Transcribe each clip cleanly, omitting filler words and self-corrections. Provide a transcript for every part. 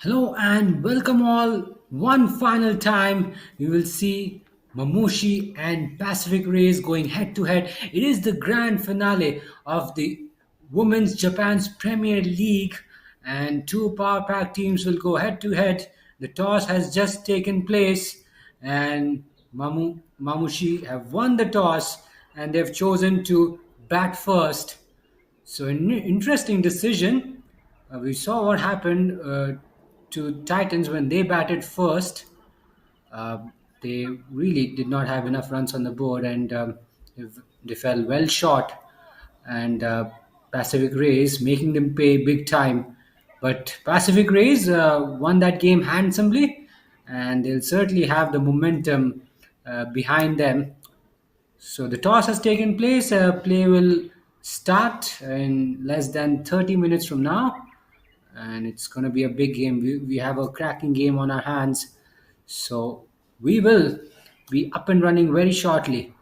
Hello and welcome all. One final time, we will see Mamushi and Pacific Rays going head to head. It is the grand finale of the Women's Japan's Premier League, and two power pack teams will go head to head. The toss has just taken place, and Mamushi have won the toss, and they've chosen to bat first. So, an interesting decision. We saw what happened to Titans when they batted first. Uh, they really did not have enough runs on the board, and they fell well short. And Pacific Rays making them pay big time. But Pacific Rays won that game handsomely, and they'll certainly have the momentum behind them. So the toss has taken place. Play will start in less than 30 minutes from now, and it's going to be a big game. We have a cracking game on our hands, so we will be up and running very shortly.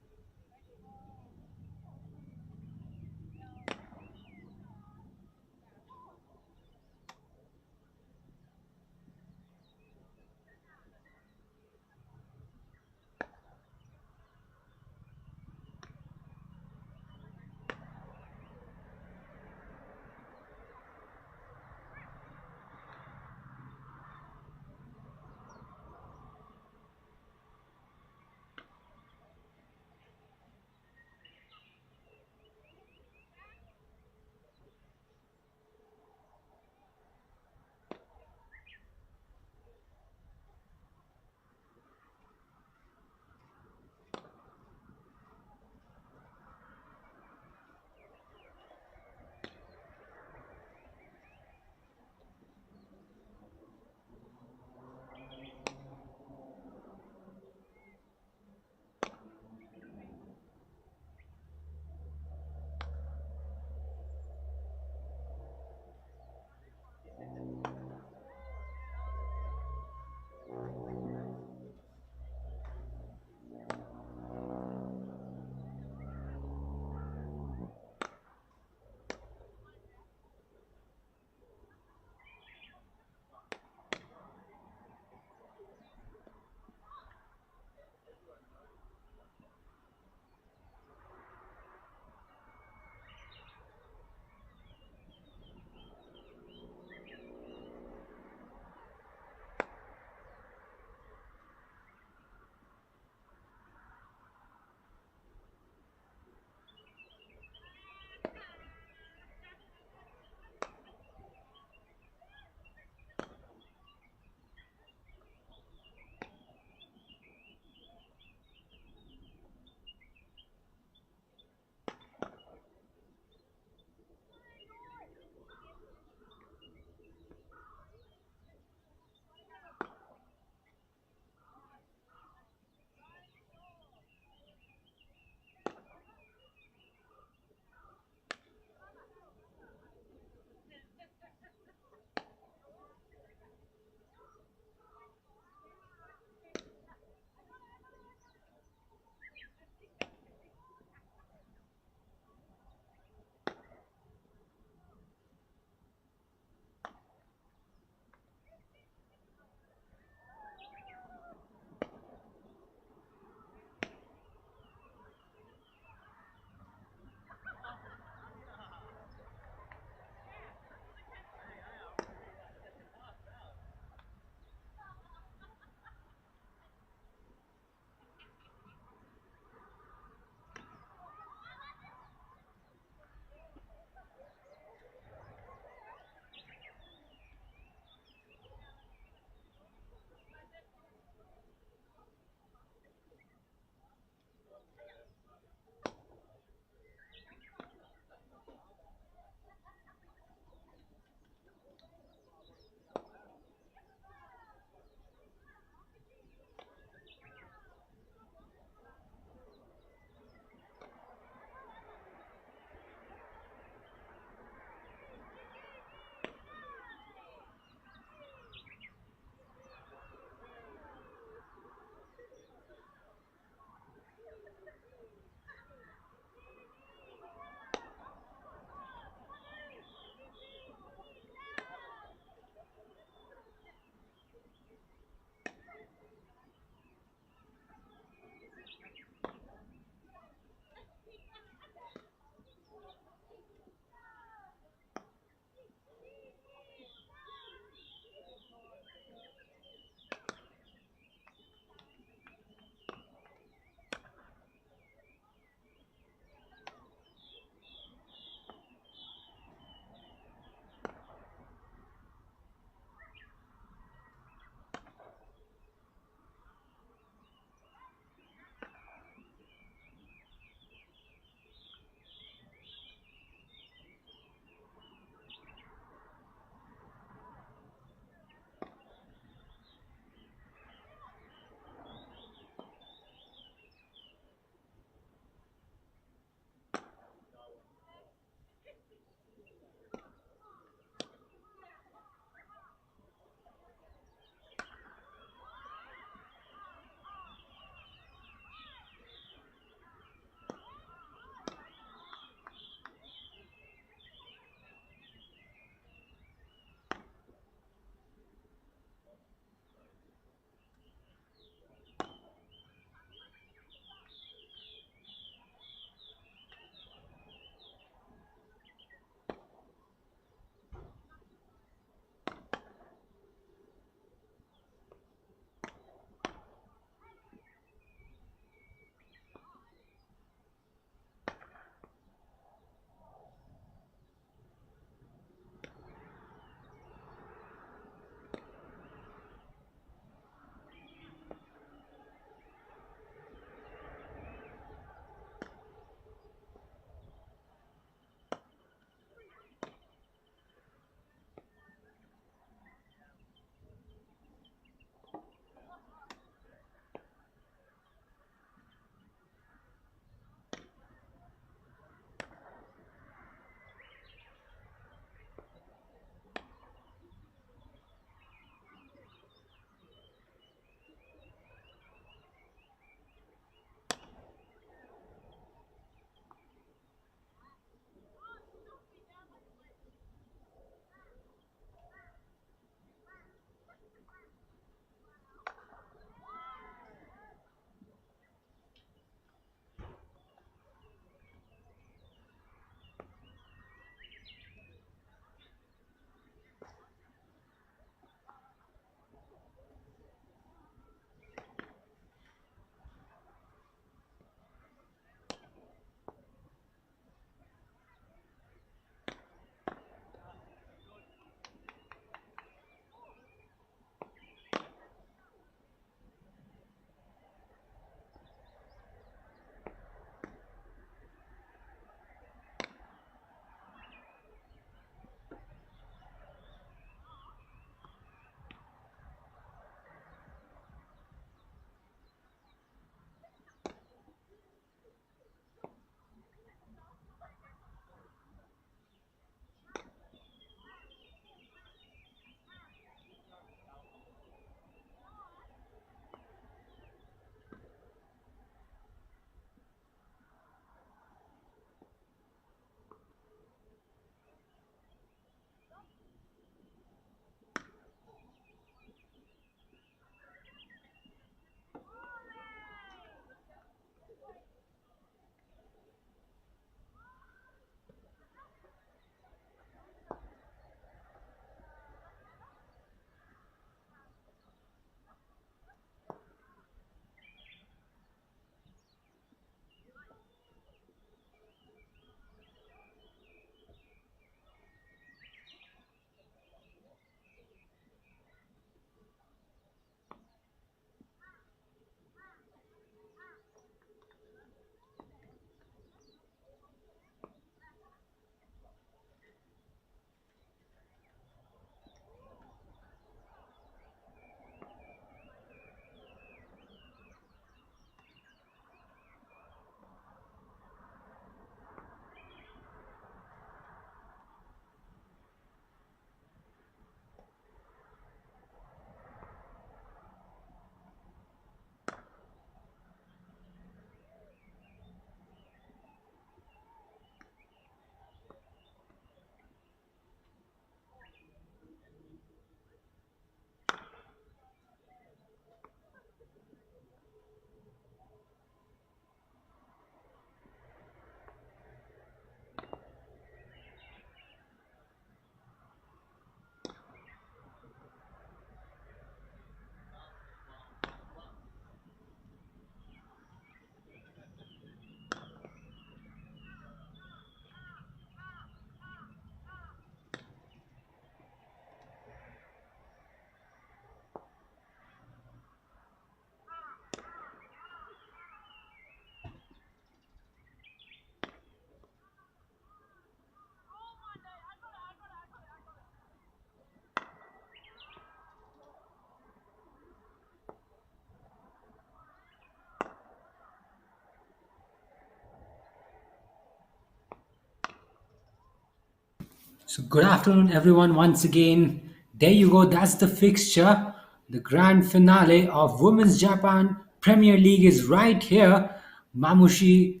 So, good afternoon, everyone. Once again, there you go. That's the fixture. The grand finale of Women's Japan Premier League is right here. Mamushi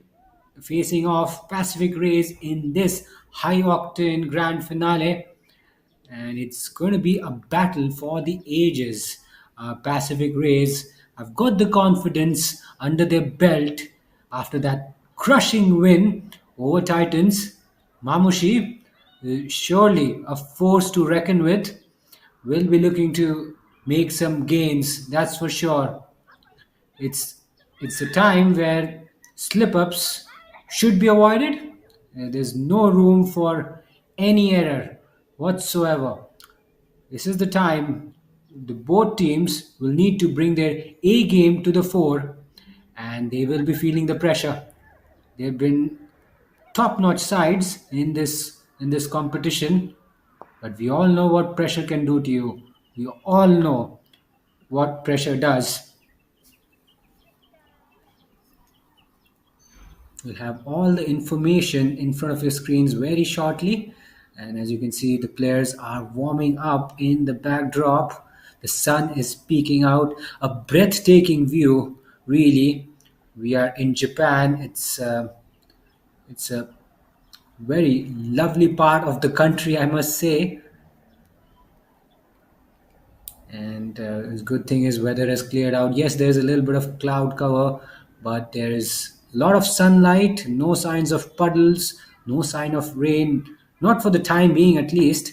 facing off Pacific Rays in this high octane grand finale, and it's going to be a battle for the ages. Pacific Rays have got the confidence under their belt after that crushing win over Titans. Mamushi, surely a force to reckon with, will be looking to make some gains, that's for sure. It's it's a time where slip-ups should be avoided. There's no room for any error whatsoever. This is the time the both teams will need to bring their A game to the fore, and they will be feeling the pressure. They've been top-notch sides in this competition, but we all know what pressure can do to you. We all know what pressure does. You'll have all the information in front of your screens very shortly. And as you can see, the players are warming up in the backdrop. The sun is peeking out. A breathtaking view, really. We are in Japan. It's a very lovely part of the country, I must say. And the good thing is weather has cleared out. Yes, there's a little bit of cloud cover, but there is a lot of sunlight, no signs of puddles, no sign of rain, not for the time being at least.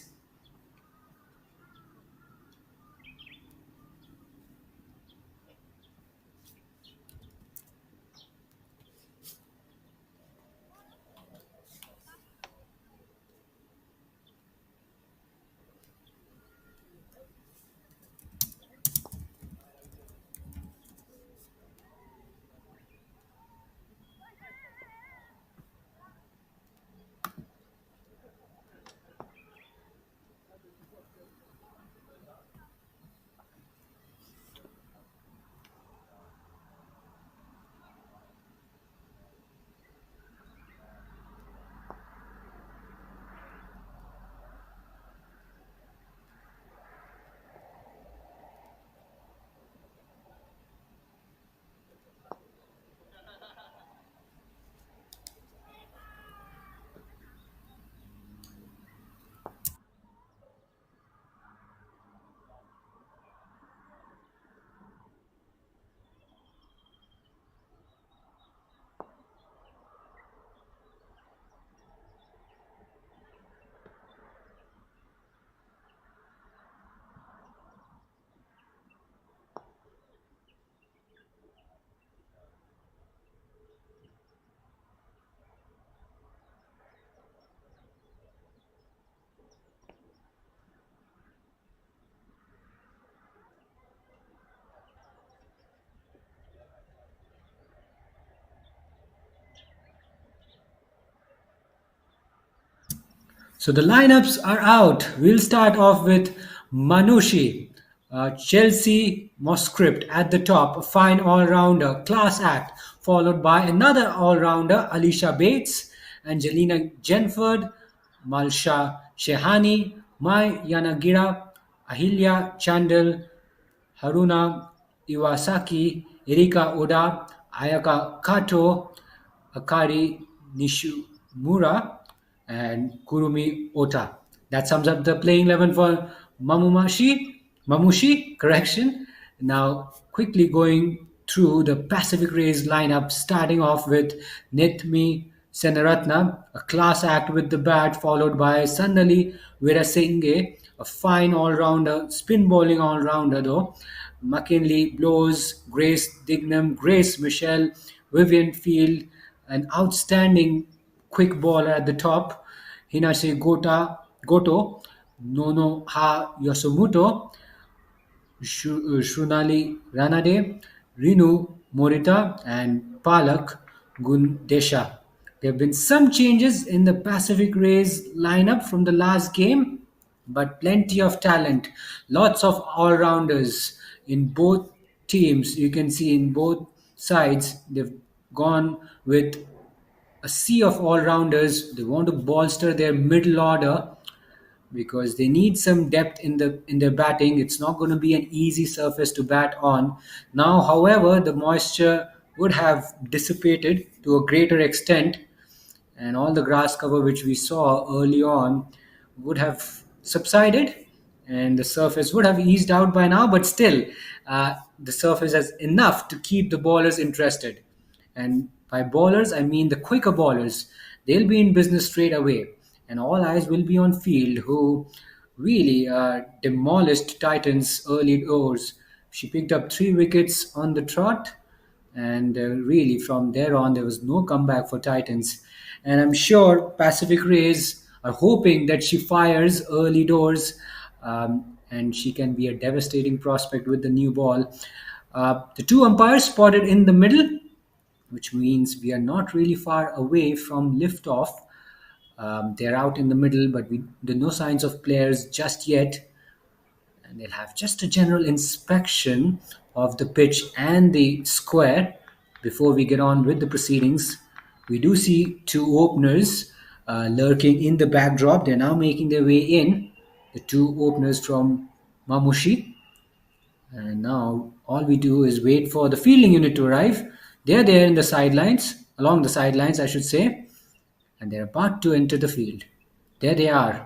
So the lineups are out. We'll start off with Manushi, Chelsea Moscrip at the top, a fine all-rounder, class act, followed by another all-rounder, Alicia Bates, Angelina Jenford, Malsha Shehani, Mai Yanagira, Ahilya Chandel, Haruna Iwasaki, Erika Oda, Ayaka Kato, Akari Nishimura, and Kurumi Ota. That sums up the playing 11 for Mamushi, correction. Now, quickly going through the Pacific Rays lineup, starting off with Nithmi Senaratna, a class act with the bat, followed by Sandali Virasinghe, a fine all-rounder, spin bowling all-rounder though. McKinley Blows, Grace Dignam, Grace Michelle, Vivian Field, an outstanding quick baller at the top. Hinase Goto, Nono Ha Yosomuto, Shunali Ranade, Rinu Morita, and Palak Gundesha. There have been some changes in the Pacific Rays lineup from the last game, but plenty of talent. Lots of all rounders in both teams. You can see in both sides, they've gone with a sea of all rounders. They want to bolster their middle order. because they need some depth in their batting. It's not going to be an easy surface to bat on. Now, however, the moisture would have dissipated to a greater extent, and all the grass cover which we saw early on would have subsided, and the surface would have eased out by now, but still the surface is enough to keep the bowlers interested. And by bowlers, I mean the quicker bowlers. They'll be in business straight away, and all eyes will be on Field, who really demolished Titans early doors. She picked up 3 wickets on the trot, and really from there on there was no comeback for Titans. And I'm sure Pacific Rays are hoping that she fires early doors, and she can be a devastating prospect with the new ball. The two umpires spotted in the middle, which means we are not really far away from liftoff. They're out in the middle, but there are no signs of players just yet. And they'll have just a general inspection of the pitch and the square before we get on with the proceedings. We do see two openers lurking in the backdrop. They're now making their way in. The two openers from Mamushi. And now all we do is wait for the fielding unit to arrive. They're there in the sidelines, along the sidelines, I should say, and they're about to enter the field. There they are.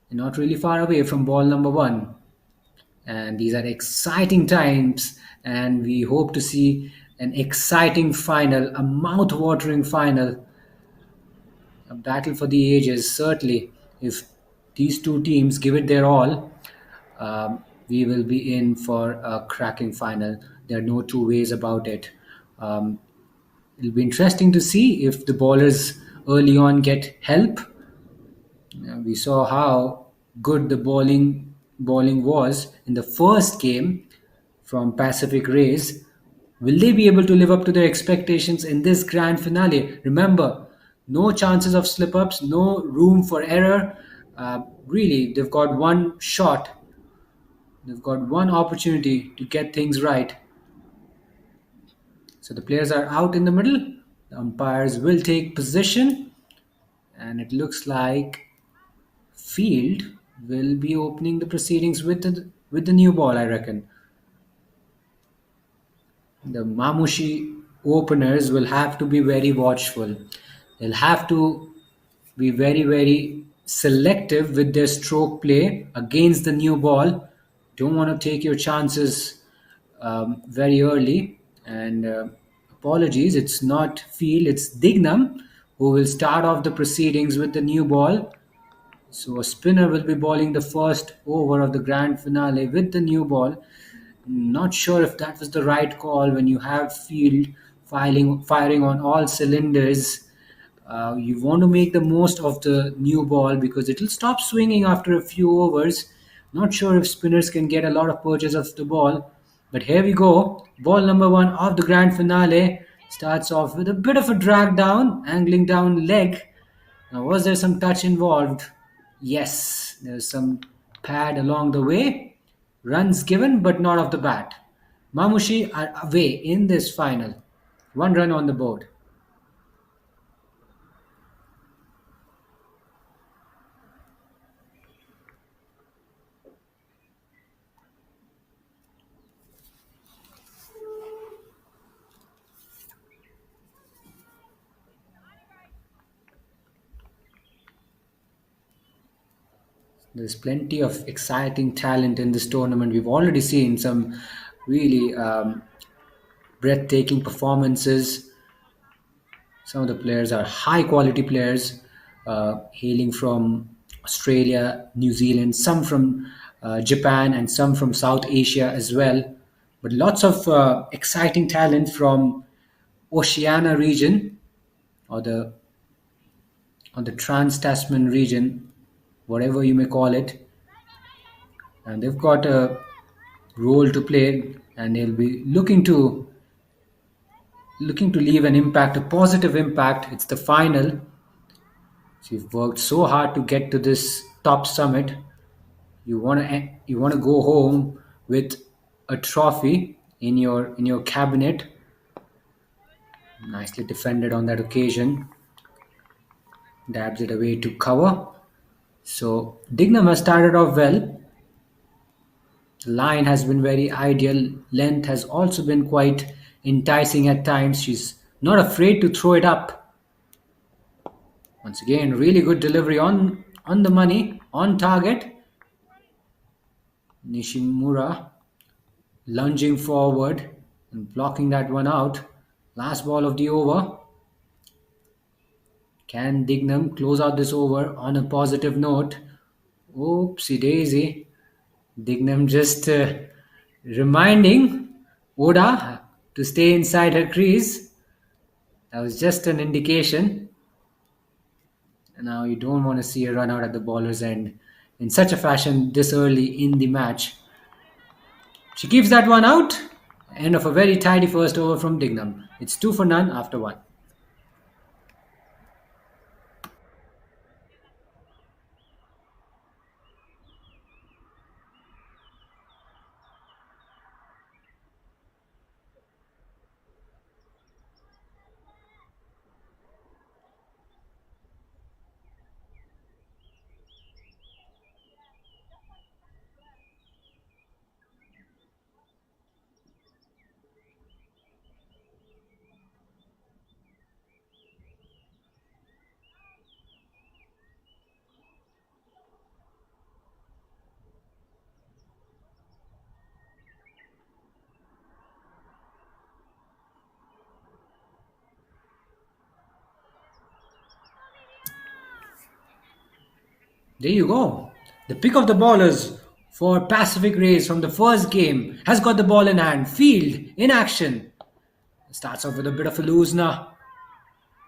They're not really far away from ball number 1. And these are exciting times, and we hope to see an exciting final, a mouth-watering final, a battle for the ages. Certainly, if these two teams give it their all, we will be in for a cracking final. There are no two ways about it. It'll be interesting to see if the bowlers early on get help. We saw how good the bowling was in the first game from Pacific Rays. Will they be able to live up to their expectations in this grand finale? Remember, no chances of slip-ups, no room for error. Really, they've got one shot. They've got one opportunity to get things right. So the players are out in the middle. The umpires will take position. And it looks like Field will be opening the proceedings with the new ball, I reckon. The Mamushi openers will have to be very watchful. They'll have to be very, very selective with their stroke play against the new ball. Don't want to take your chances very early. And apologies, it's not Field, it's Dignam who will start off the proceedings with the new ball. So a spinner will be bowling the first over of the grand finale with the new ball. Not sure if that was the right call when you have Field firing on all cylinders. You want to make the most of the new ball because it will stop swinging after a few overs. Not sure if spinners can get a lot of purchase of the ball. But here we go. Ball number 1 of the grand finale starts off with a bit of a drag down, angling down leg. Now, was there some touch involved? Yes, there's some pad along the way. Runs given, but not off the bat. Mamushi are away in this final. 1 run on the board. There's plenty of exciting talent in this tournament. We've already seen some really breathtaking performances. Some of the players are high quality players, hailing from Australia, New Zealand, some from Japan, and some from South Asia as well. But lots of exciting talent from Oceania region, or the Trans-Tasman region, whatever you may call it. And they've got a role to play, and they'll be looking to leave an impact, a positive impact. It's the final. So you've worked so hard to get to this top summit. You want to go home with a trophy in your cabinet. Nicely defended on that occasion. Dabs it away to cover. So Dignam has started off well. The line has been very ideal. Length has also been quite enticing at times. She's not afraid to throw it up. Once again, really good delivery on the money, on target. Nishimura lunging forward and blocking that one out. Last ball of the over. Can Dignam close out this over on a positive note? Oopsie daisy. Dignam just reminding Oda to stay inside her crease. That was just an indication. And now you don't want to see a run out at the bowler's end in such a fashion this early in the match. She keeps that one out. End of a very tidy first over from Dignam. It's 2 for none after 1. There you go. The pick of the bowlers for Pacific Rays from the first game has got the ball in hand. Field in action. Starts off with a bit of a loose now.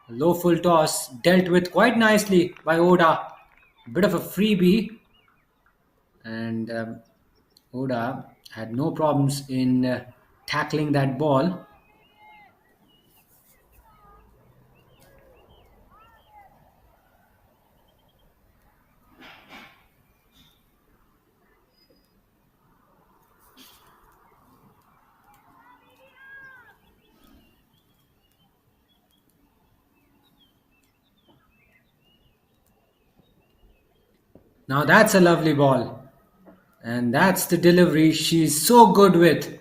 A low full toss dealt with quite nicely by Oda. A bit of a freebie. And Oda had no problems in tackling that ball. Now that's a lovely ball. And that's the delivery she's so good with.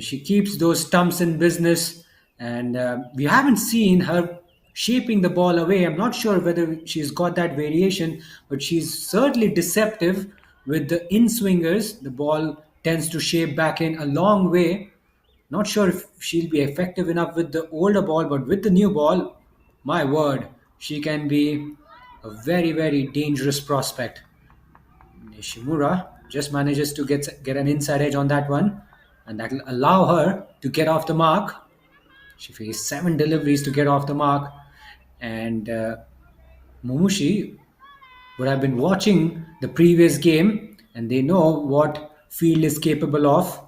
She keeps those stumps in business, and we haven't seen her shaping the ball away. I'm not sure whether she's got that variation, but she's certainly deceptive with the in swingers. The ball tends to shape back in a long way. Not sure if she'll be effective enough with the older ball, but with the new ball, my word, she can be a very, very dangerous prospect. Nishimura just manages to get an inside edge on that one, and that will allow her to get off the mark. She faced 7 deliveries to get off the mark, and Mamushi would have been watching the previous game, and they know what Field is capable of,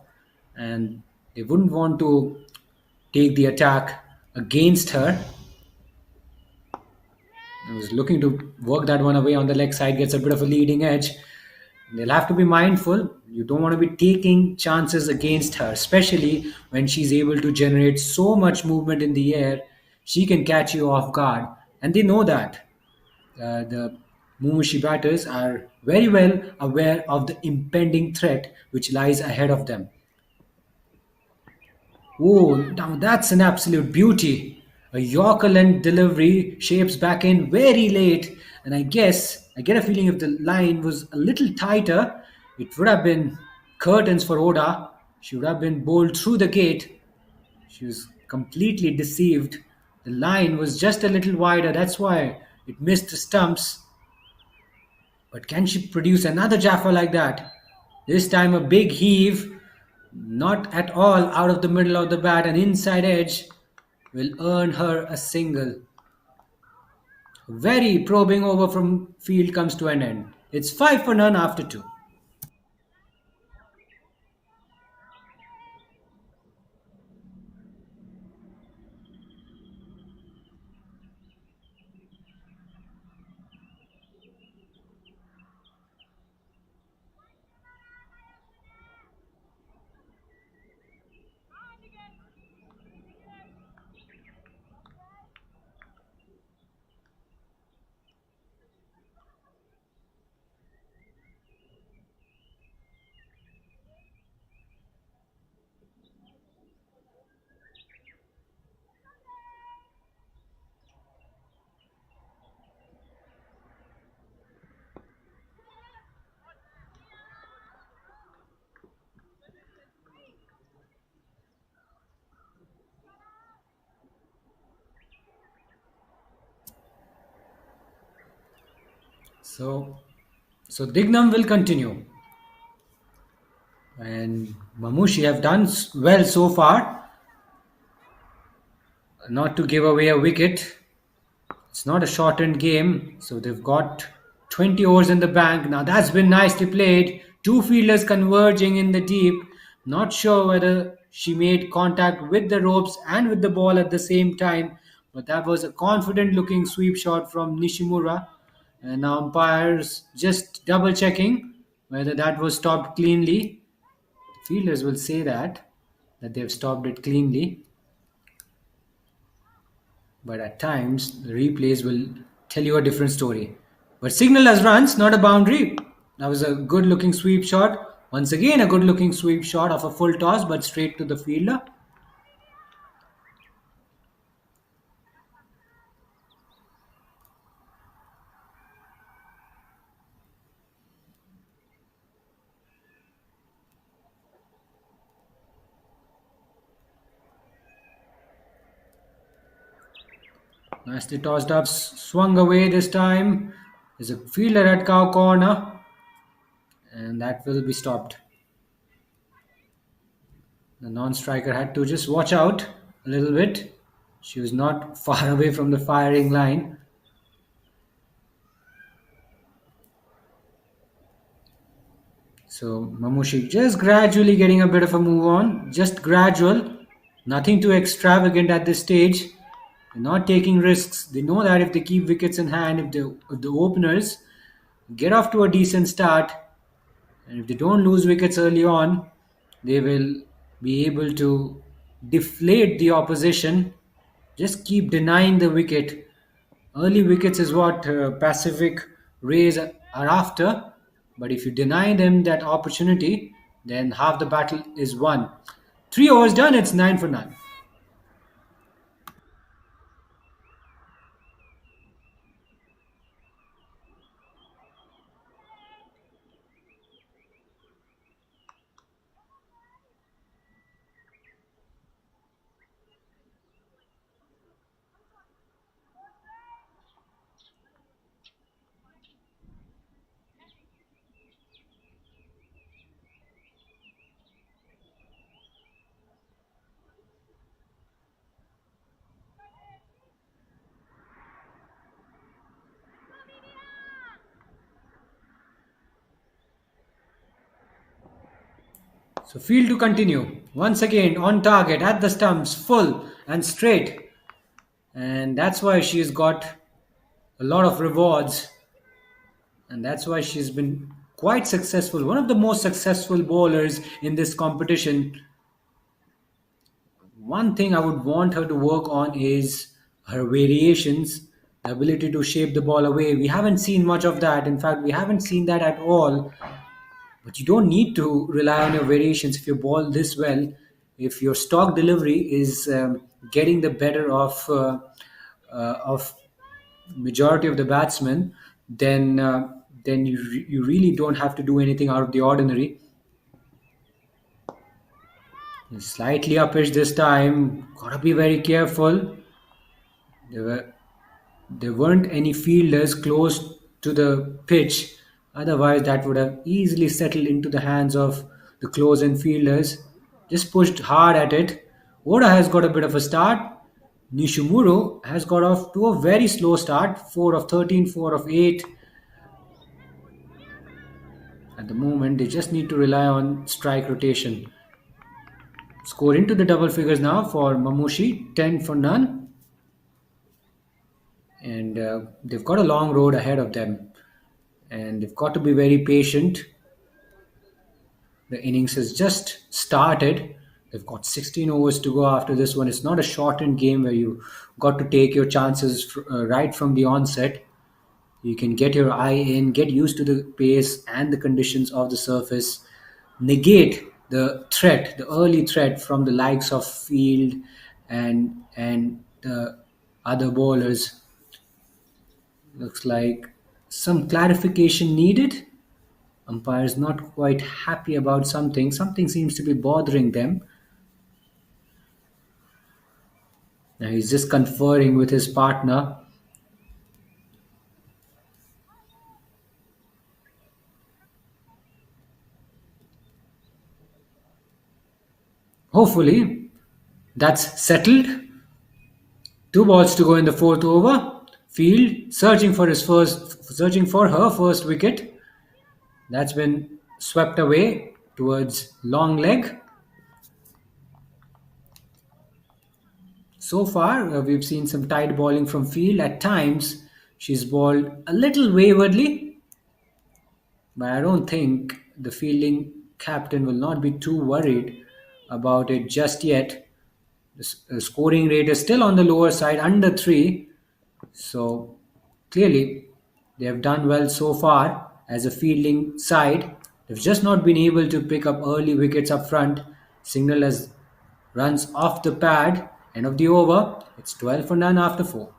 and they wouldn't want to take the attack against her. I was looking to work that one away on the leg side, gets a bit of a leading edge. They'll have to be mindful. You don't want to be taking chances against her, especially when she's able to generate so much movement in the air. She can catch you off guard, and they know that. The Mumushi batters are very well aware of the impending threat which lies ahead of them. Oh, now that's an absolute beauty. A Yorker length delivery shapes back in very late, and I get a feeling if the line was a little tighter, it would have been curtains for Oda. She would have been bowled through the gate. She was completely deceived. The line was just a little wider, that's why it missed the stumps. But can she produce another Jaffa like that? This time a big heave, not at all out of the middle of the bat, an inside edge will earn her a single. Very probing over from Field comes to an end. It's 5 for none after 2. So, so Dignam will continue, and Mamushi have done well so far, not to give away a wicket. It's not a shortened game, so they've got 20 overs in the bank. Now that's been nicely played. Two fielders converging in the deep. Not sure whether she made contact with the ropes and with the ball at the same time, but that was a confident looking sweep shot from Nishimura. And now umpires just double checking whether that was stopped cleanly. Fielders will say that they've stopped it cleanly, but at times the replays will tell you a different story. But signal as runs, not a boundary. That was a good looking sweep shot. Once again, a good looking sweep shot of a full toss, but straight to the fielder. Nicely tossed up, swung away this time. There's a fielder at cow corner, and that will be stopped. The non striker had to just watch out a little bit. She was not far away from the firing line. So Mamushi just gradually getting a bit of a move on, just gradual, nothing too extravagant at this stage. They're not taking risks. They know that if they keep wickets in hand, if the openers get off to a decent start, and if they don't lose wickets early on, they will be able to deflate the opposition. Just keep denying the wicket. Early wickets is what Pacific Rays are after, but if you deny them that opportunity, then half the battle is won. 3 overs done, it's 9 for none. So field to continue. Once again on target at the stumps, full and straight. And that's why she's got a lot of rewards. And that's why she's been quite successful. One of the most successful bowlers in this competition. One thing I would want her to work on is her variations, the ability to shape the ball away. We haven't seen much of that. In fact, we haven't seen that at all. But you don't need to rely on your variations if you ball this well. If your stock delivery is getting the better of majority of the batsmen, then you really don't have to do anything out of the ordinary. Slightly uppish this time. Gotta be very careful. There were there weren't any fielders close to the pitch. Otherwise, that would have easily settled into the hands of the close in fielders. Just pushed hard at it. Oda has got a bit of a start. Nishimuro has got off to a very slow start. 4 of 13, 4 of 8. At the moment, they just need to rely on strike rotation. Score into the double figures now for Mamushi, 10 for none. And they've got a long road ahead of them. And they've got to be very patient. The innings has just started. They've got 16 overs to go after this one. It's not a shortened game where you got to take your chances right from the onset. You can get your eye in, get used to the pace and the conditions of the surface, negate the threat, the early threat from the likes of Field and the other bowlers. Looks like some clarification needed. Umpire's not quite happy about something. Something seems to be bothering them. Now he's just conferring with his partner. Hopefully, that's settled. Two balls to go in the fourth over. Field searching for her first wicket. That's been swept away towards long leg. So far, we've seen some tight bowling from Field. At times, she's bowled a little waywardly, but I don't think the fielding captain will not be too worried about it just yet. The scoring rate is still on the lower side, under 3. So clearly, they have done well so far as a fielding side. They've just not been able to pick up early wickets up front. Signal as runs off the pad. End of the over. It's 12 for none after 4.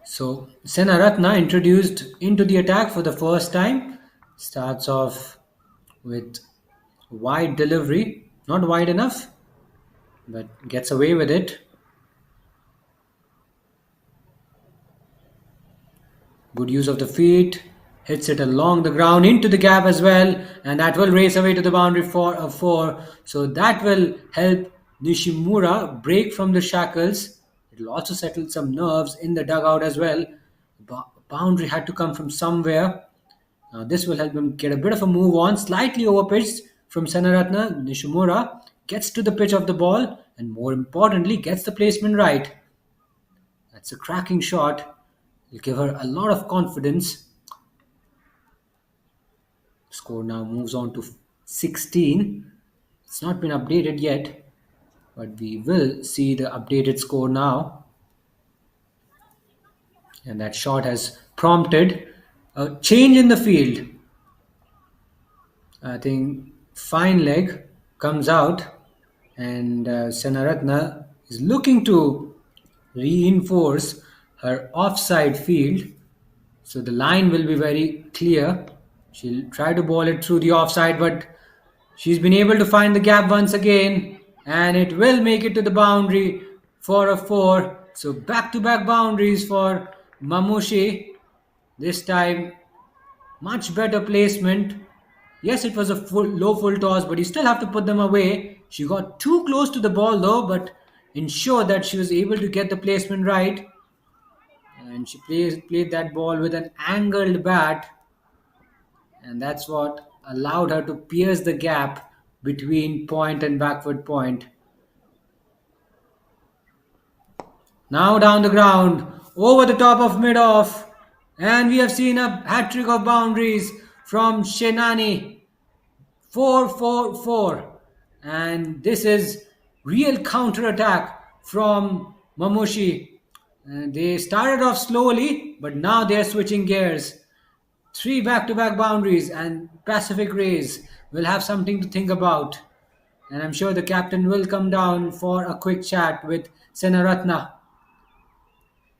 So Senaratna introduced into the attack for the first time. Starts off with wide delivery. Not wide enough, but gets away with it. Good use of the feet. Hits it along the ground into the gap as well. And that will race away to the boundary for a 4. So that will help Nishimura break from the shackles. It will also settle some nerves in the dugout as well. Boundary had to come from somewhere. Now this will help him get a bit of a move on. Slightly overpitched from Senaratna. Nishimura gets to the pitch of the ball and more importantly gets the placement right. That's a cracking shot. Will give her a lot of confidence. Score now moves on to 16. It's not been updated yet, but we will see the updated score now. And that shot has prompted a change in the field. I think Fine Leg comes out and Senaratna is looking to reinforce her offside field. So the line will be very clear. She'll try to ball it through the offside, but she's been able to find the gap once again, and it will make it to the boundary for a 4. So back-to-back boundaries for Mamushi. This time, much better placement. Yes, it was a low full toss, but you still have to put them away. She got too close to the ball though, but ensured that she was able to get the placement right. And she played that ball with an angled bat, and that's what allowed her to pierce the gap between point and backward point. Now down the ground, over the top of mid-off, and we have seen a hat-trick of boundaries from Shahani. 4-4-4, and this is real counter-attack from Mamushi. They started off slowly, but now they're switching gears. 3 back-to-back boundaries, and Pacific Rays will have something to think about. And I'm sure the captain will come down for a quick chat with Senaratna.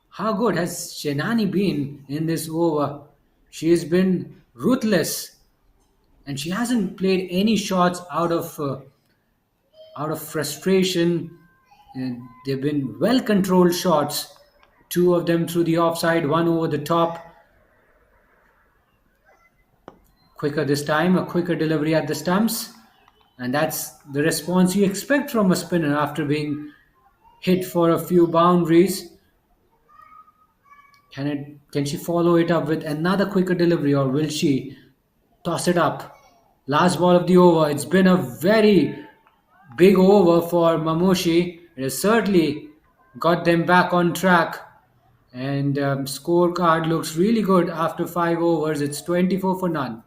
How good has Shahani been in this over? She has been ruthless, and she hasn't played any shots out of frustration. And they've been well controlled shots. Two of them through the offside, one over the top. Quicker this time, a quicker delivery at the stumps. And that's the response you expect from a spinner after being hit for a few boundaries. Can she follow it up with another quicker delivery, or will she toss it up? Last ball of the over. It's been a very big over for Mamushi. It has certainly got them back on track. And scorecard looks really good after 5 overs. It's 24 for none.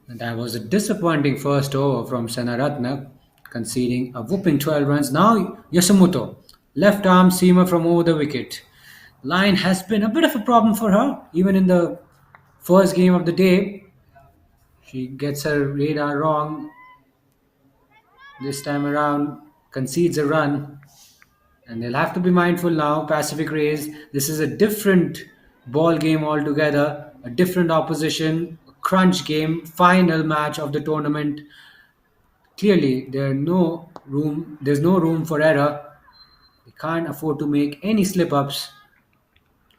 And that was a disappointing first over from Senaratna, conceding a whooping 12 runs. Now Yasumoto, left arm seamer from over the wicket. Line has been a bit of a problem for her, even in the first game of the day. She gets her radar wrong this time around, concedes a run, and they'll have to be mindful now. Pacific Rays, this is a different ball game altogether, a different opposition, a crunch game, final match of the tournament. Clearly, there's no room for error. They can't afford to make any slip ups,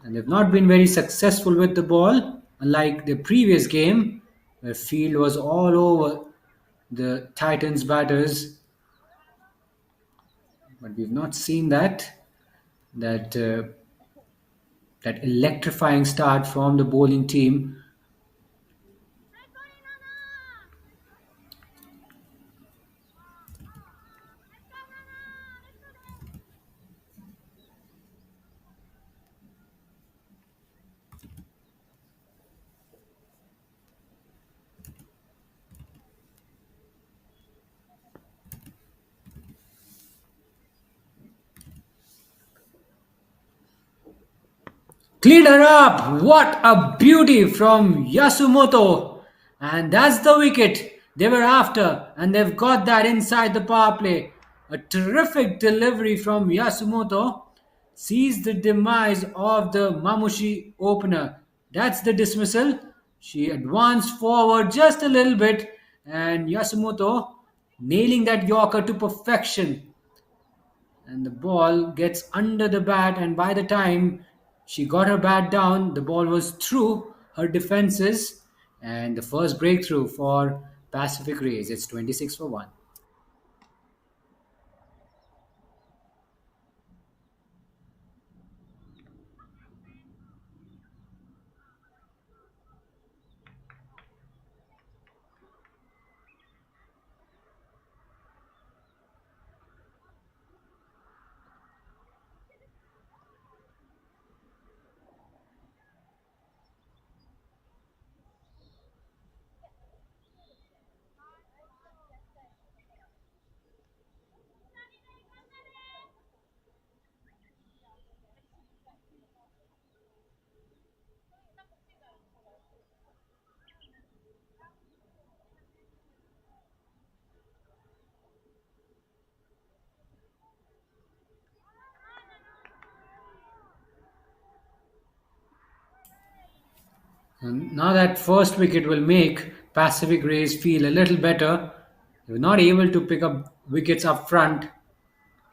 and they've not been very successful with the ball, unlike the previous game where field was all over the Titans batters. But we've not seen that that electrifying start from the bowling team. Clean her up! What a beauty from Yasumoto! And that's the wicket they were after, and they've got that inside the power play. A terrific delivery from Yasumoto sees the demise of the Mamushi opener. That's the dismissal. She advanced forward just a little bit, and Yasumoto nailing that Yorker to perfection, and the ball gets under the bat, and by the time she got her bat down, the ball was through her defenses, and the first breakthrough for Pacific Rays. It's 26 for 1. And now that first wicket will make Pacific Rays feel a little better. They were not able to pick up wickets up front.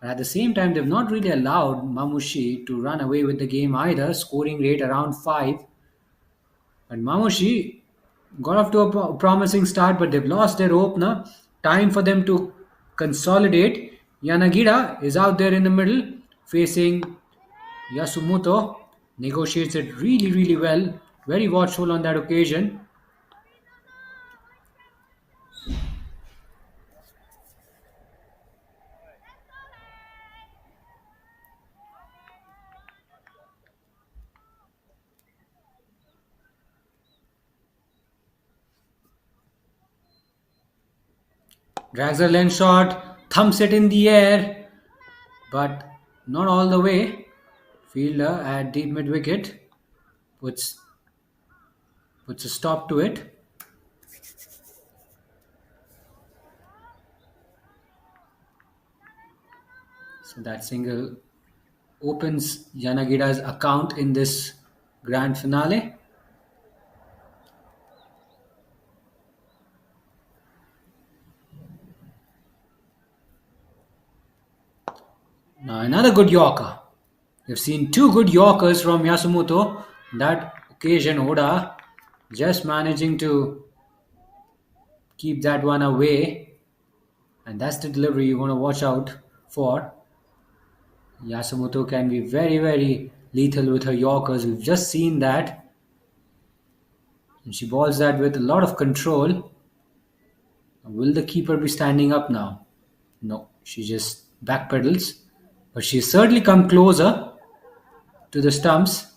But at the same time, they've not really allowed Mamushi to run away with the game either, scoring rate around 5. And Mamushi got off to a promising start, but they've lost their opener. Time for them to consolidate. Yanagira is out there in the middle, facing Yasumoto. negotiates it really, really well. Very watchful on that occasion. Drags a length shot, thumps it in the air, but not all the way. Fielder at deep mid wicket puts a stop to it. So that single opens Yanagira's account in this grand finale. Now another good Yorker. We've seen two good Yorkers from Yasumoto. That occasion, Oda just managing to keep that one away. And that's the delivery you want to watch out for. Yasumoto can be very, very lethal with her Yorkers. We've just seen that. And she balls that with a lot of control. Will the keeper be standing up now? No, she just backpedals. But she's certainly come closer to the stumps.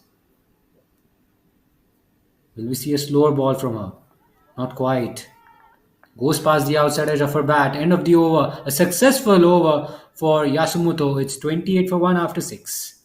Will we see a slower ball from her? Not quite. Goes past the outside edge of her bat. End of the over. A successful over for Yasumoto. It's 28 for 1 after 6.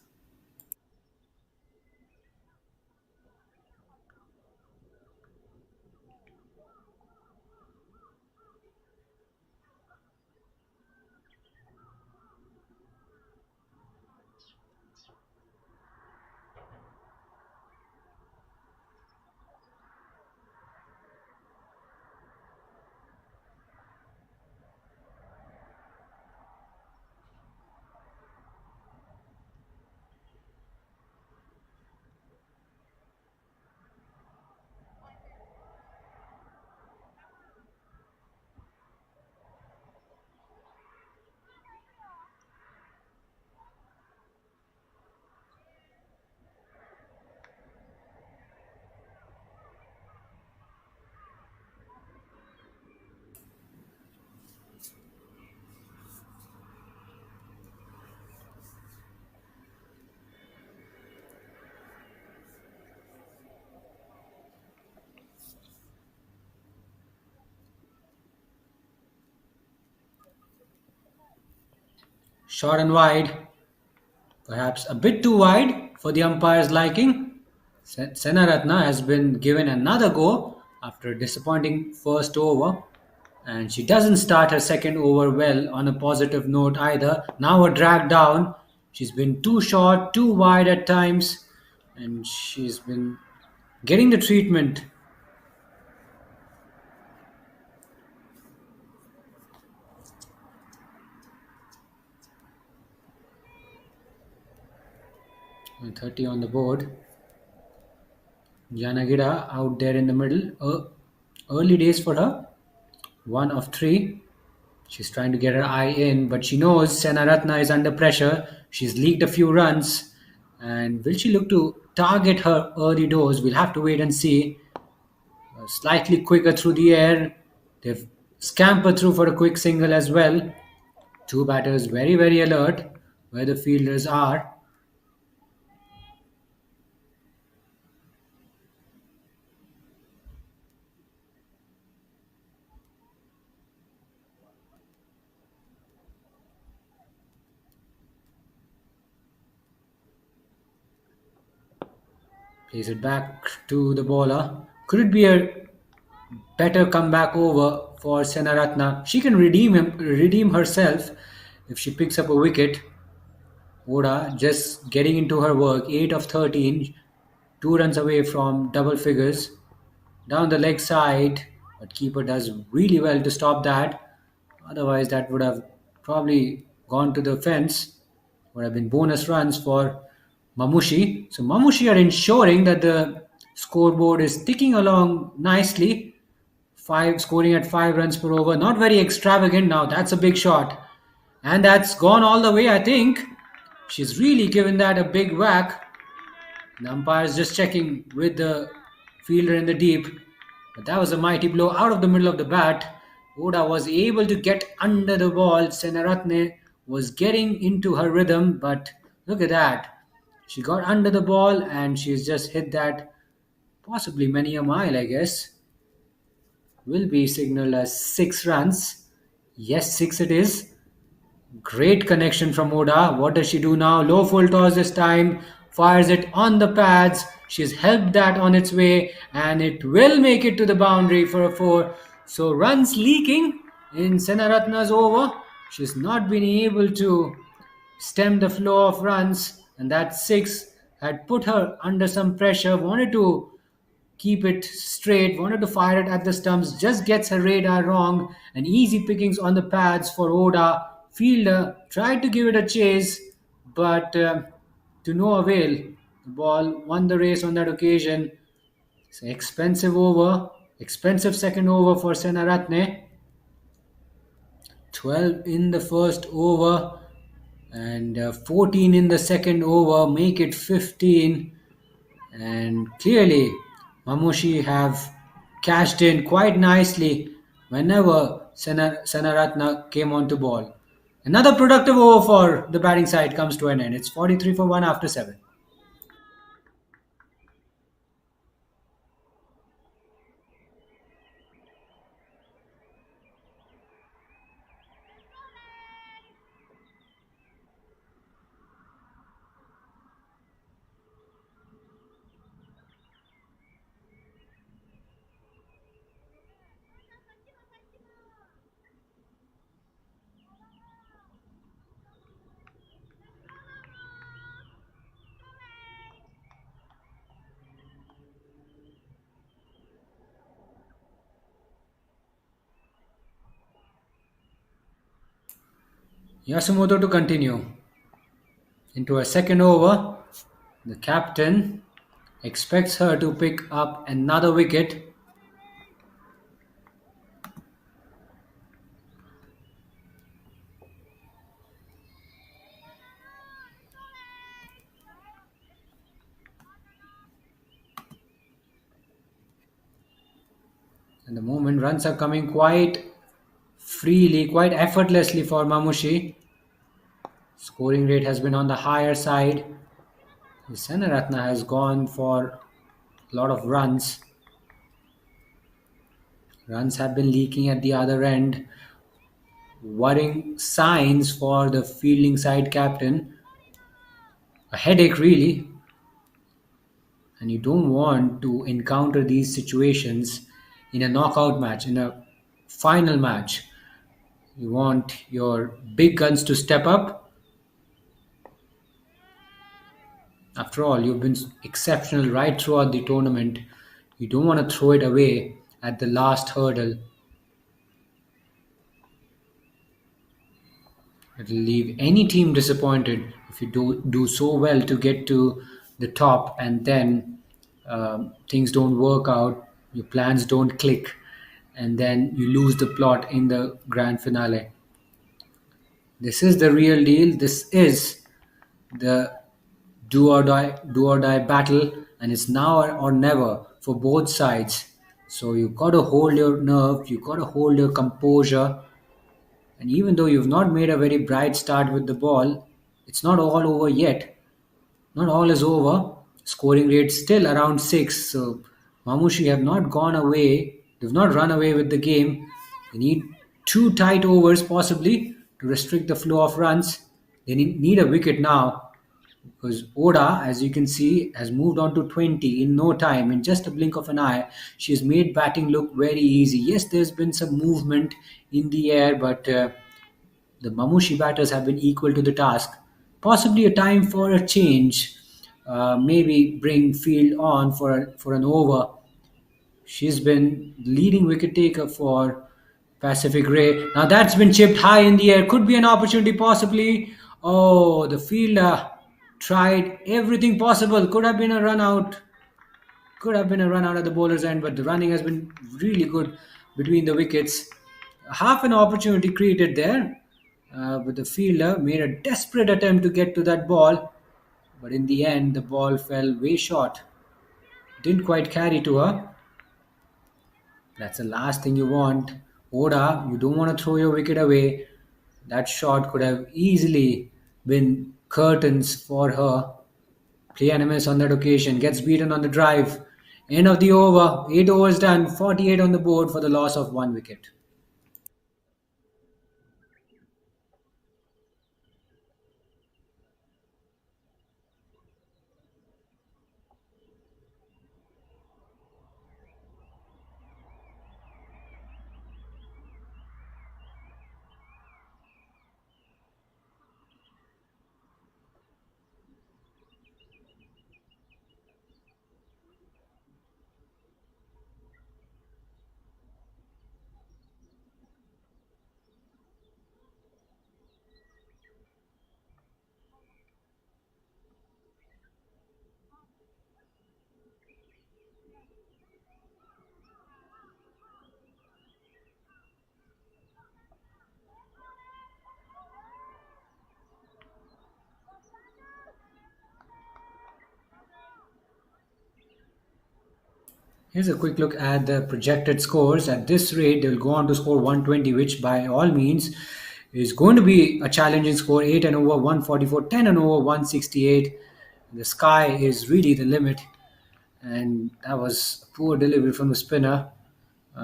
Short and wide. Perhaps a bit too wide for the umpire's liking. Senaratna has been given another go after a disappointing first over. And she doesn't start her second over well on a positive note either. Now a drag down. She's been too short, too wide at times. And she's been getting the treatment. And 30 on the board. Yanagira out there in the middle. Early days for her. 1 of 3. She's trying to get her eye in, but she knows Senaratna is under pressure. She's leaked a few runs. And will she look to target her early doors? We'll have to wait and see. Slightly quicker through the air. They've scampered through for a quick single as well. Two batters very, very alert where the fielders are. Plays it back to the bowler. Could it be a better comeback over for Senaratna? She can redeem herself if she picks up a wicket. Oda just getting into her work. 8 of 13. 2 runs away from double figures. Down the leg side. But keeper does really well to stop that. Otherwise that would have probably gone to the fence. Would have been bonus runs for Mamushi. So Mamushi are ensuring that the scoreboard is ticking along nicely. Scoring at 5 runs per over. Not very extravagant now. That's a big shot. And that's gone all the way, I think. She's really given that a big whack. The umpire is just checking with the fielder in the deep. But that was a mighty blow out of the middle of the bat. Oda was able to get under the ball. Senaratne was getting into her rhythm, but look at that. She got under the ball and she's just hit that possibly many a mile, I guess. Will be signaled as 6 runs. Yes, 6 it is. Great connection from Oda. What does she do now? Low full toss this time. Fires it on the pads. She's helped that on its way and it will make it to the boundary for a 4. So runs leaking in Senaratna's over. She's not been able to stem the flow of runs and that 6 had put her under some pressure. Wanted to keep it straight, wanted to fire it at the stumps, just gets her radar wrong, and easy pickings on the pads for Oda. Fielder tried to give it a chase, but to no avail. The ball won the race on that occasion. It's an expensive over, expensive second over for Senaratne. 12 in the first over and 14 in the second over, make it 15. And clearly, Mamushi have cashed in quite nicely whenever Senaratna came onto ball. Another productive over for the batting side comes to an end. It's 43 for 1 after 7. Yasumoto to continue. Into a second over, the captain expects her to pick up another wicket. At the moment, runs are coming quite freely, quite effortlessly for Mamushi. Scoring rate has been on the higher side. Senaratna has gone for a lot of runs. Runs have been leaking at the other end. Worrying signs for the fielding side captain. A headache, really. And you don't want to encounter these situations in a knockout match, in a final match. You want your big guns to step up. After all, you've been exceptional right throughout the tournament. You don't want to throw it away at the last hurdle. It'll leave any team disappointed if you do so well to get to the top and then things don't work out, your plans don't click, and then you lose the plot in the grand finale. This is the real deal. This is the do or die battle, and it's now or never for both sides. So you've got to hold your nerve, you've got to hold your composure, and even though you've not made a very bright start with the ball, it's not all over yet. Not all is over. Scoring rate still around 6. So Mamushi have not gone away. They've not run away with the game. They need 2 tight overs possibly to restrict the flow of runs. They need a wicket now because Oda, as you can see, has moved on to 20 in no time. In just a blink of an eye, she has made batting look very easy. Yes, there's been some movement in the air, but the Mamushi batters have been equal to the task. Possibly a time for a change. Maybe bring Field on for an over. She's been leading wicket taker for Pacific Ray. Now that's been chipped high in the air. Could be an opportunity possibly. Oh, the fielder tried everything possible. Could have been a run out. Could have been a run out at the bowler's end, but the running has been really good between the wickets. Half an opportunity created there, but the fielder made a desperate attempt to get to that ball, but in the end, the ball fell way short. Didn't quite carry to her. That's the last thing you want. Oda, you don't want to throw your wicket away. That shot could have easily been curtains for her. Play animus on that occasion. Gets beaten on the drive. End of the over. 8 overs done. 48 on the board for the loss of 1 wicket. Here's a quick look at the projected scores. At this rate, they will go on to score 120, which by all means is going to be a challenging score. 8 and over 144, 10 and over 168. The sky is really the limit. And that was a poor delivery from the spinner.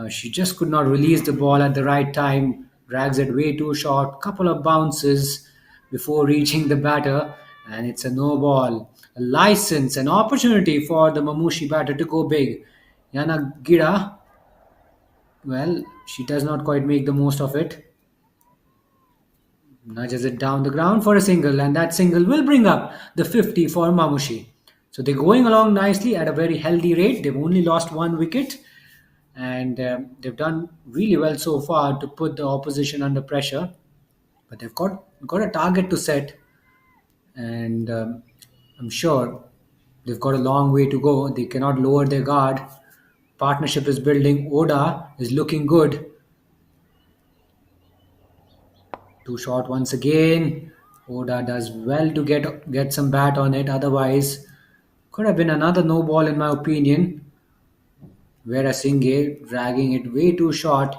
She just could not release the ball at the right time, drags it way too short, couple of bounces before reaching the batter, and it's a no ball. A license, an opportunity for the Mamushi batter to go big. Yanagira, well, she does not quite make the most of it. Nudges it down the ground for a single, and that single will bring up the 50 for Mamushi. So they're going along nicely at a very healthy rate. They've only lost 1 wicket, and they've done really well so far to put the opposition under pressure. But they've got a target to set, and I'm sure they've got a long way to go. They cannot lower their guard. Partnership is building. Oda is looking good. Too short once again. Oda does well to get some bat on it. Otherwise, could have been another no ball in my opinion. Vera Singh dragging it way too short.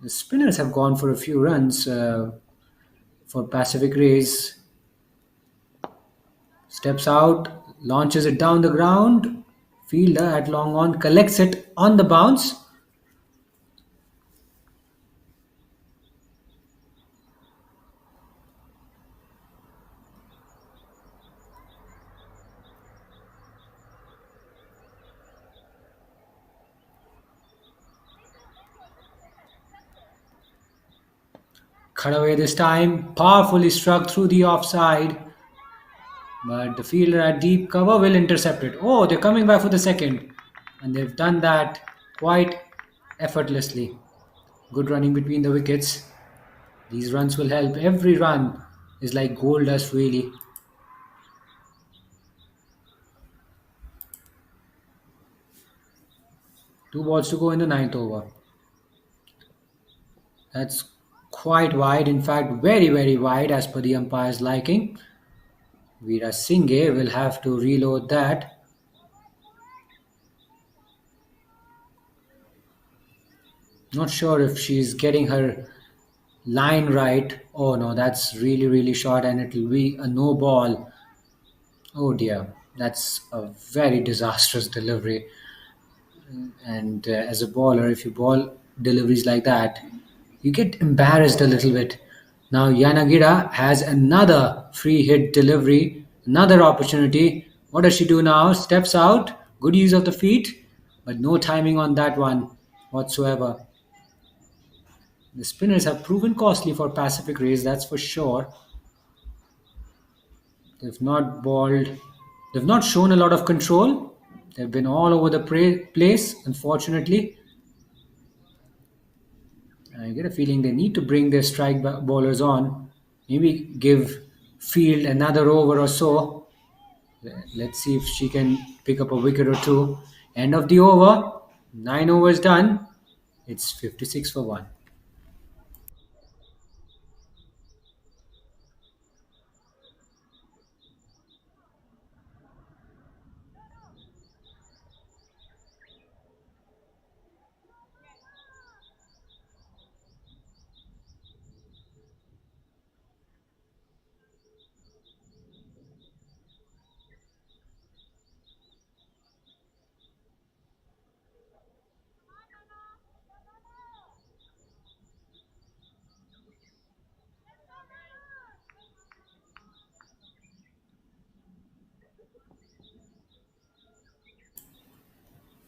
The spinners have gone for a few runs for Pacific Rays. Steps out, launches it down the ground. Fielder at long on collects it on the bounce. Cut away this time, powerfully struck through the offside. But the fielder at deep cover will intercept it. Oh, they're coming back for the second. And they've done that quite effortlessly. Good running between the wickets. These runs will help. Every run is like gold dust, really. Two balls to go in the ninth over. That's quite wide. In fact, very, very wide as per the umpire's liking. Veera Singh will have to reload that. Not sure if she's getting her line right. Oh no, that's really, really short and it will be a no ball. Oh dear, that's a very disastrous delivery. And as a bowler, if you ball deliveries like that, you get embarrassed a little bit. Now Yanagira has another free hit delivery, another opportunity. What does she do now? Steps out, good use of the feet, but no timing on that one whatsoever. The spinners have proven costly for Pacific Rays, that's for sure. They've not bowled, they've not shown a lot of control. They've been all over the place, unfortunately. I get a feeling they need to bring their strike bowlers on. Maybe give Field another over or so. Let's see if she can pick up a wicket or two. End of the over. 9 overs done. It's 56 for 1.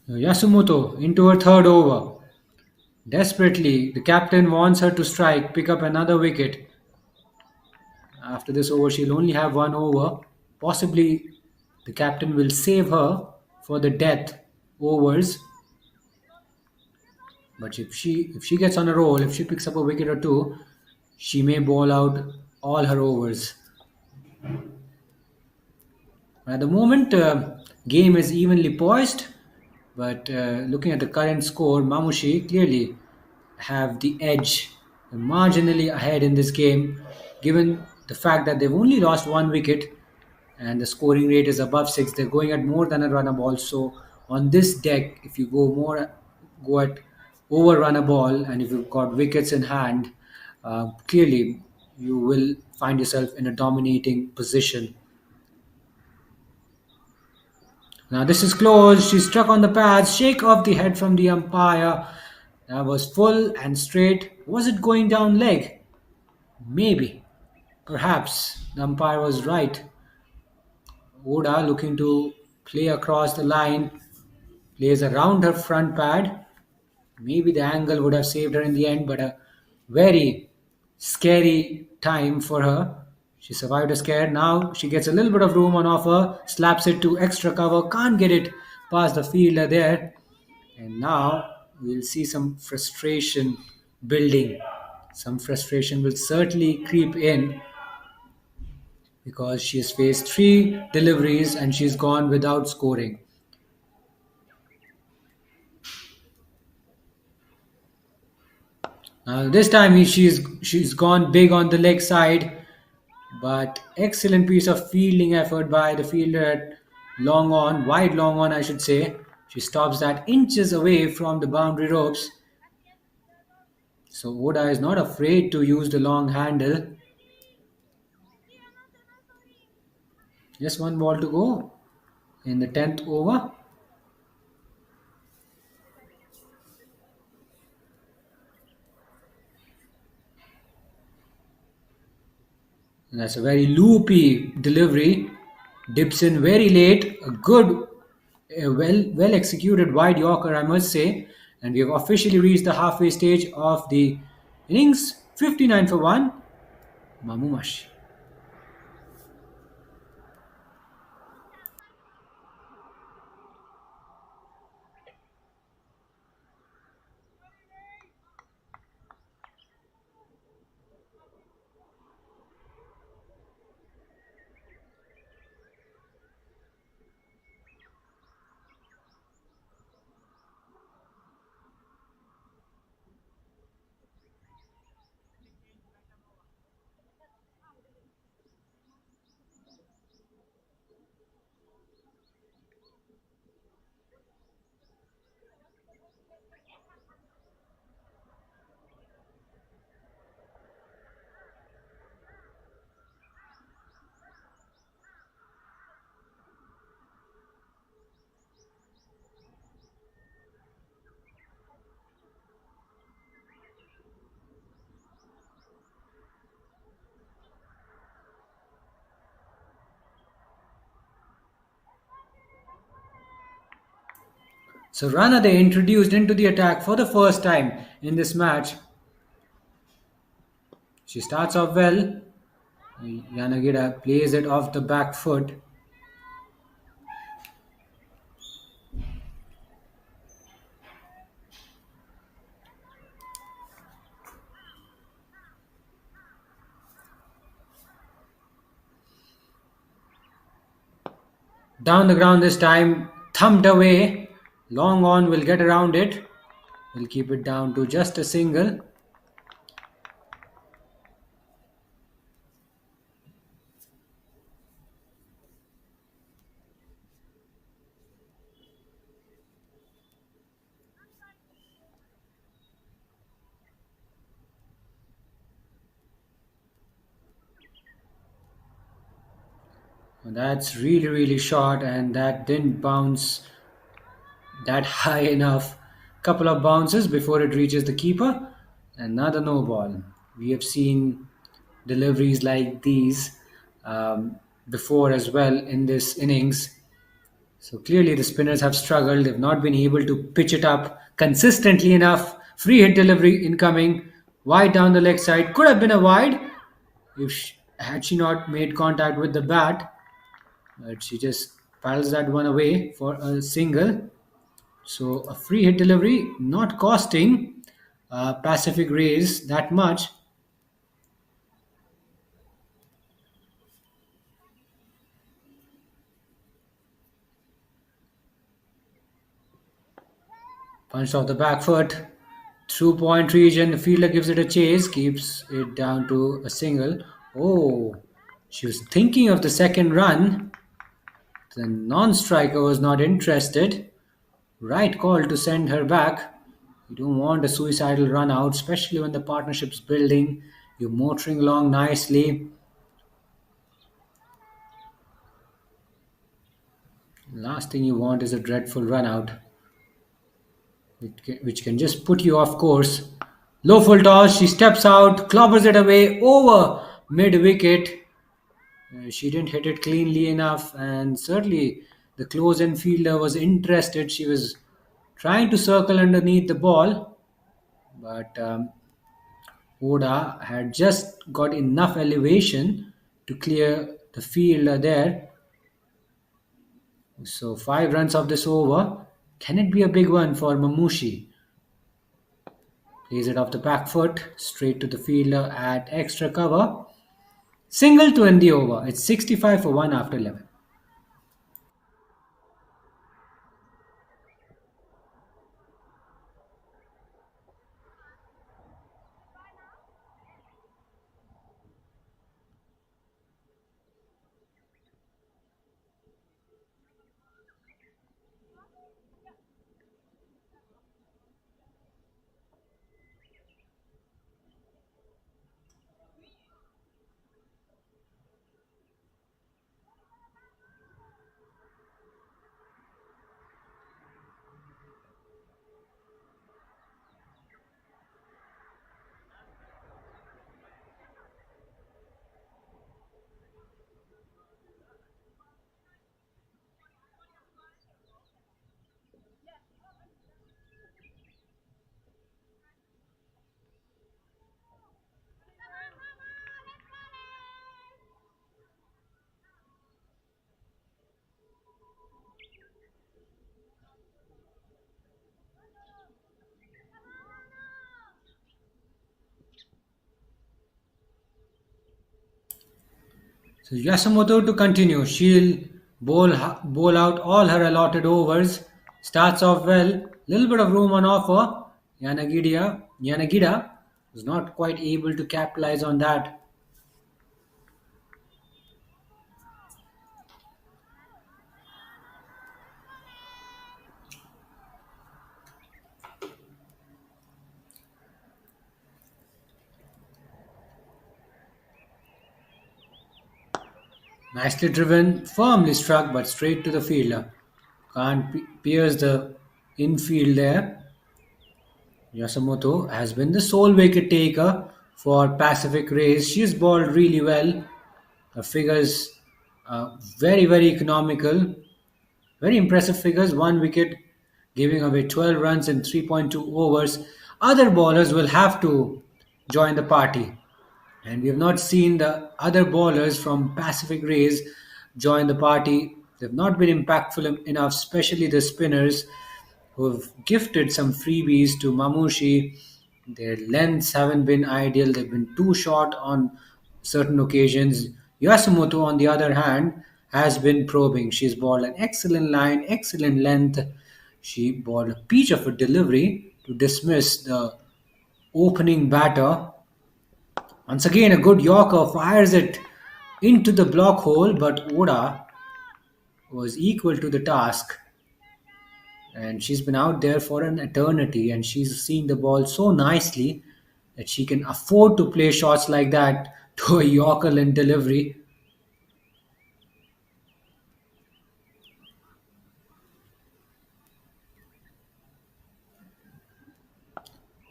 Yasumoto into her third over. Desperately, the captain wants her to strike, pick up another wicket. After this over, she'll only have one over. Possibly, the captain will save her for the death overs. But if she gets on a roll, if she picks up a wicket or two, she may bowl out all her overs. At the moment, game is evenly poised, but looking at the current score, Mamushi clearly have the edge, marginally ahead in this game, given the fact that they've only lost one wicket and the scoring rate is above six. They're going at more than a run a ball. So on this deck, if you go at over run a ball, and if you've got wickets in hand, clearly you will find yourself in a dominating position. Now this is close. She struck on the pads. Shake off the head from the umpire. That was full and straight. Was it going down leg? Maybe. Perhaps. The umpire was right. Oda looking to play across the line. Plays around her front pad. Maybe the angle would have saved her in the end, but a very scary time for her. She survived a scare. Now she gets a little bit of room on offer, slaps it to extra cover, can't get it past the fielder there. And now we'll see some frustration building. Some frustration will certainly creep in because she has faced three deliveries and she's gone without scoring. This time she's gone big on the leg side, but excellent piece of fielding effort by the fielder at wide long on, I should say. She stops that inches away from the boundary ropes. So Oda is not afraid to use the long handle. Just one ball to go in the 10th over. And that's a very loopy delivery. Dips in very late. A well executed wide Yorker, I must say. And we have officially reached the halfway stage of the innings. 59 for 1. Mamushi. So Rana they introduced into the attack for the first time in this match. She starts off well. Yanagida plays it off the back foot. Down the ground this time, thumped away. Long on will get around it. Will keep it down to just a single. That's really, really short, and that didn't bounce that high enough. Couple of bounces before it reaches the keeper. Another no ball. We have seen deliveries like these before as well in this innings. So clearly the spinners have struggled. They've not been able to pitch it up consistently enough. Free hit delivery incoming. Wide down the leg side. Could have been a wide if had she not made contact with the bat. But she just paddles that one away for a single. So a free hit delivery not costing Pacific Rays that much. Punched off the back foot. Through point region, the fielder gives it a chase, keeps it down to a single. Oh, she was thinking of the second run. The non-striker was not interested. Right call to send her back. You don't want a suicidal run out, especially when the partnership's building. You're motoring along nicely. Last thing you want is a dreadful run out, which can just put you off course. Low full toss, she steps out, clobbers it away over mid wicket. She didn't hit it cleanly enough, and certainly the close in fielder was interested. She was trying to circle underneath the ball, but Oda had just got enough elevation to clear the fielder there. So 5 runs of this over. Can it be a big one for Mamushi? Plays it off the back foot, straight to the fielder at extra cover. Single to end the over. It's 65 for 1 after 11. So Yasumoto to continue. She'll bowl out all her allotted overs. Starts off well. Little bit of room on offer. Yanagida was not quite able to capitalize on that. Nicely driven, firmly struck, but straight to the fielder. Can't pierce the infield there. Yasumoto has been the sole wicket taker for Pacific Rays. She's bowled really well. Her figures are very, very economical. Very impressive figures. 1 wicket, giving away 12 runs in 3.2 overs. Other bowlers will have to join the party. And we have not seen the other bowlers from Pacific Rays join the party. They've not been impactful enough, especially the spinners who have gifted some freebies to Mamushi. Their lengths haven't been ideal, they've been too short on certain occasions. Yasumoto, on the other hand, has been probing. She's bowled an excellent line, excellent length. She bowled a peach of a delivery to dismiss the opening batter. Once again, a good Yorker fires it into the block hole, but Oda was equal to the task. And she's been out there for an eternity, and she's seen the ball so nicely that she can afford to play shots like that to a Yorker and delivery.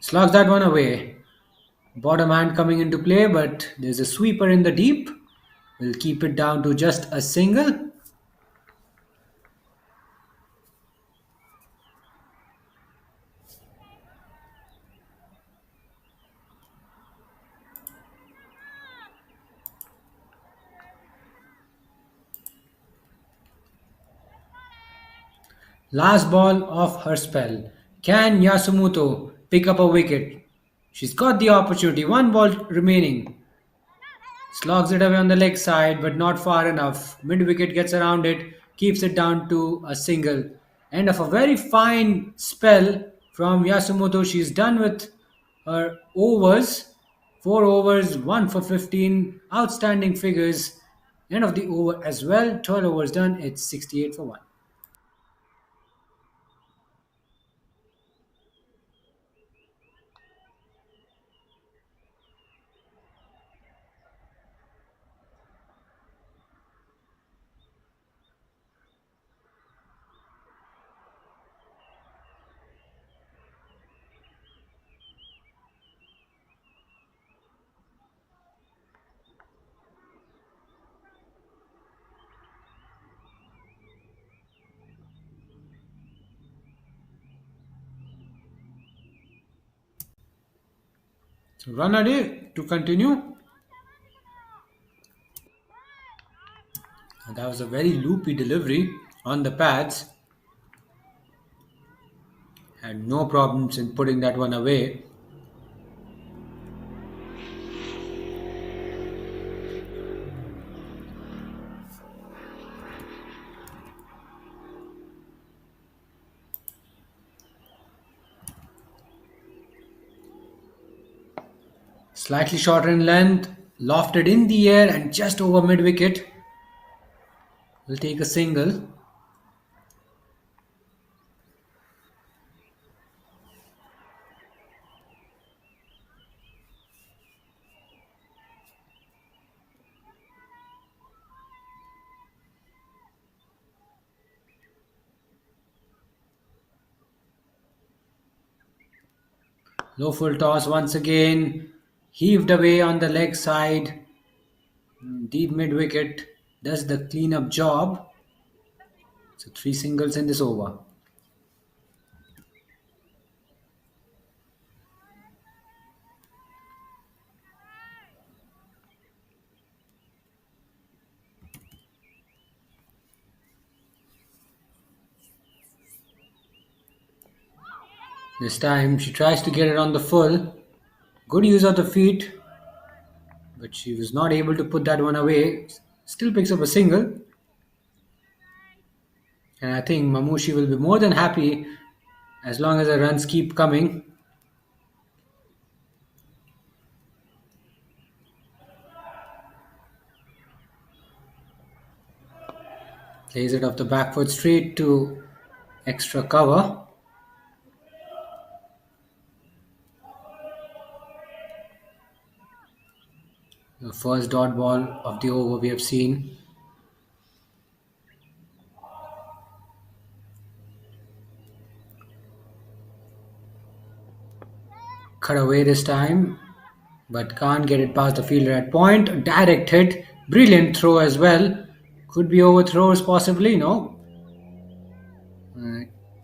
Slugs that one away. Bottom hand coming into play, but there's a sweeper in the deep. We'll keep it down to just a single. Last ball of her spell. Can Yasumoto pick up a wicket? She's got the opportunity. One ball remaining. Slogs it away on the leg side, but not far enough. Mid wicket gets around it, keeps it down to a single. End of a very fine spell from Yasumoto. She's done with her overs. 4 overs, 1 for 15. Outstanding figures. End of the over as well. 12 overs done. It's 68 for 1. So run a day to continue. That was a very loopy delivery on the pads. Had no problems in putting that one away. Slightly shorter in length, lofted in the air and just over mid wicket. Will take a single. Low full toss once again. Heaved away on the leg side. Deep mid wicket does the clean-up job. So 3 singles in this over. This time she tries to get it on the full. Good use of the feet, but she was not able to put that one away. Still picks up a single. And I think Mamushi will be more than happy as long as the runs keep coming. Plays it off the back foot straight to extra cover. The first dot ball of the over we have seen. Cut away this time, but can't get it past the fielder at point. Direct hit, brilliant throw as well. Could be overthrows possibly, no.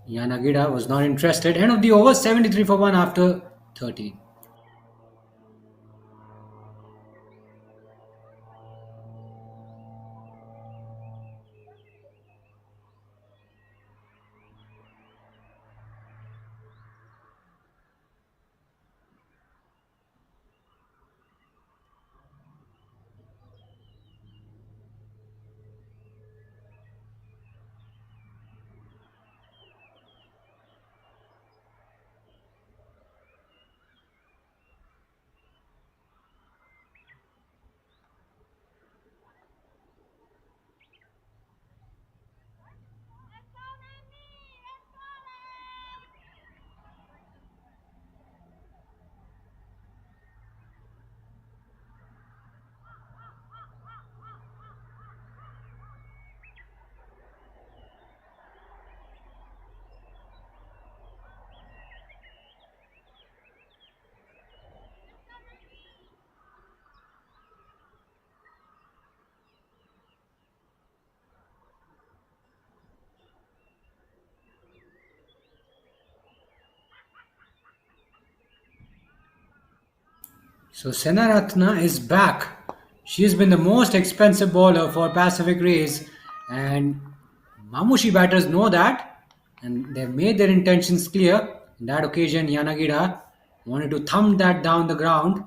Yanagida was not interested. End of the over, 73 for 1 after 13. So Senaratna is back. She has been the most expensive bowler for Pacific Rays, and Mamushi batters know that. and they've made their intentions clear. In that occasion, Yanagida wanted to thumb that down the ground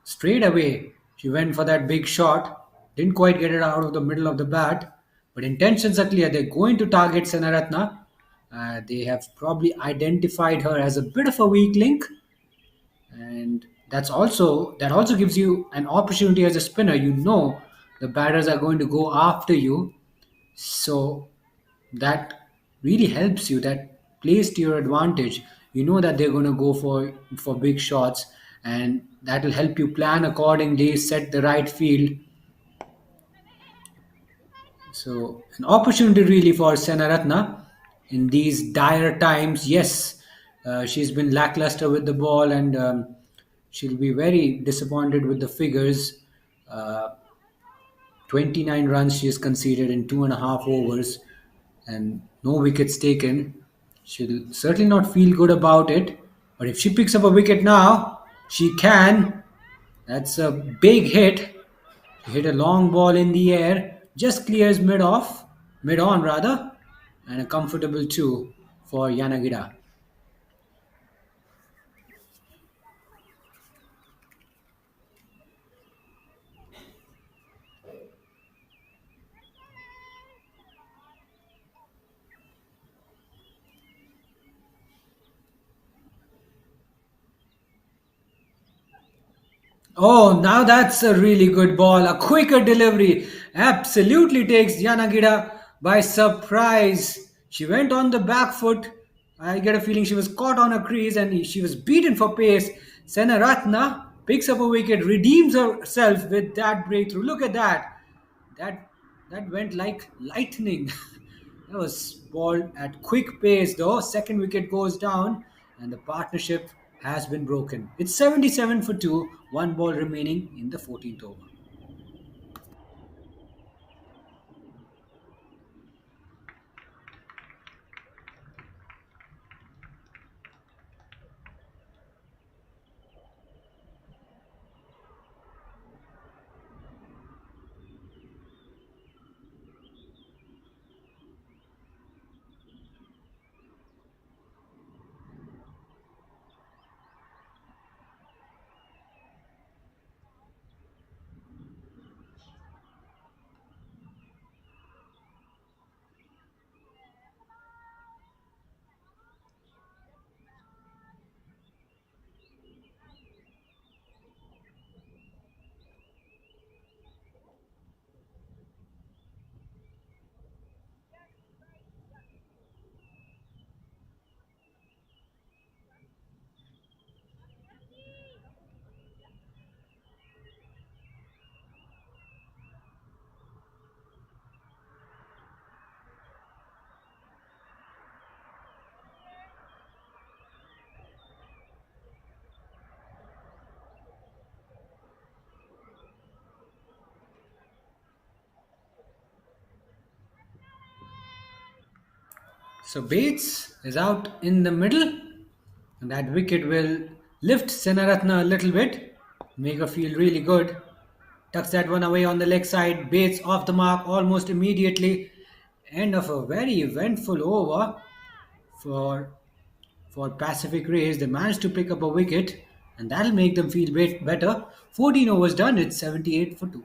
straight away. She went for that big shot, didn't quite get it out of the middle of the bat, but intentions are clear. They're going to target Senaratna. They have probably identified her as a bit of a weak link, and that also gives you an opportunity as a spinner. You know the batters are going to go after you, so that really helps you. That plays to your advantage. You know that they're going to go for big shots, and that will help you plan accordingly, set the right field. So an opportunity really for Senaratna in these dire times. Yes, she's been lackluster with the ball, and she'll be very disappointed with the figures. Uh, 29 runs she has conceded in 2.5 overs, and no wickets taken. She'll certainly not feel good about it. But if she picks up a wicket now, she can. That's a big hit. She hit a long ball in the air, just clears mid on rather, and a comfortable two for Yanagida. Oh, now that's a really good ball. A quicker delivery absolutely takes Yanagida by surprise. She went on the back foot. I get a feeling she was caught on a crease and she was beaten for pace. Senaratna picks up a wicket, redeems herself with that breakthrough. Look at that. That that went like lightning. That was ball at quick pace though. Second wicket goes down and the partnership has been broken. It's 77 for 2, one ball remaining in the 14th over. So Bates is out in the middle, and that wicket will lift Senaratna a little bit, make her feel really good. Tucks that one away on the leg side. Bates off the mark almost immediately. End of a very eventful over for Pacific Rays. They managed to pick up a wicket, and that'll make them feel better. 14 overs done. It's 78 for 2.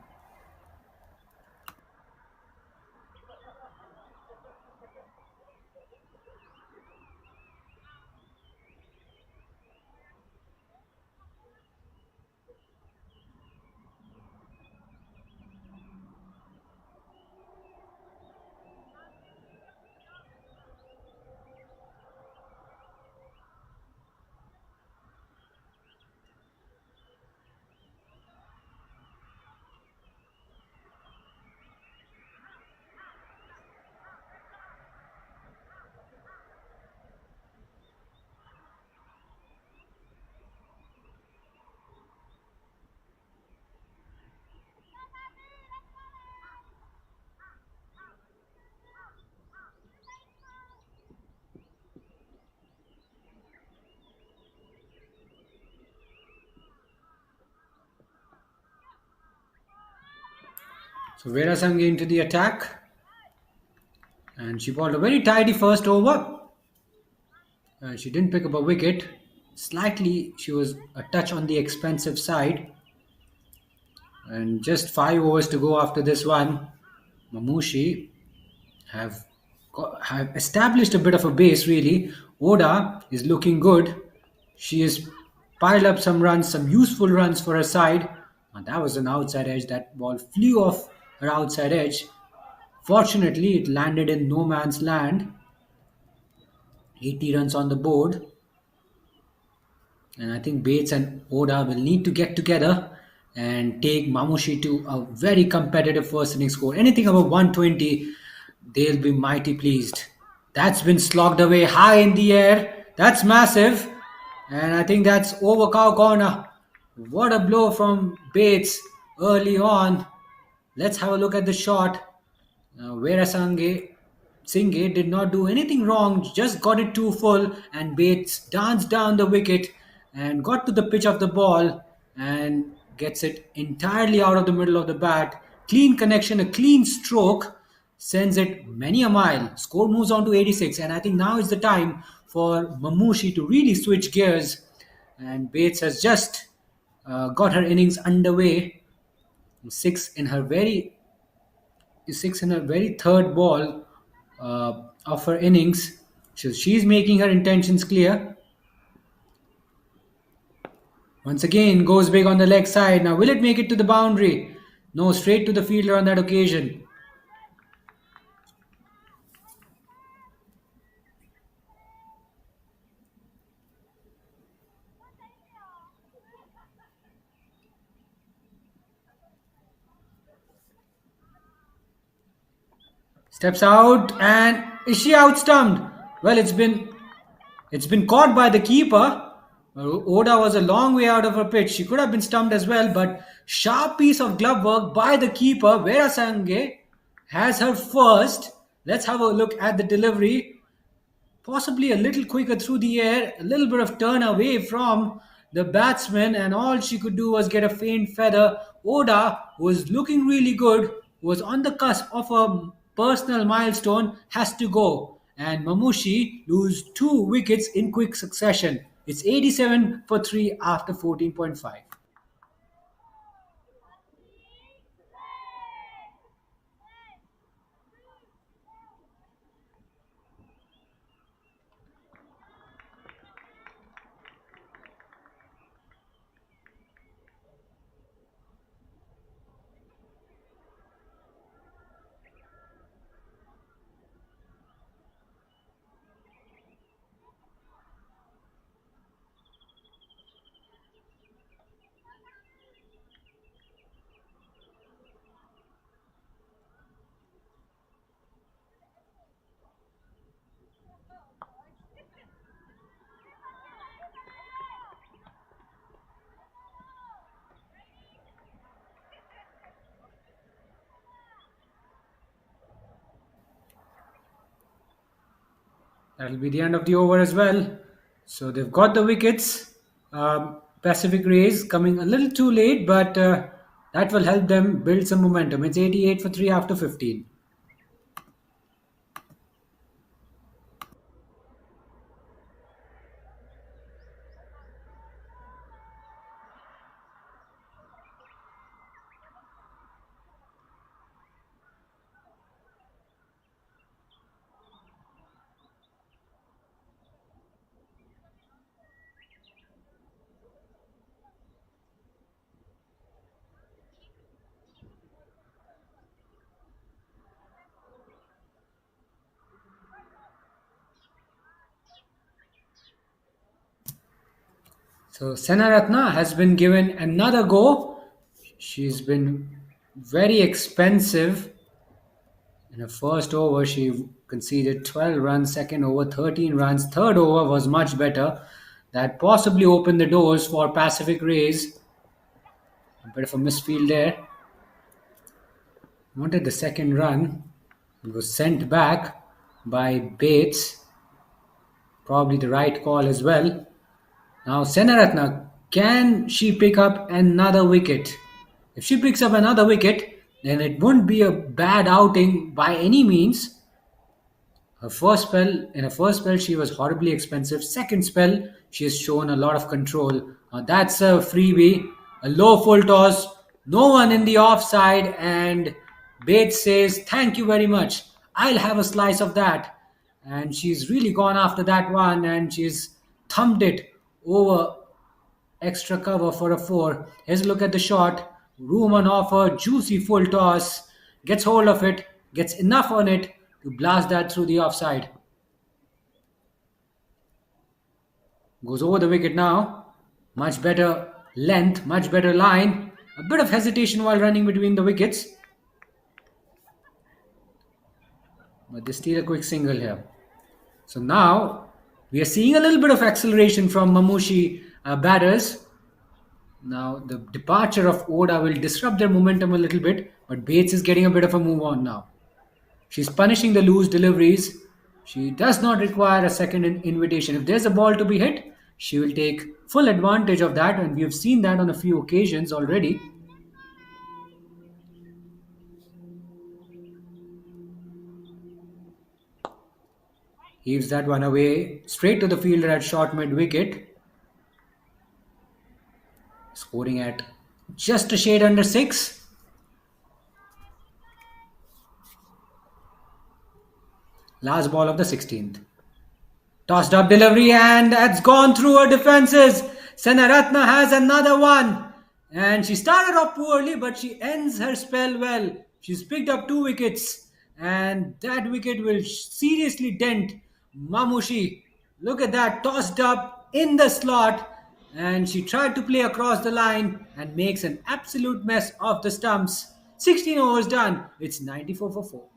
So Veerasanghe into the attack, and she bowled a very tidy first over. She didn't pick up a wicket. Slightly, she was a touch on the expensive side. And just 5 overs to go after this one. Mamushi have have established a bit of a base really. Oda is looking good. She has piled up some runs, some useful runs for her side. And that was an outside edge. That ball flew off her outside edge. Fortunately, it landed in no man's land. 80 runs on the board. And I think Bates and Oda will need to get together and take Mamushi to a very competitive first inning score. Anything above 120, they'll be mighty pleased. That's been slogged away high in the air. That's massive. And I think that's over cow corner. What a blow from Bates early on. Let's have a look at the shot. Vera Singh did not do anything wrong, just got it too full, and Bates danced down the wicket and got to the pitch of the ball and gets it entirely out of the middle of the bat. Clean connection, a clean stroke, sends it many a mile. Score moves on to 86, and I think now is the time for Mamushi to really switch gears. And Bates has just got her innings underway. Six in her very third ball of her innings. So she's making her intentions clear. Once again, goes big on the leg side. Now, will it make it to the boundary? No, straight to the fielder on that occasion. Steps out, and is she out stumped? Well, it's been caught by the keeper. Oda was a long way out of her pitch. She could have been stumped as well, but sharp piece of glove work by the keeper. Vera Sanghe has her first. Let's have a look at the delivery. Possibly a little quicker through the air, a little bit of turn away from the batsman, and all she could do was get a faint feather. Oda was looking really good, was on the cusp of a personal milestone, has to go. And Mamushi lose 2 wickets in quick succession. It's 87 for 3 after 14.5. That'll be the end of the over as well. So they've got the wickets. Pacific Rays coming a little too late, but that will help them build some momentum. It's 88 for 3 after 15. So Senaratna has been given another go. She's been very expensive. In her first over, she conceded 12 runs. Second over, 13 runs. Third over was much better. That possibly opened the doors for Pacific Rays. A bit of a misfield there. Wanted the second run. It was sent back by Bates. Probably the right call as well. Now Senaratna, can she pick up another wicket? If she picks up another wicket, then it wouldn't be a bad outing by any means. Her first spell, she was horribly expensive. Second spell, she has shown a lot of control. That's a freebie, a low full toss, no one in the offside, and Bates says, "Thank you very much. I'll have a slice of that." And she's really gone after that one, and she's thumped it over extra cover for a four. Here's a look at the shot. Room on offer, juicy full toss. Gets hold of it, gets enough on it to blast that through the offside. Goes over the wicket now. Much better length, much better line. A bit of hesitation while running between the wickets. But they steal a quick single here. So now we are seeing a little bit of acceleration from Mamushi batters. Now the departure of Oda will disrupt their momentum a little bit, but Bates is getting a bit of a move on now. She's punishing the loose deliveries. She does not require a second invitation. If there's a ball to be hit, she will take full advantage of that, and we have seen that on a few occasions already. Heaves that one away straight to the fielder at short mid wicket. Scoring at just a shade under 6. Last ball of the 16th. Tossed up delivery, and that's gone through her defenses. Senaratna has another one. And she started off poorly, but she ends her spell well. She's picked up 2 wickets. And that wicket will seriously dent Mamushi. Look at that, tossed up in the slot. And she tried to play across the line and makes an absolute mess of the stumps. 16 overs done. It's 94 for 4.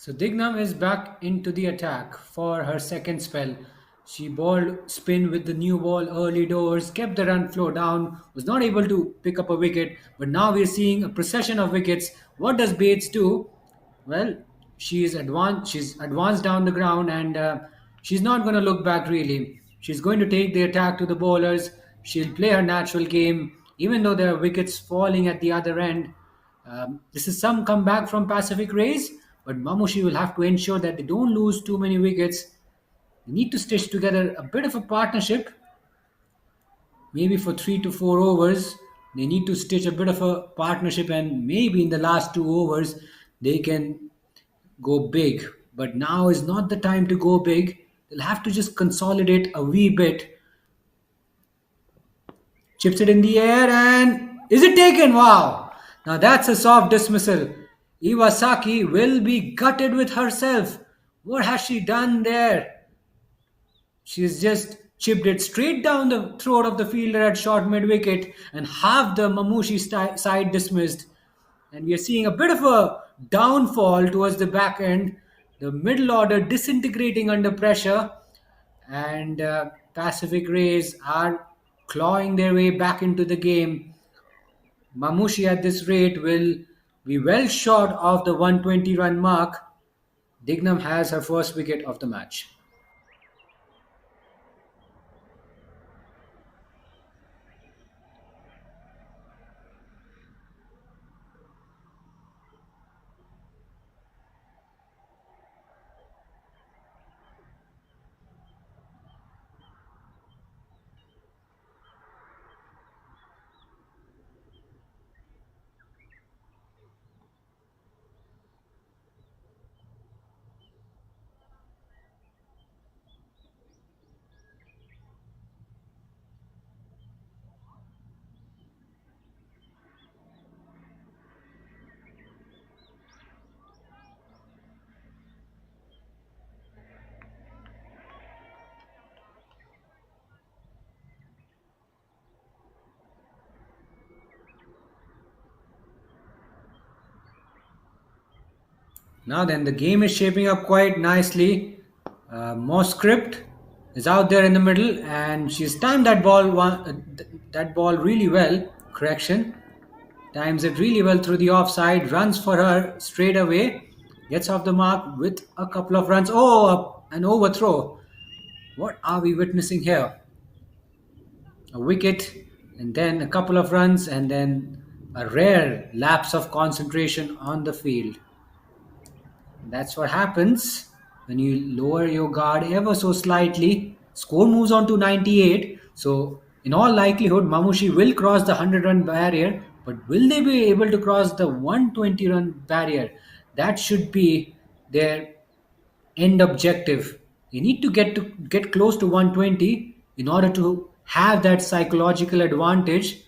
So Dignam is back into the attack for her second spell. She bowled spin with the new ball early doors, kept the run flow down, was not able to pick up a wicket, but now we're seeing a procession of wickets. What does Bates do? Well, she's advanced down the ground, and she's not going to look back really. She's going to take the attack to the bowlers. She'll play her natural game, even though there are wickets falling at the other end. This is some comeback from Pacific Rays, but Mamushi will have to ensure that they don't lose too many wickets. They need to stitch together a bit of a partnership, maybe for 3 to 4 overs. They need to stitch a bit of a partnership, and maybe in the last 2 overs, they can go big. But now is not the time to go big. They'll have to just consolidate a wee bit. Chips it in the air, and is it taken? Wow! Now that's a soft dismissal. Iwasaki will be gutted with herself. What has she done there? She's just chipped it straight down the throat of the fielder at short mid wicket, and half the Mamushi side dismissed. And we are seeing a bit of a downfall towards the back end. The middle order disintegrating under pressure, and Pacific Rays are clawing their way back into the game. Mamushi at this rate will be well short of the 120 run mark. Dignam has her first wicket of the match. Now then, the game is shaping up quite nicely. Moscrip is out there in the middle, and she's timed that ball really well. Correction, times it really well through the offside. Runs for her straight away. Gets off the mark with a couple of runs. Oh, an overthrow. What are we witnessing here? A wicket, and then a couple of runs, and then a rare lapse of concentration on the field. That's what happens when you lower your guard ever so slightly. Score moves on to 98. So, in all likelihood, Mamushi will cross the 100-run barrier. But will they be able to cross the 120-run barrier? That should be their end objective. You need to get close to 120 in order to have that psychological advantage.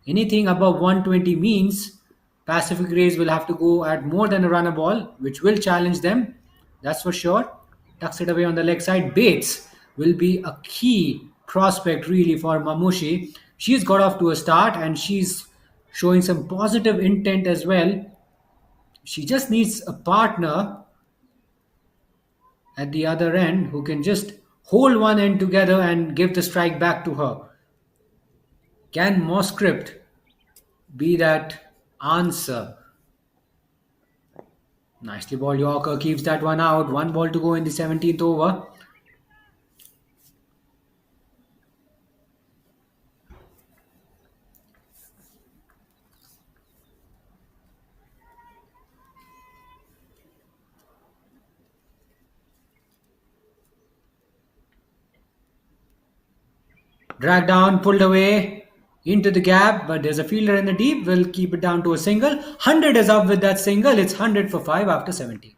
Anything above 120 means Pacific Rays will have to go at more than a runner ball, which will challenge them. That's for sure. Tucks it away on the leg side. Bates will be a key prospect really for Mamushi. She's got off to a start and she's showing some positive intent as well. She just needs a partner at the other end who can just hold one end together and give the strike back to her. Can Moscript be that answer? Nicely ball Yorker keeps that one out. One ball to go in the 17th over. Dragged down, pulled away into the gap, but there's a fielder in the deep. Will keep it down to a single. 100 is up with that single. It's 100 for 5 after 70.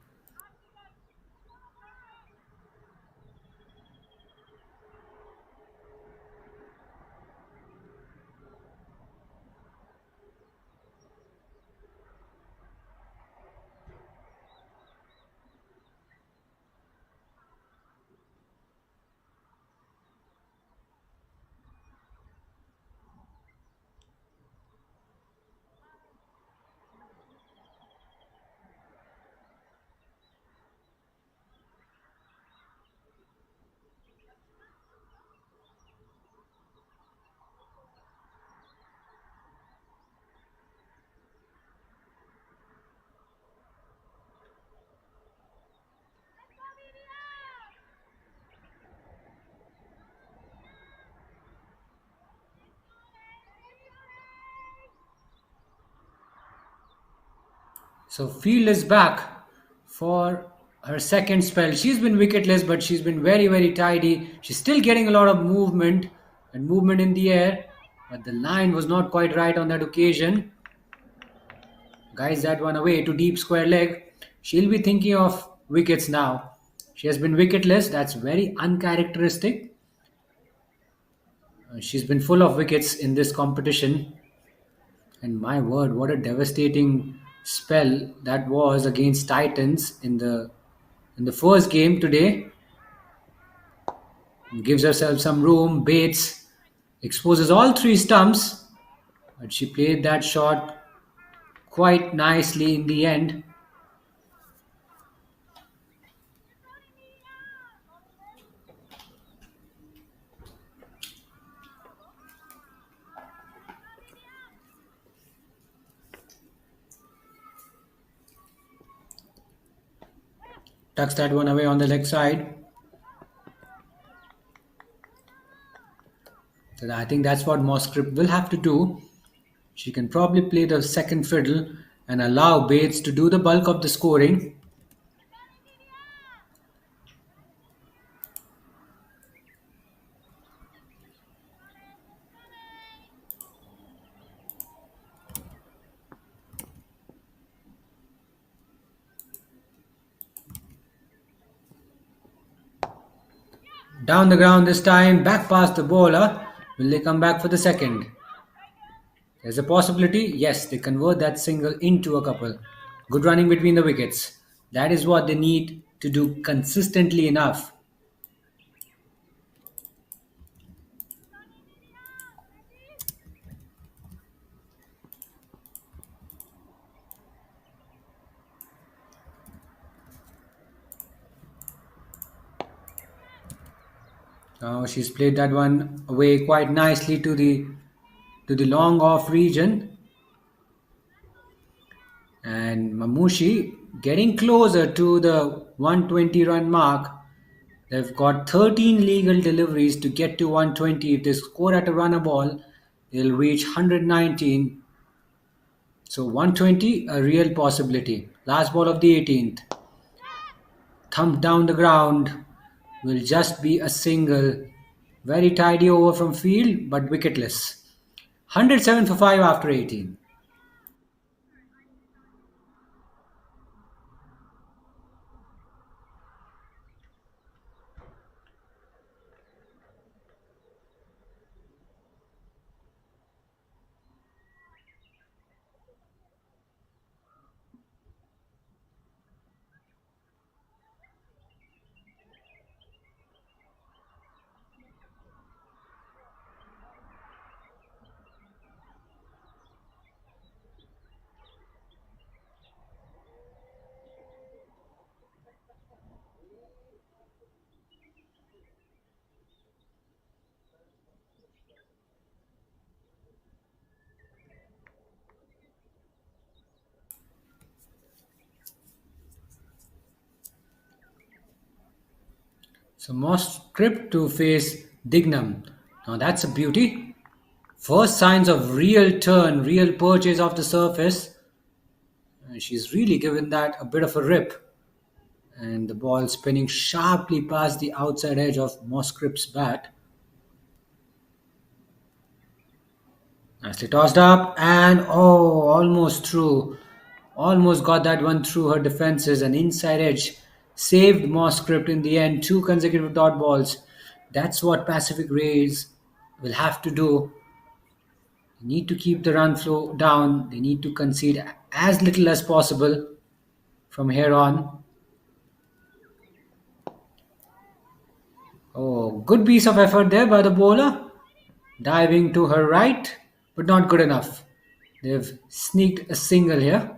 So Field is back for her second spell. She's been wicketless, but she's been very, very tidy. She's still getting a lot of movement and movement in the air, but the line was not quite right on that occasion. Guys that one away to deep square leg. She'll be thinking of wickets now. She has been wicketless. That's very uncharacteristic. She's been full of wickets in this competition. And my word, what a devastating spell that was against Titans in the first game today. Gives herself some room. Bates exposes all three stumps, but she played that shot quite nicely in the end. Tucks that one away on the leg side. So I think that's what Moscrip will have to do. She can probably play the second fiddle and allow Bates to do the bulk of the scoring. Down the ground this time, back past the bowler. Will they come back for the second? There's a possibility. Yes, they convert that single into a couple. Good running between the wickets. That is what they need to do consistently enough. Now she's played that one away quite nicely to the long off region. And Mamushi getting closer to the 120 run mark. They've got 13 legal deliveries to get to 120. If they score at a runner ball, they'll reach 119. So 120, a real possibility. Last ball of the 18th. Thumped down the ground. Will just be a single. Very tidy over from field, but wicketless. 107 for 5 after 18. So Moscrip to face Dignam. Now that's a beauty. First signs of real turn, real purchase of the surface. And she's really given that a bit of a rip. And the ball spinning sharply past the outside edge of Moscrip's bat. Nicely tossed up and oh, almost through. Almost got that one through her defenses. An inside edge saved Moscript in the end. Two consecutive dot balls. That's what Pacific Rays will have to do. They need to keep the run flow down. They need to concede as little as possible from here on. Oh, good piece of effort there by the bowler. Diving to her right, but not good enough. They've sneaked a single here.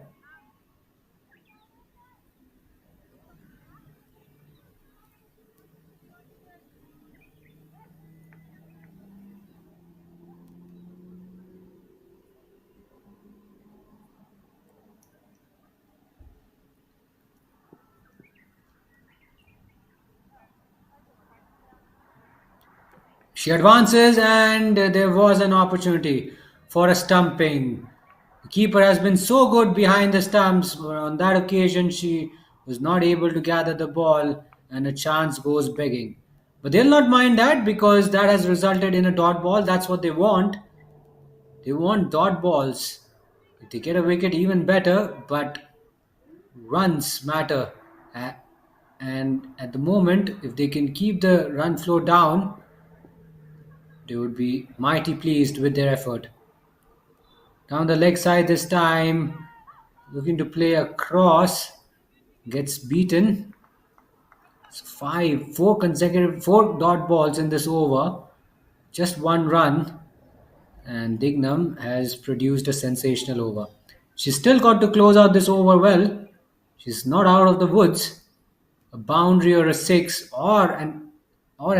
She advances, and there was an opportunity for a stumping. The keeper has been so good behind the stumps, but on that occasion, she was not able to gather the ball, and a chance goes begging. But they'll not mind that because that has resulted in a dot ball. That's what they want. They want dot balls. If they get a wicket, even better, but runs matter. And at the moment, if they can keep the run flow down, they would be mighty pleased with their effort. Down the leg side this time, looking to play a cross, gets beaten. So four dot balls in this over, just one run, and Dignam has produced a sensational over. She's still got to close out this over well. She's not out of the woods. A boundary or a six or an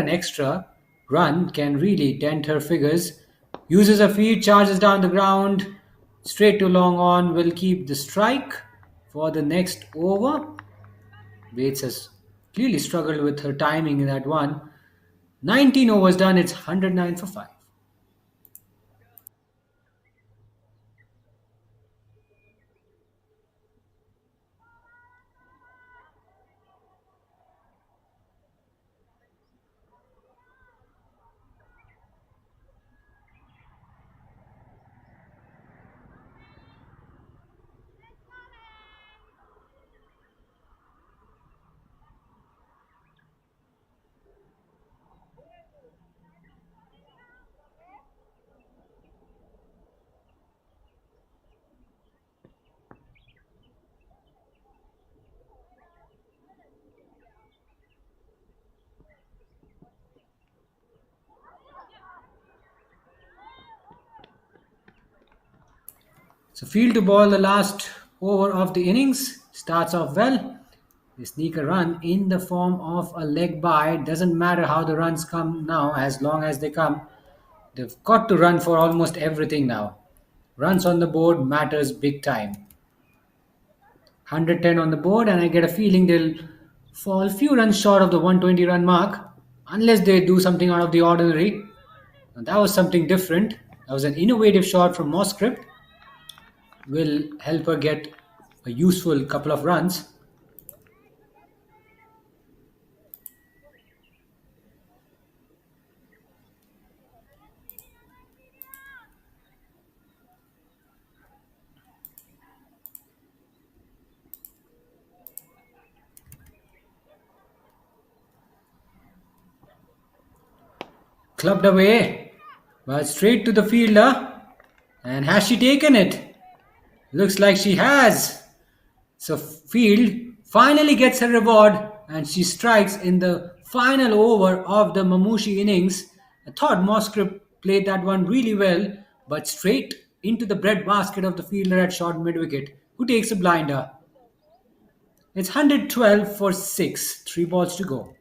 extra run can really dent her figures. Uses her feet, charges down the ground, straight to long on, will keep the strike for the next over. Bates has clearly struggled with her timing in that one. 19 overs done, it's 109 for 5. So field to ball the last over of the innings starts off well. They sneak a run in the form of a leg bye. Doesn't matter how the runs come now, as long as they come. They've got to run for almost everything now. Runs on the board matters big time. 110 on the board, and I get a feeling they'll fall few runs short of the 120 run mark unless they do something out of the ordinary. And that was something different. That was an innovative shot from Moscrip. Will help her get a useful couple of runs. Clubbed away, but straight to the fielder. And has she taken it? Looks like she has. So Field finally gets her reward and she strikes in the final over of the Mamushi innings. I thought Moscrip played that one really well, but straight into the breadbasket of the fielder at short mid wicket, who takes a blinder. It's 112 for 6, 3 balls to go.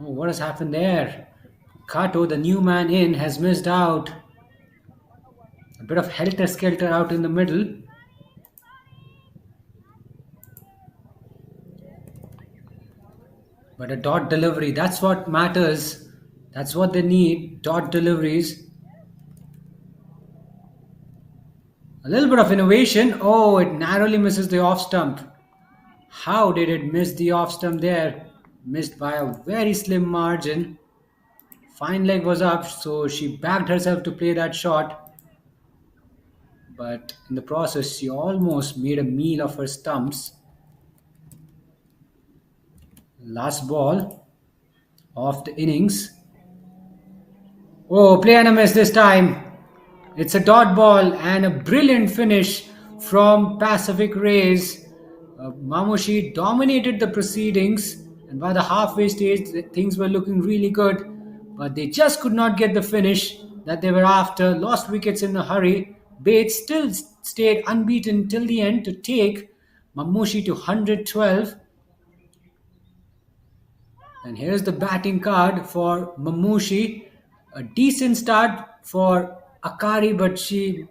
Oh, what has happened there? Kato, the new man in, has missed out. A bit of helter-skelter out in the middle. But a dot delivery, that's what matters. That's what they need, dot deliveries. A little bit of innovation. Oh, it narrowly misses the off stump. How did it miss the off stump there? Missed by a very slim margin. Fine leg was up, so she backed herself to play that shot. But in the process, she almost made a meal of her stumps. Last ball of the innings. Oh, play and a miss this time. It's a dot ball and a brilliant finish from Pacific Rays. Mamushi dominated the proceedings, and by the halfway stage, things were looking really good. But they just could not get the finish that they were after. Lost wickets in a hurry. Bates still stayed unbeaten till the end to take Mamushi to 112. And here's the batting card for Mamushi. A decent start for Akari, but she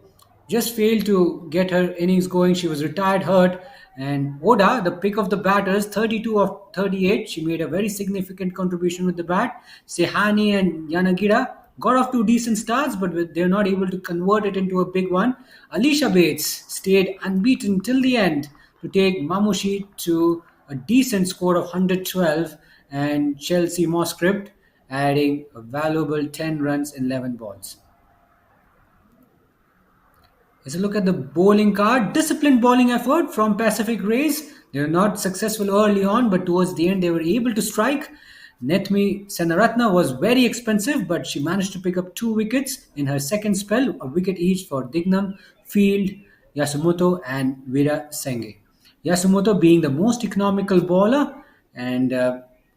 just failed to get her innings going. She was retired hurt. And Oda, the pick of the batters, 32 of 38. She made a very significant contribution with the bat. Shahani and Yanagira got off to decent starts, but they're not able to convert it into a big one. Alicia Bates stayed unbeaten till the end to take Mamushi to a decent score of 112, and Chelsea Moscript adding a valuable 10 runs in 11 balls. Let's look at the bowling card. Disciplined bowling effort from Pacific Rays. They were not successful early on, but towards the end they were able to strike. Netmi Senaratna was very expensive, but she managed to pick up 2 wickets in her second spell, a wicket each for Dignam, Field, Yasumoto, and Veera Senge. Yasumoto being the most economical bowler, and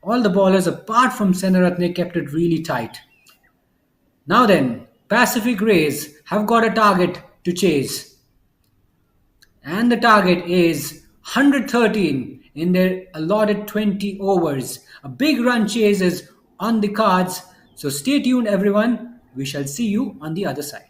all the bowlers apart from Senaratne kept it really tight. Now then, Pacific Rays have got a target to chase. And the target is 113 in their allotted 20 overs. A big run chase is on the cards. So stay tuned, everyone. We shall see you on the other side.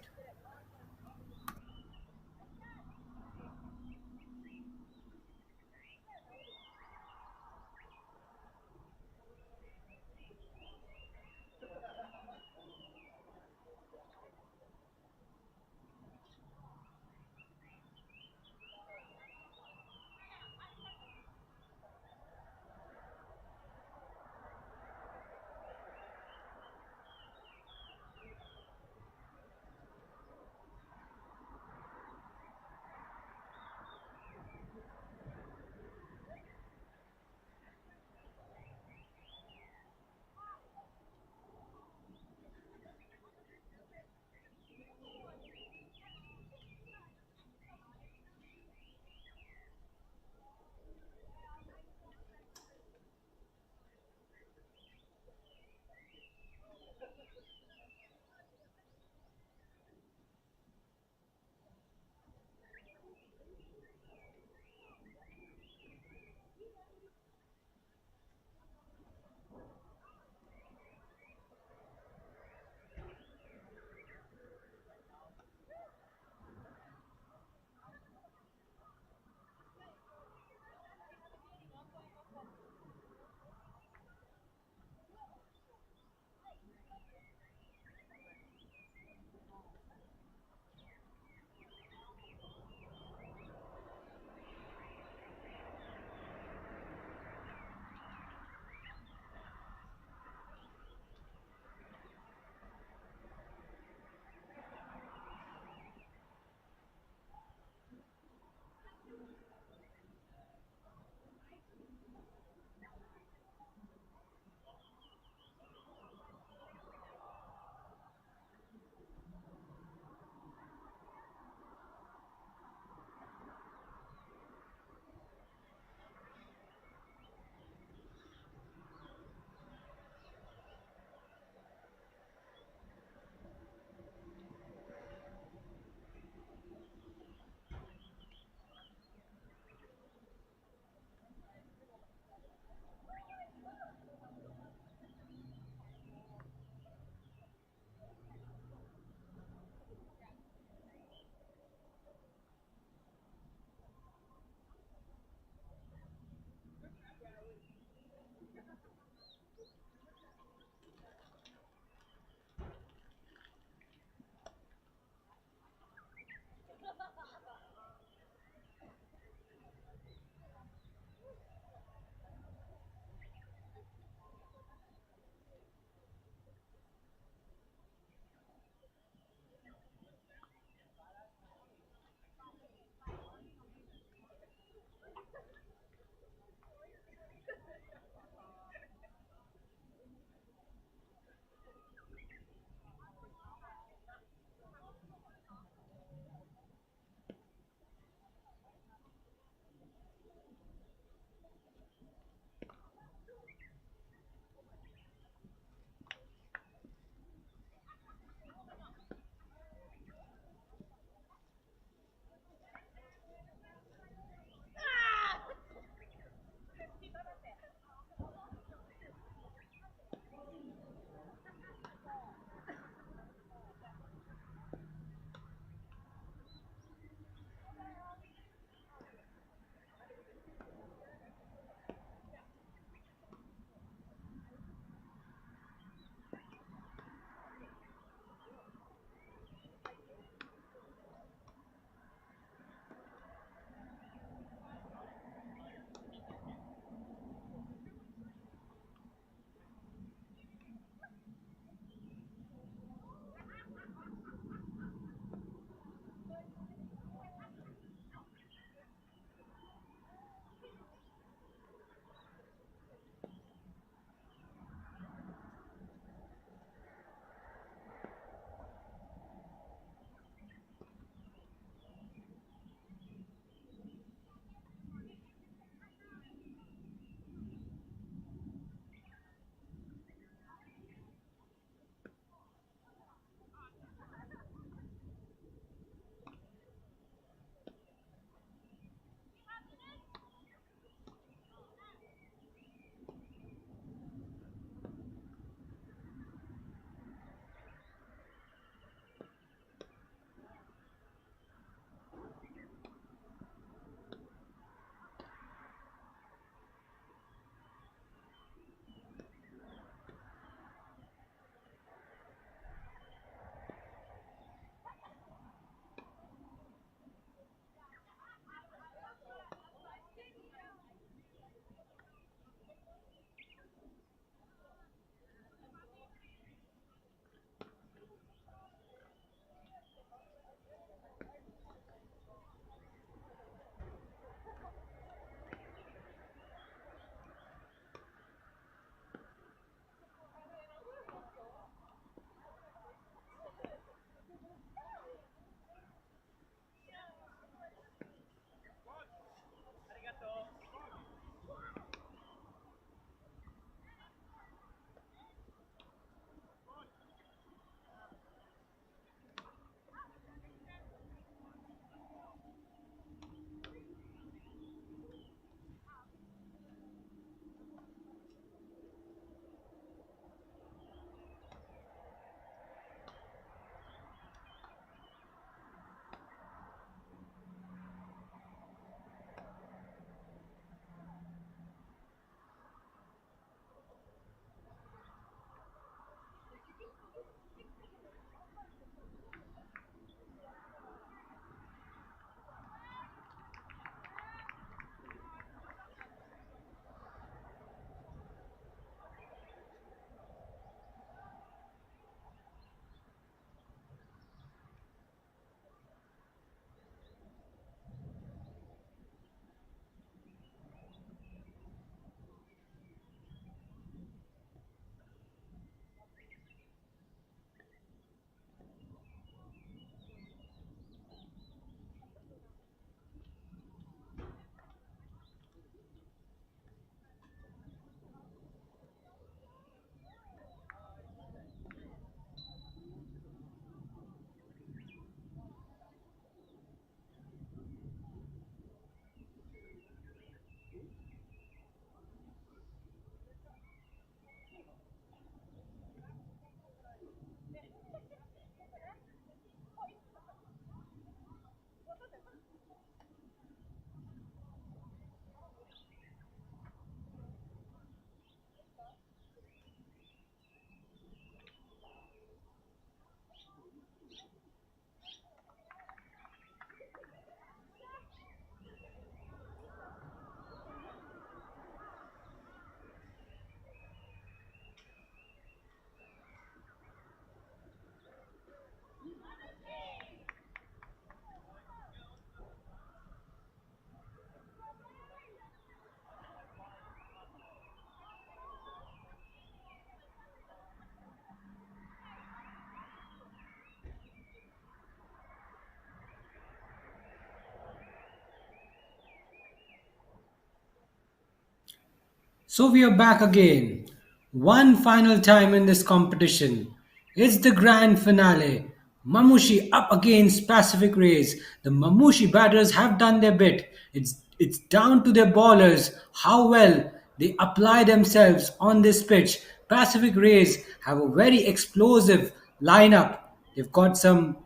So we are back again. One final time in this competition. It's the grand finale. Mamushi up against Pacific Rays. The Mamushi batters have done their bit. It's down to their bowlers how well they apply themselves on this pitch. Pacific Rays have a very explosive lineup. They've got some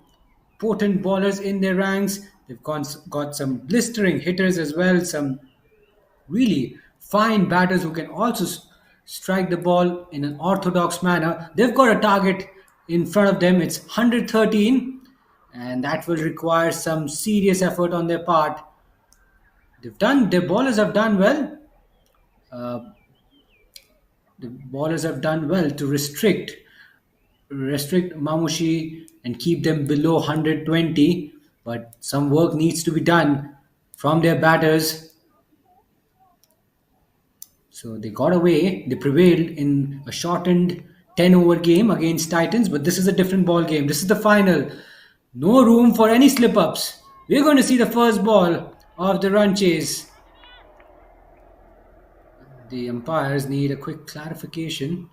potent bowlers in their ranks. They've got some blistering hitters as well, some really fine batters who can also strike the ball in an orthodox manner. They've got a target in front of them. It's 113, and that will require some serious effort on their part. Their bowlers have done well. Uh, the bowlers have done well to restrict Mamushi and keep them below 120. But some work needs to be done from their batters. So they got away. They prevailed in a shortened 10-over game against Titans, but this is a different ball game. This is the final. No room for any slip-ups. We're going to see the first ball of the run chase. The umpires need a quick clarification.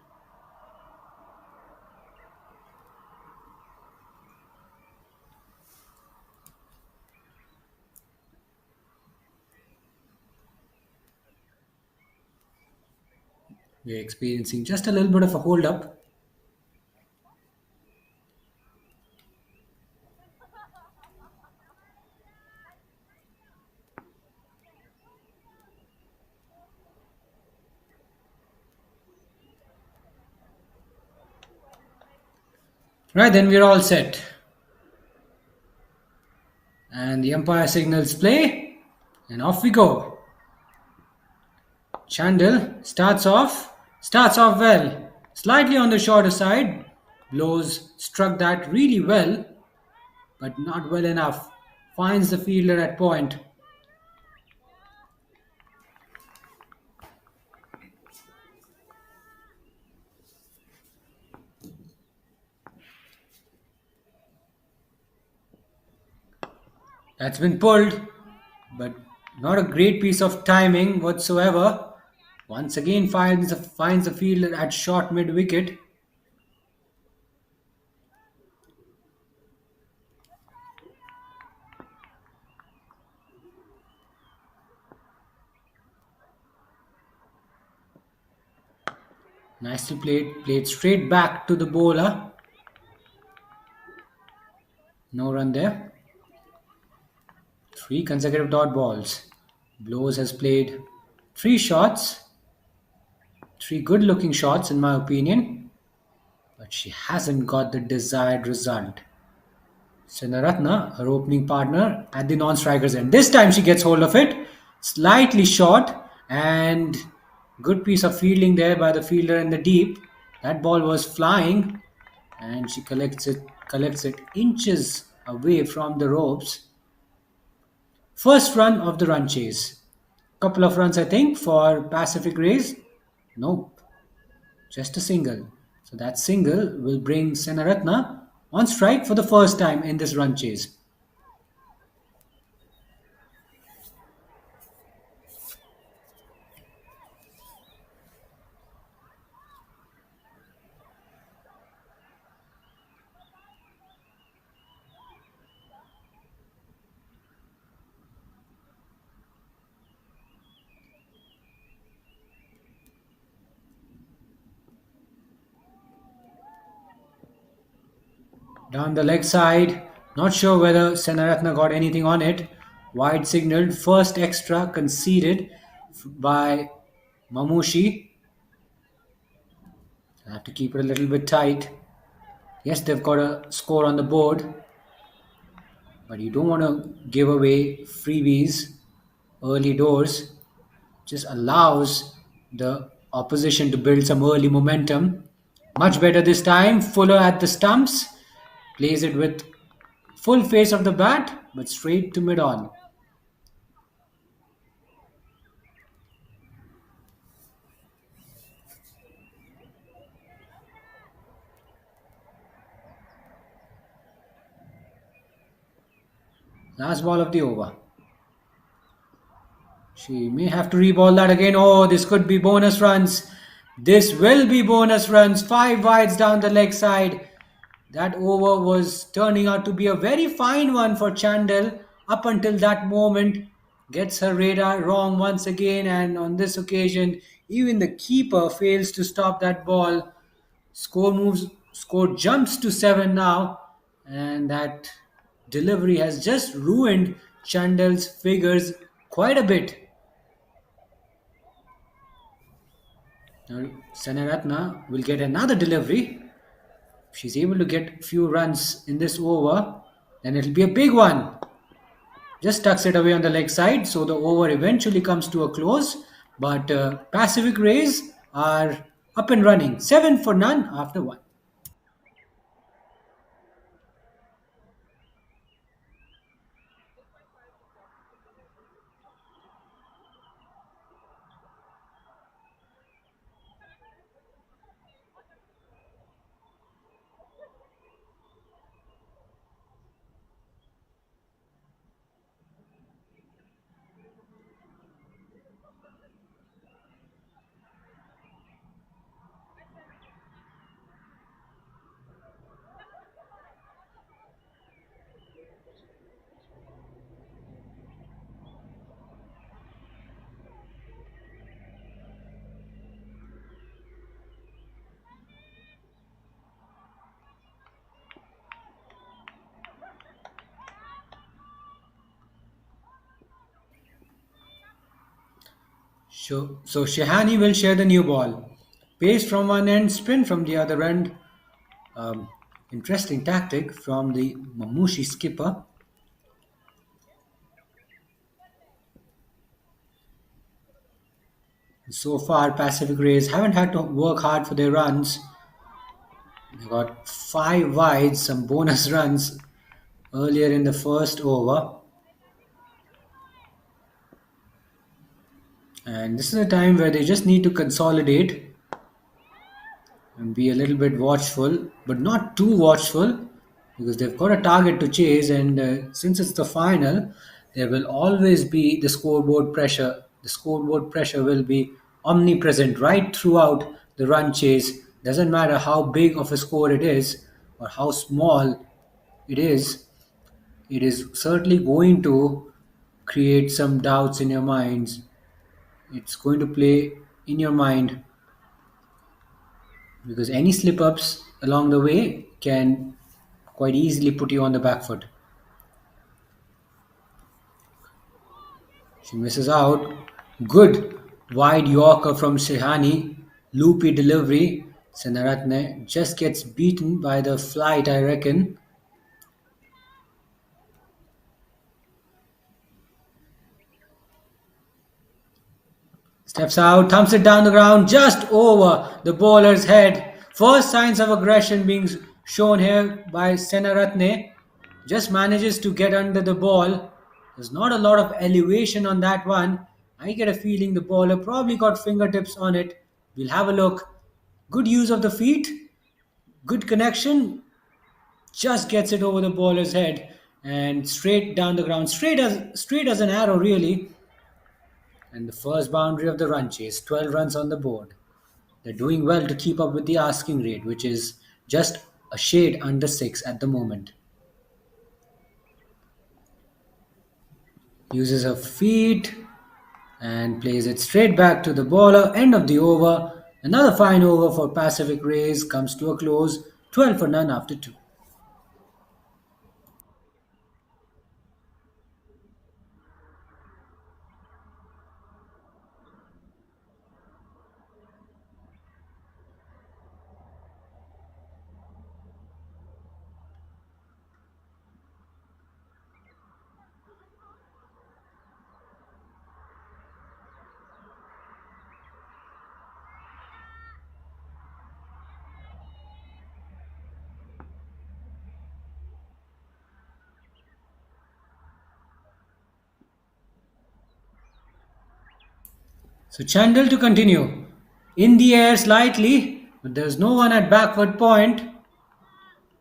We're experiencing just a little bit of a hold-up. Right, then we're all set. And the umpire signals play, and off we go. Chandel starts off well, slightly on the shorter side. Blows struck that really well, but not well enough. Finds the fielder at point. That's been pulled, but not a great piece of timing whatsoever. Once again finds the fielder at short mid wicket. Nicely played straight back to the bowler. No run there. 3 consecutive dot balls. Blows has played 3 shots. 3 good looking shots in my opinion. But she hasn't got the desired result. Senaratna, her opening partner, at the non-striker's end. This time she gets hold of it. Slightly short and good piece of fielding there by the fielder in the deep. That ball was flying and she collects it inches away from the ropes. First run of the run chase. Couple of runs I think for Pacific Rays. Nope. Just a single. So that single will bring Senaratna on strike for the first time in this run chase. Down the leg side, not sure whether Senaratna got anything on it. Wide signaled, first extra conceded by Mamushi. I have to keep it a little bit tight. Yes, they've got a score on the board, but you don't want to give away freebies early doors. Just allows the opposition to build some early momentum. Much better this time. Fuller at the stumps. Plays it with full face of the bat, but straight to mid on. Last ball of the over. She may have to reball that again. Oh, this could be bonus runs. This will be bonus runs. 5 wides down the leg side. That over was turning out to be a very fine one for Chandel up until that moment. Gets her radar wrong once again, and on this occasion, even the keeper fails to stop that ball. Score jumps to 7 now, and that delivery has just ruined Chandel's figures quite a bit. Now, Senaratna will get another delivery. If she's able to get a few runs in this over, then it'll be a big one. Just tucks it away on the leg side, so the over eventually comes to a close. But Pacific Rays are up and running. 7 for none after 1. So Shahani will share the new ball. Pace from one end, spin from the other end. Interesting tactic from the Mamushi skipper. So far, Pacific Rays haven't had to work hard for their runs. They got 5 wides, some bonus runs earlier in the first over. And this is a time where they just need to consolidate and be a little bit watchful, but not too watchful because they've got a target to chase. And since it's the final, there will always be the scoreboard pressure. The scoreboard pressure will be omnipresent right throughout the run chase. Doesn't matter how big of a score it is or how small it is certainly going to create some doubts in your minds. It's going to play in your mind because any slip ups along the way can quite easily put you on the back foot. She misses out. Good wide Yorker from Shahani. Loopy delivery. Senaratna just gets beaten by the flight, I reckon. Steps out, thumps it down the ground, just over the bowler's head. First signs of aggression being shown here by Senaratne. Just manages to get under the ball. There's not a lot of elevation on that one. I get a feeling the bowler probably got fingertips on it. We'll have a look. Good use of the feet. Good connection. Just gets it over the bowler's head and straight down the ground. Straight as an arrow, really. And the first boundary of the run chase, 12 runs on the board. They're doing well to keep up with the asking rate, which is just a shade under 6 at the moment. Uses her feet and plays it straight back to the bowler. End of the over. Another fine over for Pacific Rays comes to a close. 12 for none after 2. So Chandel to continue. In the air slightly, but there's no one at backward point.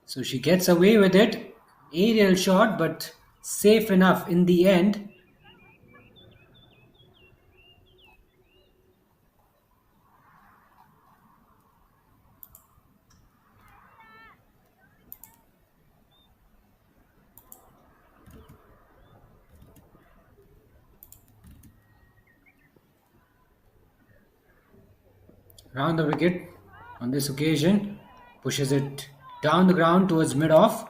So she gets away with it. Aerial shot, but safe enough in the end. Round the wicket on this occasion, pushes it down the ground towards mid-off.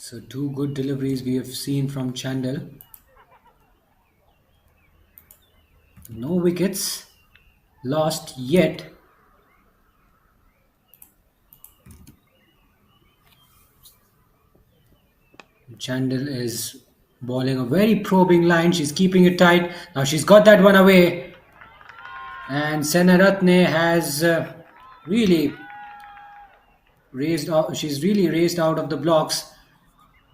So two good deliveries we have seen from Chandel. No wickets lost yet. Chandel is bowling a very probing line. She's keeping it tight. Now she's got that one away. And Senaratna has really raised out. She's really raised out of the blocks.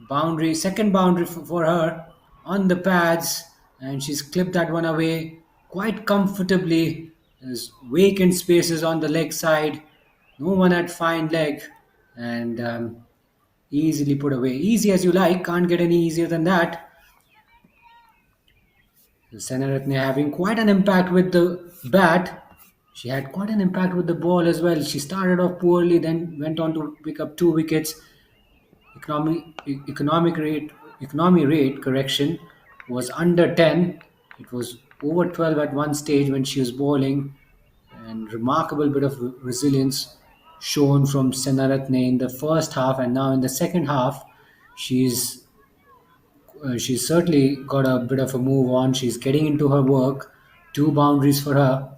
Boundary, second boundary for her on the pads, and she's clipped that one away quite comfortably. There's vacant spaces on the leg side, no one at fine leg, and easily put away. Easy as you like, can't get any easier than that. Senaratna having quite an impact with the bat. She had quite an impact with the ball as well. She started off poorly, then went on to pick up 2 wickets. Economy rate correction was under 10. It was over 12 at one stage when she was bowling, and remarkable bit of resilience shown from Senaratne in the first half, and now in the second half she's she's certainly got a bit of a move on. She's getting into her work. 2 boundaries for her.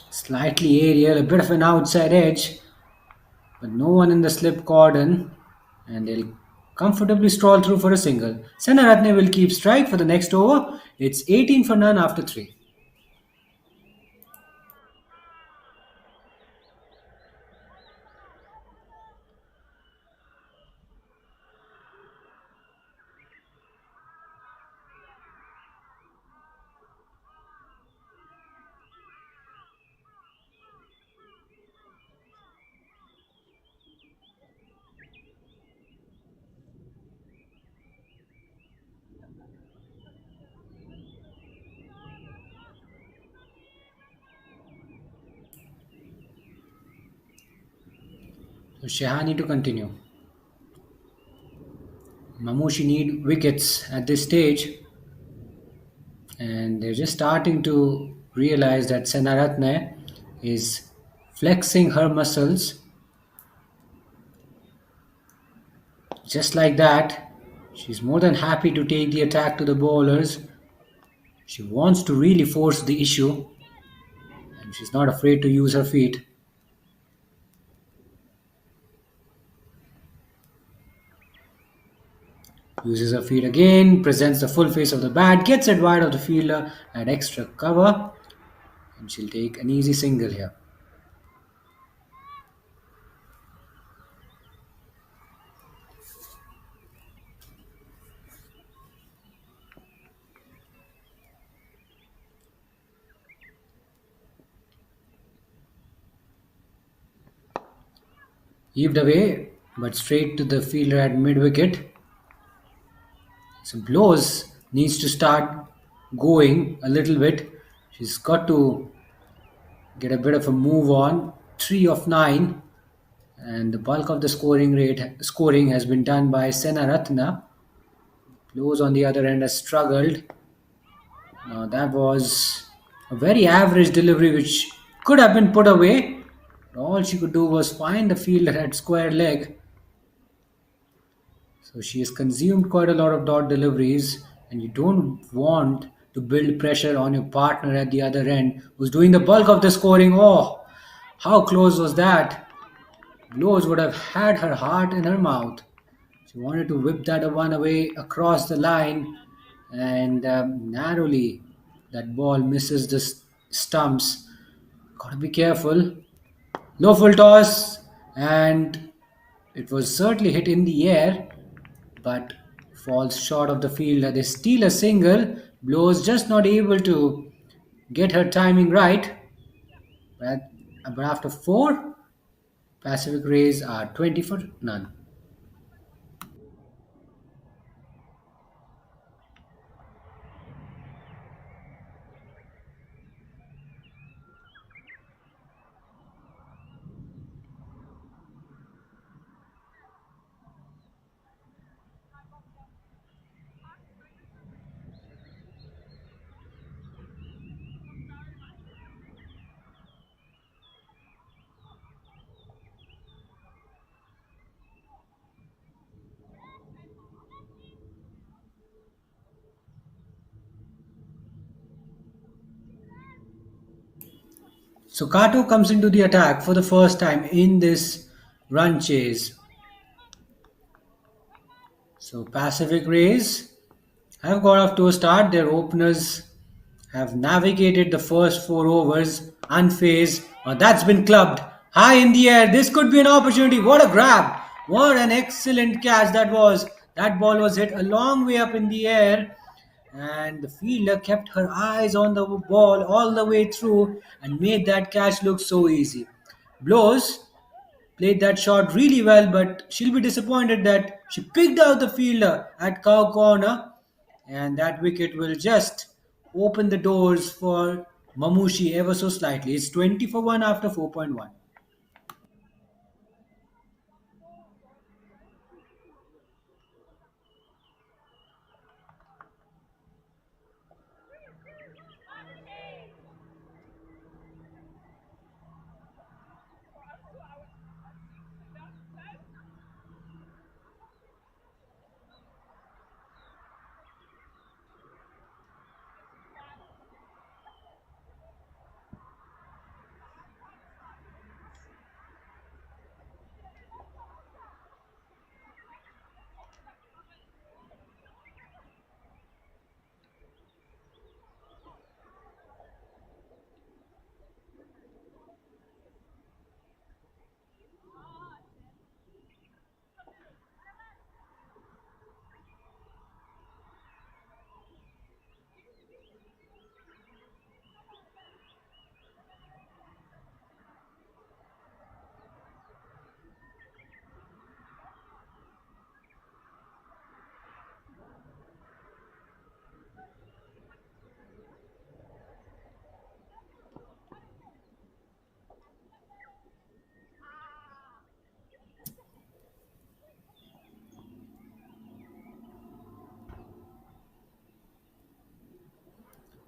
Slightly aerial, a bit of an outside edge, but no one in the slip cordon, and they'll comfortably stroll through for a single. Senaratne will keep strike for the next over. It's 18 for none after 3. So Shahani to continue. Mamushi need wickets at this stage, and they're just starting to realize that Senaratne is flexing her muscles. Just like that, she's more than happy to take the attack to the bowlers. She wants to really force the issue, and she's not afraid to use her feet. Uses her feet again, presents the full face of the bat, gets it wide of the fielder at extra cover, and she'll take an easy single here. Heaved away, but straight to the fielder at mid-wicket. So Blows needs to start going a little bit. She's got to get a bit of a move on. 3 of 9, and the bulk of the scoring has been done by Senaratna. Blows on the other end has struggled. Now that was a very average delivery which could have been put away. All she could do was find the fielder at square leg. So she has consumed quite a lot of dot deliveries, and you don't want to build pressure on your partner at the other end who's doing the bulk of the scoring. Oh, how close was that? Blows would have had her heart in her mouth. She wanted to whip that one away across the line, and narrowly that ball misses the stumps. Gotta be careful. Low full toss, and it was certainly hit in the air, but falls short of the fielder. They steal a single. Blows just not able to get her timing right. But, but after 4, Pacific Rays are 20 for none. So Kato comes into the attack for the first time in this run chase. So Pacific Rays have got off to a start. Their openers have navigated the first 4 overs unfazed. That's been clubbed high in the air. This could be an opportunity. What a grab! What an excellent catch that was. That ball was hit a long way up in the air, and the fielder kept her eyes on the ball all the way through and made that catch look so easy. Blows played that shot really well, but she'll be disappointed that she picked out the fielder at cow corner, and that wicket will just open the doors for Mamushi ever so slightly. It's 20 for 1 after 4.1.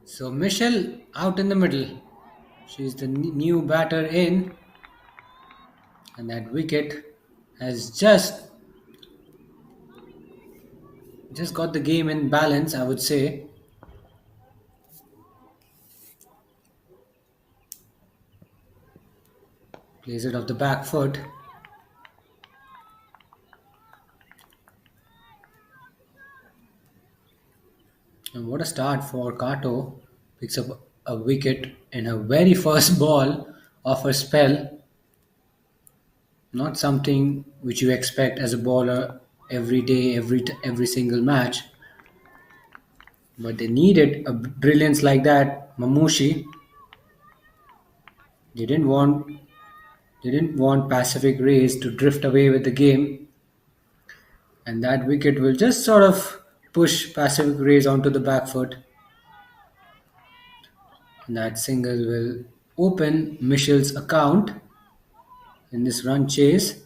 So Michelle out in the middle. She's the new batter in, and that wicket has just got the game in balance, I would say. Plays it off the back foot. And what a start for Kato. Picks up a wicket in her very first ball of her spell. Not something which you expect as a bowler every day, every single match. But they needed a brilliance like that. Mamushi. They didn't want Pacific Rays to drift away with the game, and that wicket will just sort of push Pacific Rays onto the back foot. And that single will open Michelle's account in this run chase.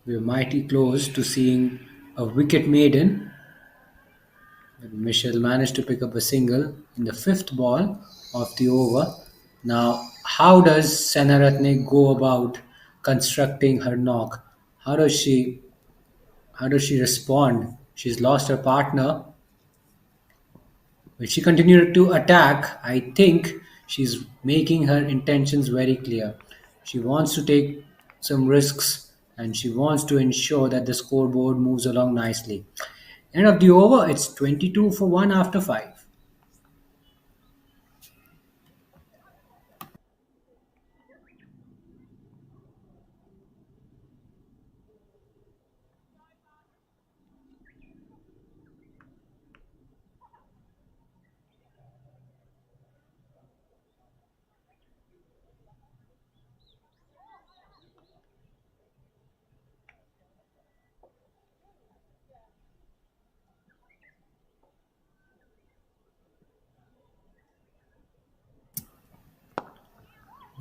We're mighty close to seeing a wicket maiden. But Michelle managed to pick up a single in the fifth ball of the over. Now, how does Senaratne go about constructing her knock? How does she how does she respond? She's lost her partner. Will she continue to attack? I think she's making her intentions very clear. She wants to take some risks and she wants to ensure that the scoreboard moves along nicely. End of the over, it's 22 for 1 after 5.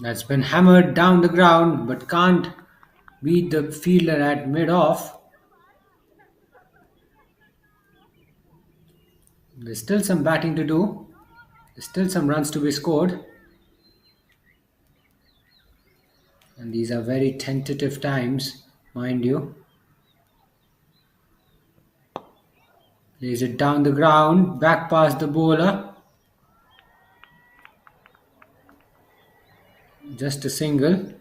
That's been hammered down the ground but can't beat the fielder at mid-off. There's still some batting to do. There's still some runs to be scored. And these are very tentative times, mind you. Lays it down the ground, back past the bowler. Just a single.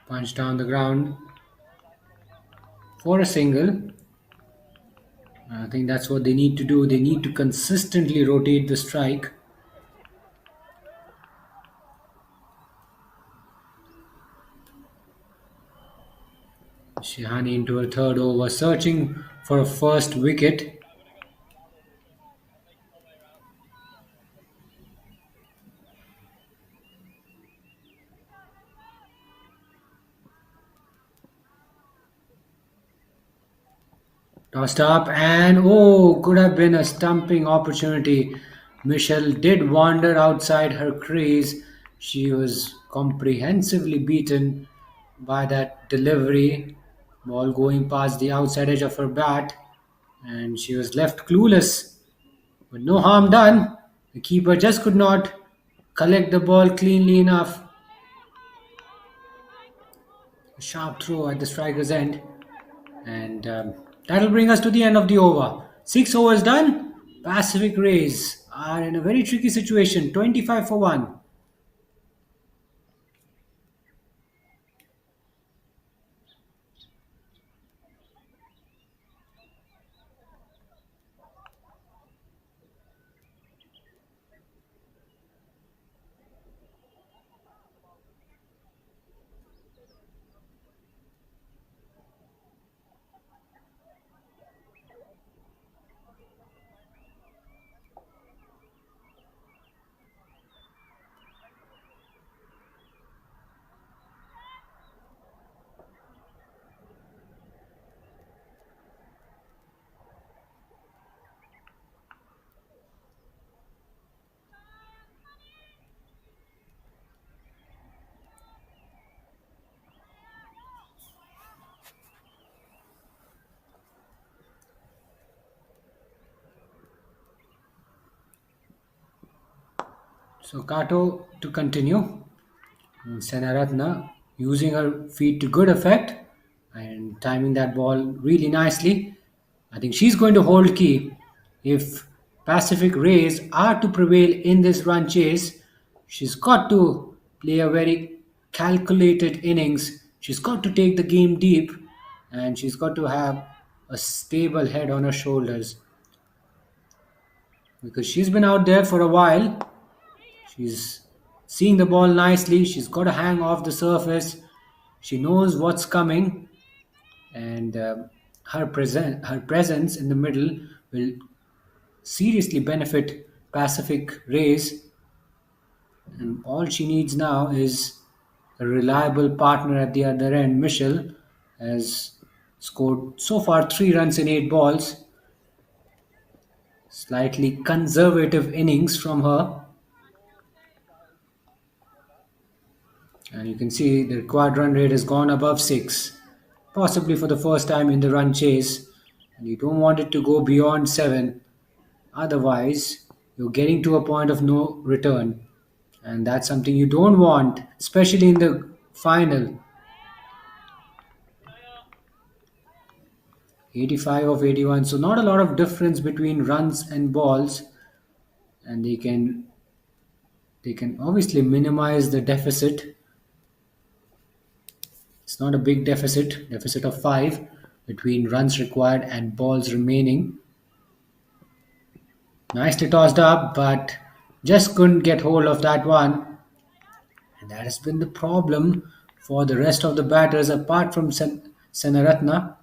Punch down the ground for a single. I think that's what they need to do. They need to consistently rotate the strike. Shahani into a third over, searching for a first wicket. Tossed up and oh, could have been a stumping opportunity. Michelle did wander outside her crease. She was comprehensively beaten by that delivery. Ball going past the outside edge of her bat, and she was left clueless. But no harm done. The keeper just could not collect the ball cleanly enough. A sharp throw at the striker's end. And that'll bring us to the end of the over. 6 overs done. Pacific Rays are in a very tricky situation. 25 for 1. So Kato to continue. Senaratna using her feet to good effect and timing that ball really nicely. I think she's going to hold key. If Pacific Rays are to prevail in this run chase, she's got to play a very calculated innings. She's got to take the game deep and she's got to have a stable head on her shoulders because she's been out there for a while. She's seeing the ball nicely. She's got a hang off the surface. She knows what's coming, and her presence in the middle will seriously benefit Pacific Rays. And all she needs now is a reliable partner at the other end. Michelle has scored so far 3 runs in 8 balls. Slightly conservative innings from her. And you can see the required run rate has gone above 6, possibly for the first time in the run chase. And you don't want it to go beyond 7. Otherwise, you're getting to a point of no return. And that's something you don't want, especially in the final. 85 of 81. So not a lot of difference between runs and balls. And they can obviously minimize the deficit. It's not a big deficit of 5 between runs required and balls remaining. Nicely tossed up, but just couldn't get hold of that one. And that has been the problem for the rest of the batters apart from Senaratna.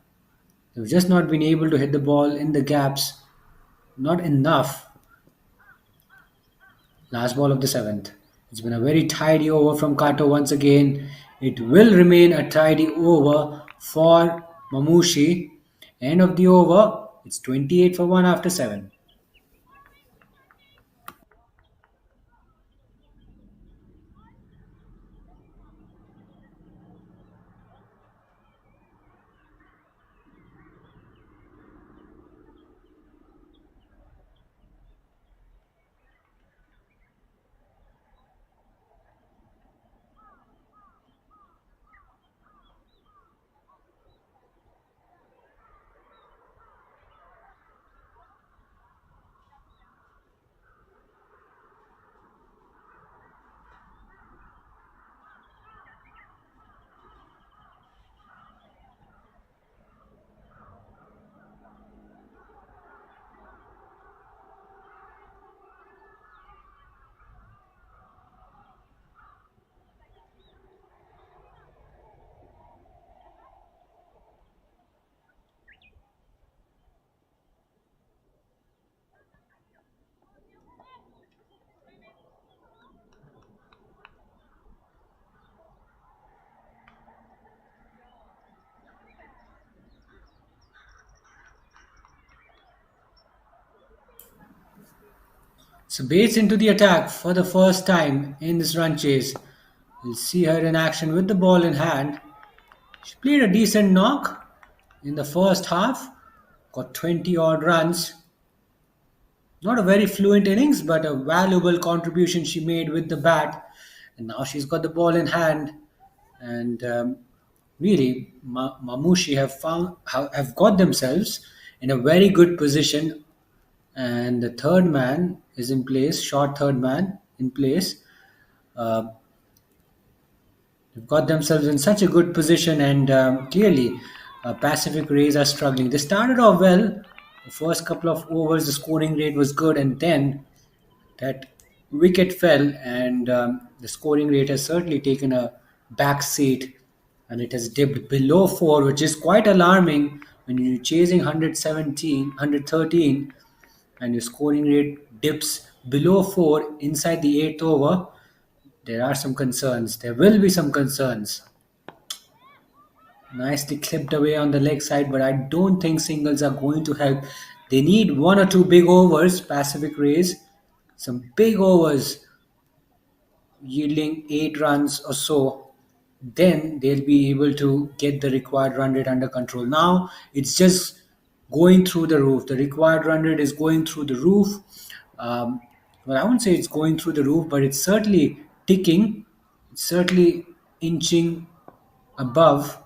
They've just not been able to hit the ball in the gaps, not enough. Last ball of the seventh. It's been a very tidy over from Kato once again. It will remain a tidy over for Mamushi. End of the over. It's 28 for 1 after 7. So Bates into the attack for the first time in this run chase. We'll see her in action with the ball in hand. She played a decent knock in the first half, got 20 odd runs. Not a very fluent innings, but a valuable contribution she made with the bat. And now she's got the ball in hand. And really, Mamushi have got themselves in a very good position. And the third man is in place, short third man in place. Uh, they've got themselves in such a good position, and clearly, Pacific Rays are struggling. They started off well. The first couple of overs, the scoring rate was good, and then that wicket fell, and the scoring rate has certainly taken a back seat, and it has dipped below 4, which is quite alarming when you're chasing 117, 113, and your scoring rate dips below 4 inside the 8th over. There are some concerns. There will be some concerns. Nicely clipped away on the leg side, but I don't think singles are going to help. They need one or two big overs, Pacific Rays. Some big overs yielding 8 runs or so. Then they'll be able to get the required run rate under control. Now it's just going through the roof. The required run rate is going through the roof. Um, well, I wouldn't say it's going through the roof, but it's certainly ticking. It's certainly inching above.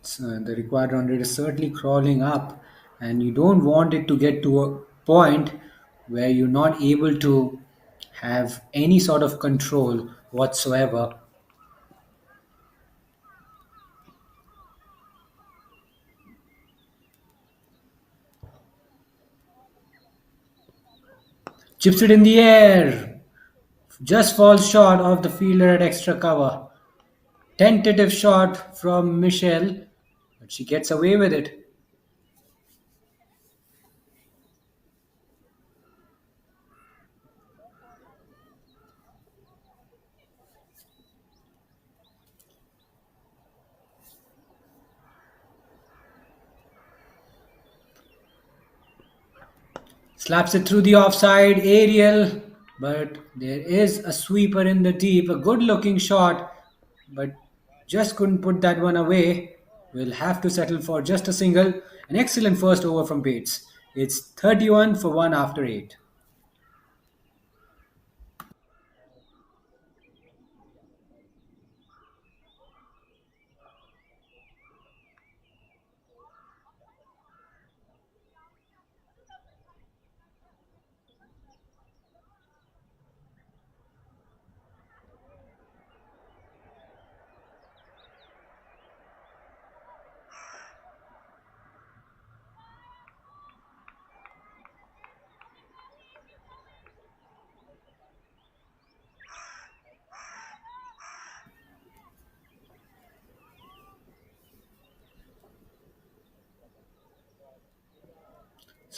So the required run rate is certainly crawling up, and you don't want it to get to a point where you're not able to have any sort of control whatsoever. Chips it in the air, just falls short of the fielder at extra cover. Tentative shot from Michelle, but she gets away with it. Slaps it through the offside aerial, but there is a sweeper in the deep. A good looking shot, but just couldn't put that one away. We'll have to settle for just a single. An excellent first over from Bates. It's 31 for 1 after 8.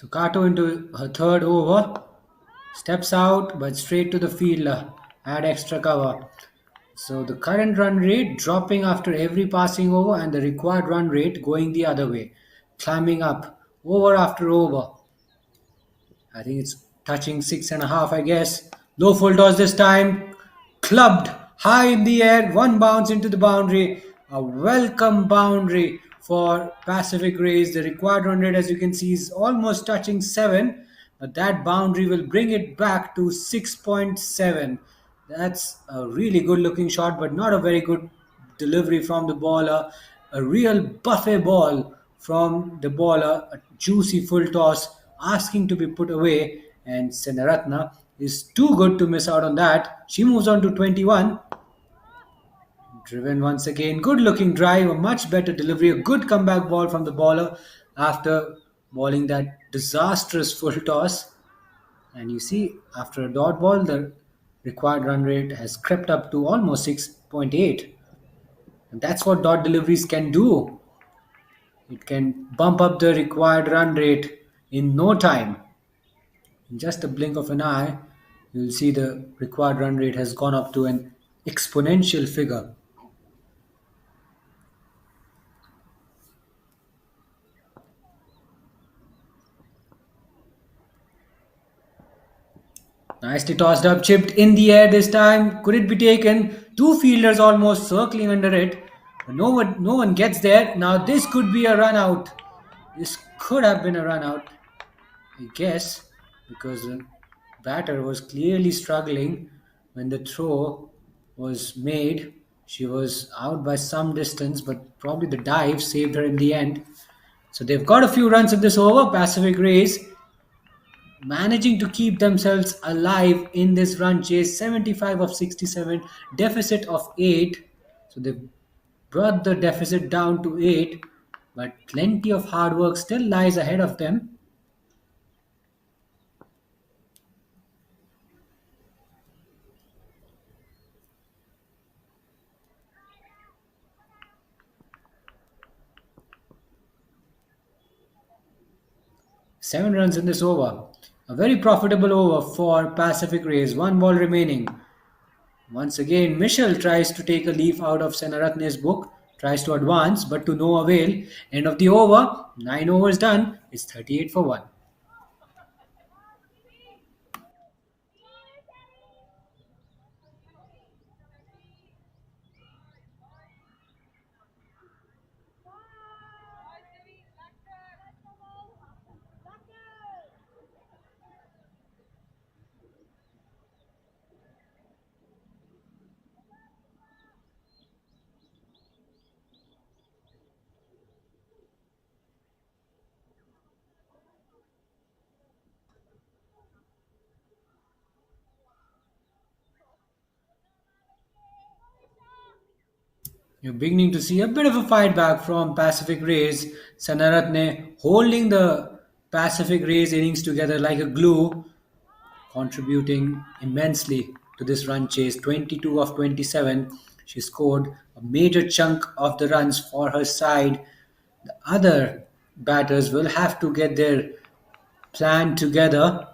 So Kato into her third over. Steps out, but straight to the fielder. Add extra cover. So the current run rate dropping after every passing over and the required run rate going the other way. Climbing up over after over. I think it's touching 6.5, I guess. Low full toss this time. Clubbed high in the air. One bounce into the boundary. A welcome boundary for Pacific Rays. The required run rate, as you can see, is almost touching 7. But that boundary will bring it back to 6.7. That's a really good looking shot, but not a very good delivery from the bowler. A real buffet ball from the bowler, a juicy full toss asking to be put away, and Senaratna is too good to miss out on that. She moves on to 21. Driven once again, good looking drive, a much better delivery, a good comeback ball from the bowler after bowling that disastrous full toss. And you see, after a dot ball, the required run rate has crept up to almost 6.8. And that's what dot deliveries can do. It can bump up the required run rate in no time. In just a blink of an eye, you'll see the required run rate has gone up to an exponential figure. Nicely tossed up, chipped in the air this time. Could it be taken? Two fielders almost circling under it. But no one gets there. Now this could be a run out. This could have been a run out, I guess, because the batter was clearly struggling when the throw was made. She was out by some distance, but probably the dive saved her in the end. So they've got a few runs in this over. Pacific Rays managing to keep themselves alive in this run chase. 75 of 67, deficit of 8. So they've brought the deficit down to 8, but plenty of hard work still lies ahead of them. Seven runs in this over. A very profitable over for Pacific Rays. One ball remaining. Once again, Michelle tries to take a leaf out of Senaratne's book, tries to advance, but to no avail. End of the over. 9 overs done. It's 38 for 1. You're beginning to see a bit of a fight back from Pacific Rays. Senaratne holding the Pacific Rays innings together like a glue, contributing immensely to this run chase. 22 of 27. She scored a major chunk of the runs for her side. The other batters will have to get their plan together.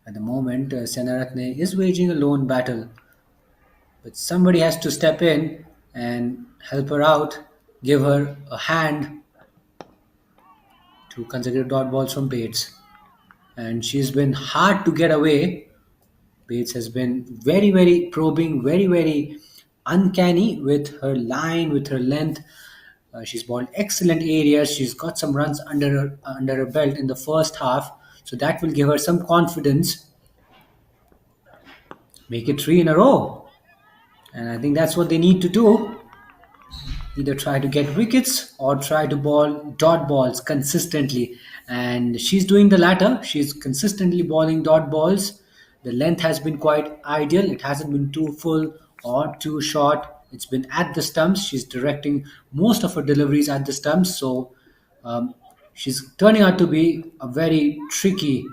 At the moment, Senaratne is waging a lone battle. But somebody has to step in and help her out, give her a hand to consecutive dot balls from Bates. And she's been hard to get away. Bates has been very, very probing, very, very uncanny with her line, with her length. She's bowled excellent areas. She's got some runs under her belt in the first half, so that will give her some confidence. Make it 3 in a row. And I think that's what they need to do. Either try to get wickets or try to bowl dot balls consistently. And she's doing the latter. She's consistently bowling dot balls. The length has been quite ideal. It hasn't been too full or too short. It's been at the stumps. She's directing most of her deliveries at the stumps. So she's turning out to be a very tricky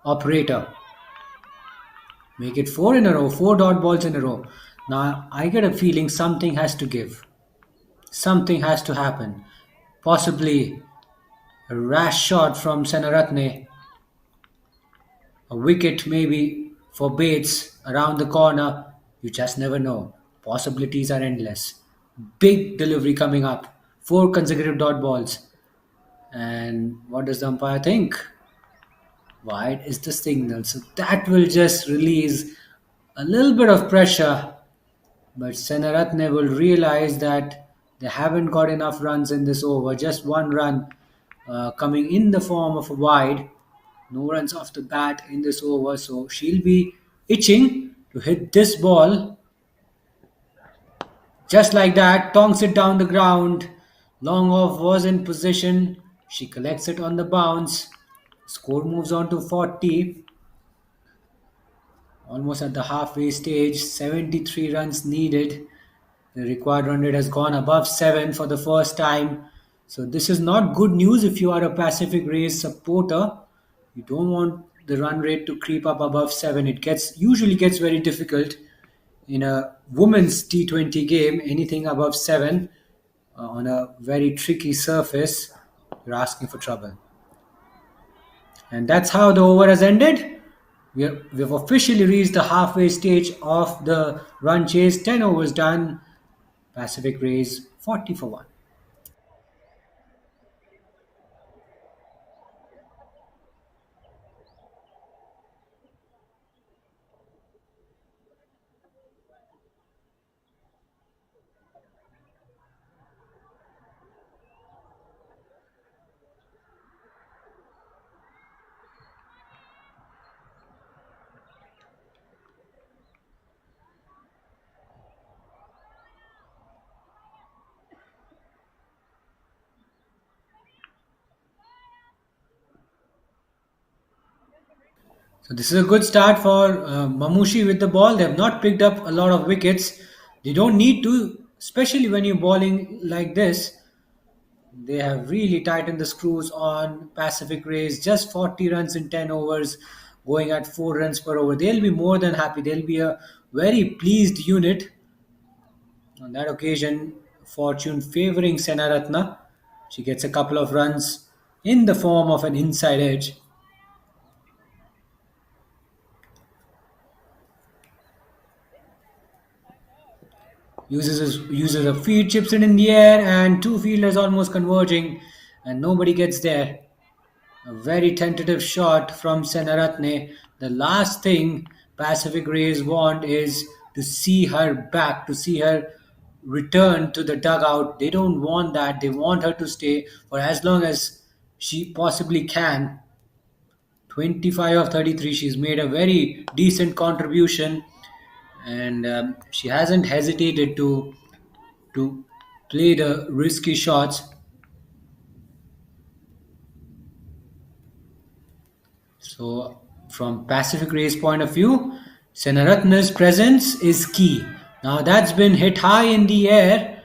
operator. Make it 4 in a row, 4 dot balls in a row. Now, I get a feeling something has to give. Something has to happen. Possibly A rash shot from Senaratne. A wicket maybe for Bates around the corner. You just never know. Possibilities are endless. Big delivery coming up. Four consecutive dot balls. And what does the umpire think? Wide is the signal. So that will just release a little bit of pressure. But Senaratne will realize that they haven't got enough runs in this over. Just one run coming in the form of a wide. No runs off the bat in this over. So she'll be itching to hit this ball. Just like that, tongs it down the ground. Long off was in position. She collects it on the bounce. Score moves on to 40. Almost at the halfway stage. 73 runs needed. The required run rate has gone above 7 for the first time. So this is not good news if you are a Pacific Race supporter. You don't want the run rate to creep up above 7. It usually gets very difficult in a women's T20 game. Anything above 7 on a very tricky surface, you're asking for trouble. And that's how the over has ended. We've officially reached the halfway stage of the run chase. 10 overs done. Pacific Rays 40 for 1. So this is a good start for Mamushi with the ball. They have not picked up a lot of wickets. They don't need to, especially when you're bowling like this. They have really tightened the screws on Pacific Rays. Just 40 runs in 10 overs, going at 4 runs per over. They'll be more than happy. They'll be a very pleased unit. On that occasion, fortune favoring Senaratna. She gets a couple of runs in the form of an inside edge. Uses a feed, chips it in the air, and two fielders almost converging, and nobody gets there. A very tentative shot from Senaratne. The last thing Pacific Rays want is to see her back, to see her return to the dugout. They don't want that. They want her to stay for as long as she possibly can. 25 of 33. She's made a very decent contribution, and she hasn't hesitated to play the risky shots. So, from Pacific Rays point of view, Senaratna's presence is key. Now that's been hit high in the air,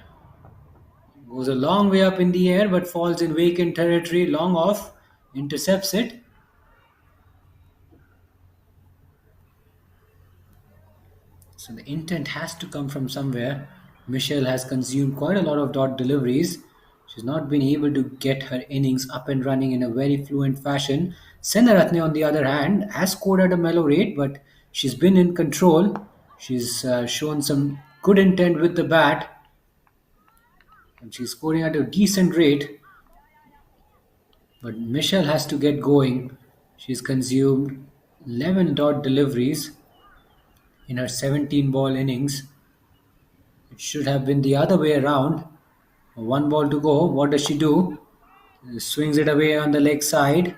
goes a long way up in the air, but falls in vacant territory. Long off, intercepts it. So the intent has to come from somewhere. Michelle has consumed quite a lot of dot deliveries. She's not been able to get her innings up and running in a very fluent fashion. Senaratne, on the other hand, has scored at a mellow rate, but she's been in control. She's shown some good intent with the bat, and she's scoring at a decent rate. But Michelle has to get going. She's consumed 11 dot deliveries in her 17 ball innings. It should have been the other way around. One ball to go. What does she do? Swings it away on the leg side,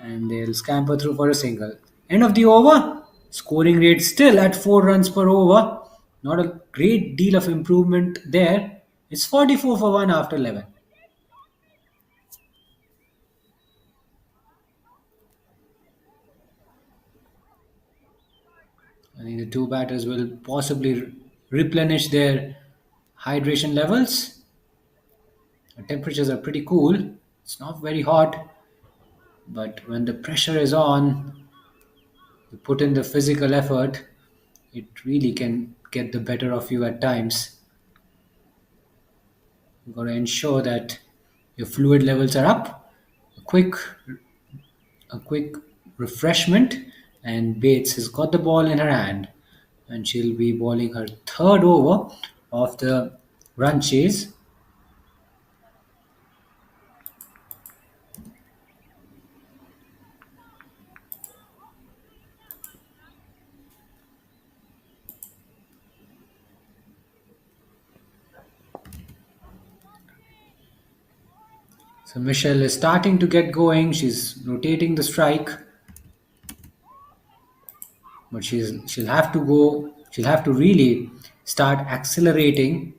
and they'll scamper through for a single. End of the over. Scoring rate still at 4 runs per over. Not a great deal of improvement there. It's 44 for 1 after 11. I think the two batters will possibly replenish their hydration levels. The temperatures are pretty cool. It's not very hot, but when the pressure is on, you put in the physical effort, it really can get the better of you at times. You've got to ensure that your fluid levels are up, your quick a quick refreshment, and Bates has got the ball in her hand, and she'll be bowling her third over of the run chase. So Michelle is starting to get going. She's rotating the strike, but she'll have to go. She'll have to really start accelerating.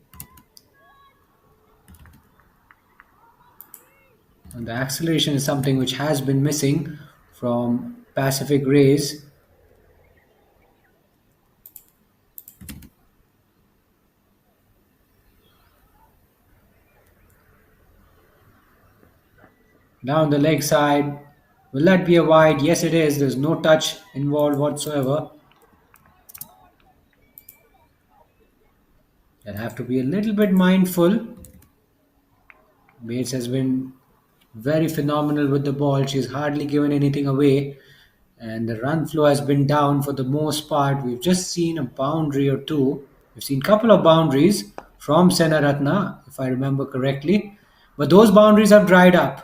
And the acceleration is something which has been missing from Pacific Rays. Down the leg side. Will that be a wide? Yes, it is. There's no touch involved whatsoever. They'll have to be a little bit mindful. Bates has been very phenomenal with the ball. She's hardly given anything away. And the run flow has been down for the most part. We've just seen a boundary or two. We've seen a couple of boundaries from Senaratna, if I remember correctly. But those boundaries have dried up.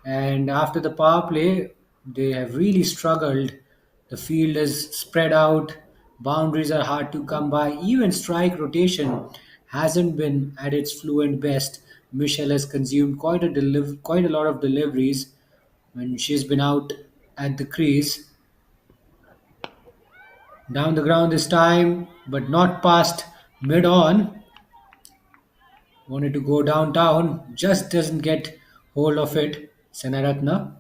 And after the power play, they have really struggled. The field is spread out, boundaries are hard to come by. Even strike rotation hasn't been at its fluent best. Michelle has consumed quite a lot of deliveries when she's been out at the crease. Down the ground this time, but not past mid on. Wanted to go downtown, just doesn't get hold of it. Senaratna.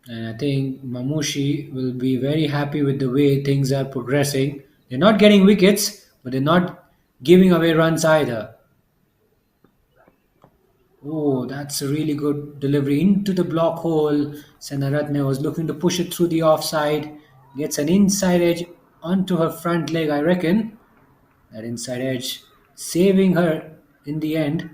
And I think Mamushi will be very happy with the way things are progressing. They're not getting wickets, but they're not giving away runs either. Oh, that's a really good delivery into the block hole. Senaratne was looking to push it through the offside. Gets an inside edge onto her front leg, I reckon. That inside edge saving her in the end.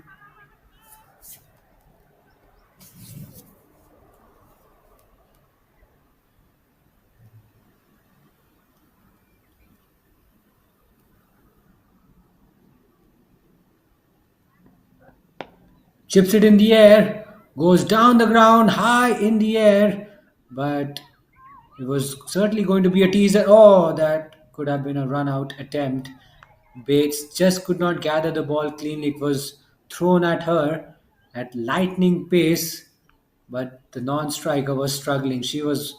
Chips it in the air, goes down the ground, high in the air, but it was certainly going to be a teaser. Oh, that could have been a run out attempt. Bates just could not gather the ball cleanly. It was thrown at her at lightning pace, but the non striker was struggling. She was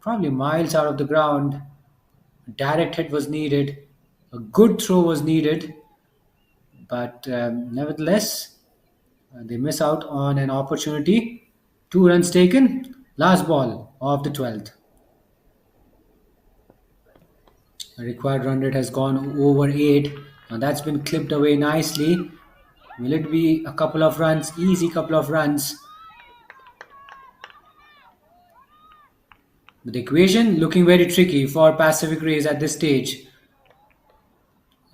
probably miles out of the ground. A direct hit was needed, a good throw was needed, but nevertheless, they miss out on an opportunity. 2 runs taken, last ball of the 12th. The required run rate has gone over 8. Now that's been clipped away nicely. Will it be a couple of runs? Easy couple of runs. But the equation looking very tricky for Pacific Rays at this stage.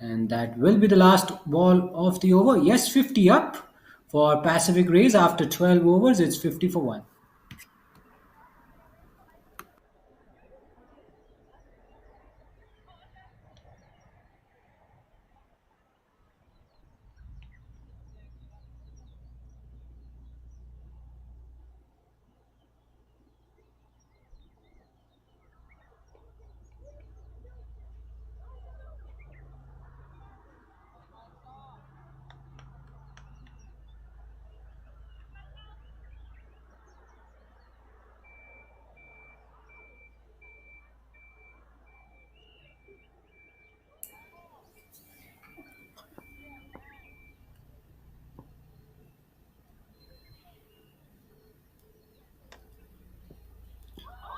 And that will be the last ball of the over. Yes, 50 up for Pacific Rays after 12 overs. It's 50 for 1.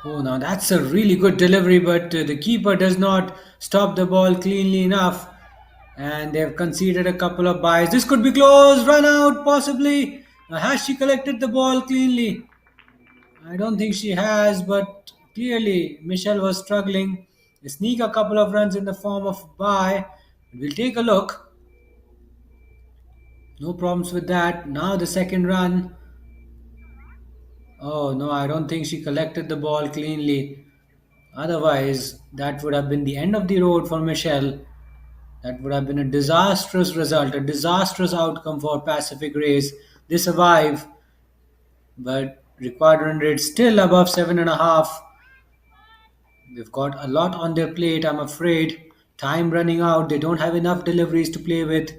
Oh, now that's a really good delivery, but the keeper does not stop the ball cleanly enough. And they've conceded a couple of byes. This could be close, run out possibly. Now, has she collected the ball cleanly? I don't think she has, but clearly Michelle was struggling. They sneak a couple of runs in the form of bye. We'll take a look. No problems with that. Now the second run. Oh no, I don't think she collected the ball cleanly. Otherwise, that would have been the end of the road for Michelle. That would have been a disastrous result, a disastrous outcome for Pacific Race. They survive, but required run rate still above 7.5. They've got a lot on their plate, I'm afraid. Time running out, they don't have enough deliveries to play with.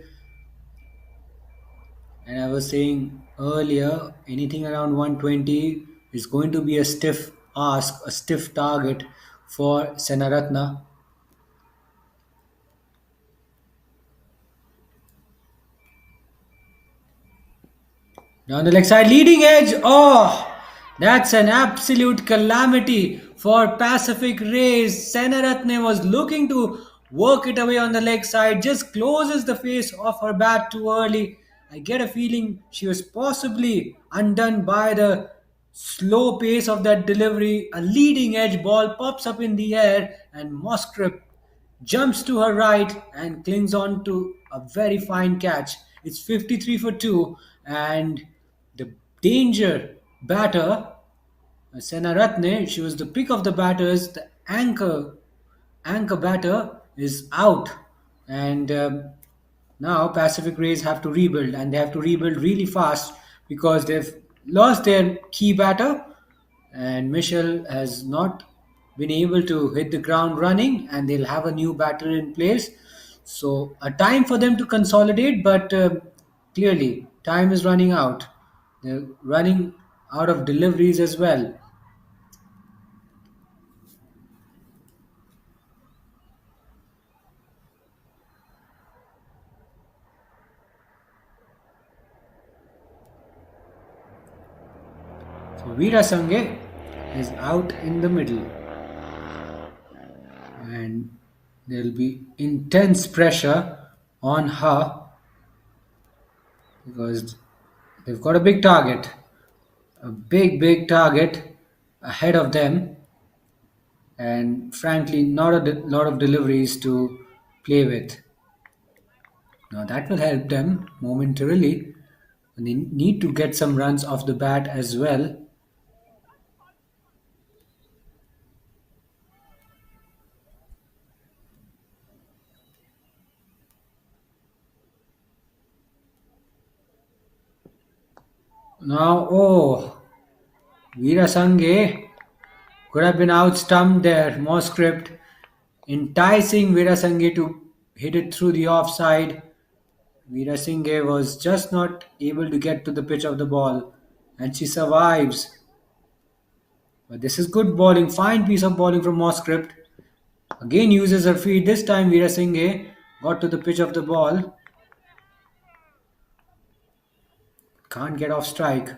And I was saying earlier, anything around 120 is going to be a stiff ask, a stiff target for Senaratna. Down the leg side, leading edge. Oh, that's an absolute calamity for Pacific Rays. Senaratne was looking to work it away on the leg side, just closes the face of her bat too early. I get a feeling she was possibly undone by the slow pace of that delivery. A leading edge ball pops up in the air, and Moscrip jumps to her right and clings on to a very fine catch. It's 53 for 2, and the danger batter, Senaratne, she was the pick of the batters. The anchor batter is out, and now Pacific Rays have to rebuild, and they have to rebuild really fast because they've lost their key batter, and Michel has not been able to hit the ground running, and they'll have a new batter in place. So a time for them to consolidate, but clearly time is running out. They're running out of deliveries as well. So Veera Sanghe is out in the middle, and there'll be intense pressure on her because they've got a big target, a big target ahead of them, and frankly, not a lot of deliveries to play with. Now that will help them momentarily. And they need to get some runs off the bat as well. Now, oh, Veera Sanghe could have been out stumped there. Moscript enticing Veera Sanghe to hit it through the offside. Veera Singhe was just not able to get to the pitch of the ball, and she survives. But this is good bowling, fine piece of bowling from Moscript. Again uses her feet. This time Veera Singhe got to the pitch of the ball. Can't get off strike.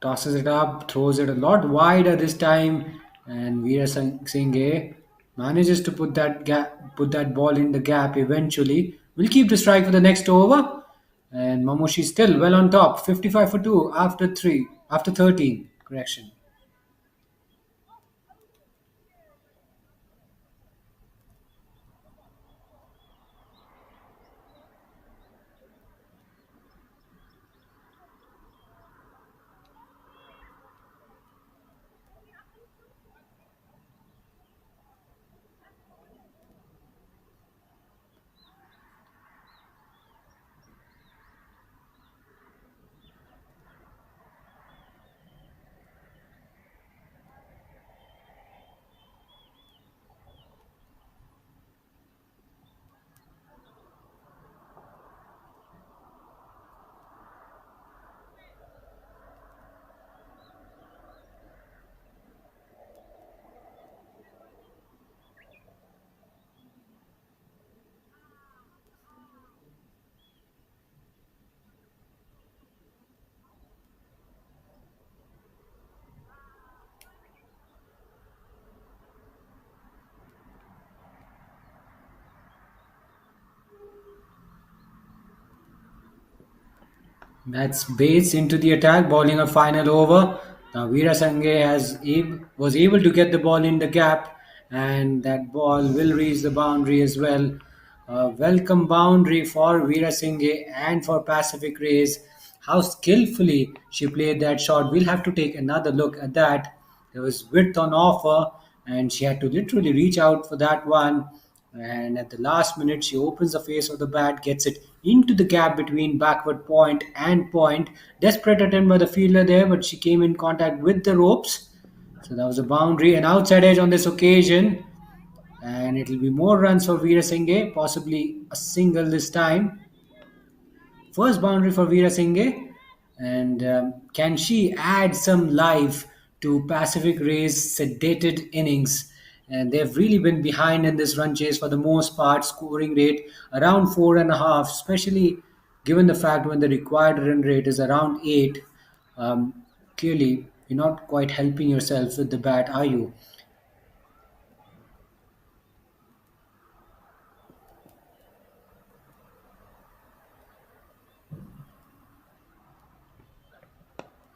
Tosses it up, throws it a lot wider this time, and Veera Singhe manages to put that ball in the gap eventually. We'll keep the strike for the next over, and Mamushi still well on top, 55 for 2 after 13. Correction. That's Bates into the attack, bowling a final over. Now Veera Sanghe was able to get the ball in the gap, and that ball will reach the boundary as well. A welcome boundary for Veera Singhe and for Pacific Rays. How skillfully she played that shot. We'll have to take another look at that. There was width on offer, and she had to literally reach out for that one. And at the last minute, she opens the face of the bat, gets it into the gap between backward point and point. Desperate attempt by the fielder there, but she came in contact with the ropes. So that was a boundary, an outside edge on this occasion. And it will be more runs for Veera Singhe, possibly a single this time. First boundary for Veera Singhe. And can she add some life to Pacific Rays' sedated innings? And they've really been behind in this run chase for the most part, scoring rate around 4.5, especially given the fact when the required run rate is around 8. Um, Clearly, you're not quite helping yourself with the bat, are you?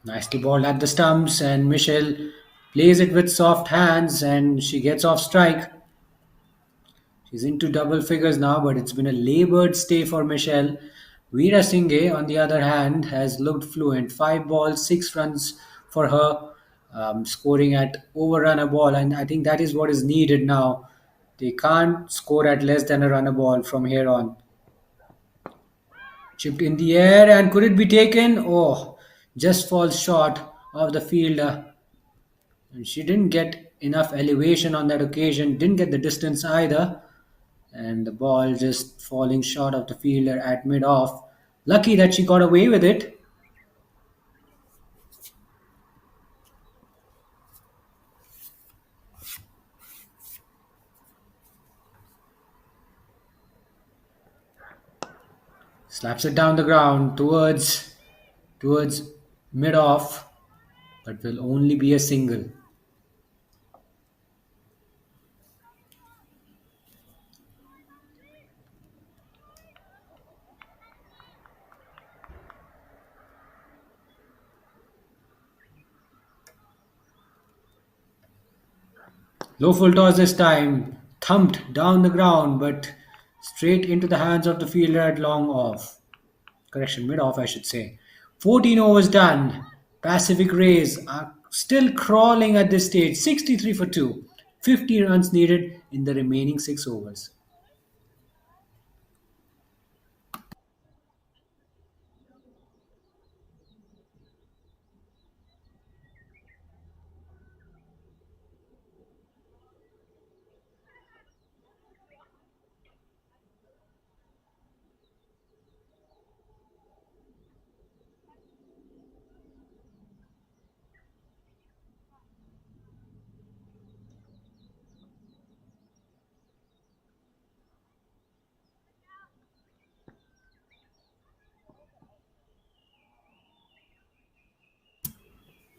Nicely balled at the stumps, and Michelle plays it with soft hands, and she gets off strike. She's into double figures now, but it's been a labored stay for Michelle. Veera Singhe, on the other hand, has looked fluent. 5 balls, 6 runs for her, scoring at overrun a ball, and I think that is what is needed now. They can't score at less than a run a ball from here on. Chipped in the air, and could it be taken? Oh, just falls short of the fielder. And she didn't get enough elevation on that occasion, didn't get the distance either. And the ball just falling short of the fielder at mid off. Lucky that she got away with it. Slaps it down the ground towards mid off, but will only be a single. Low full toss this time, thumped down the ground, but straight into the hands of the fielder at long off. Correction, mid off, I should say. 14 overs done. Pacific Rays are still crawling at this stage. 63 for 2. 50 runs needed in the remaining 6 overs.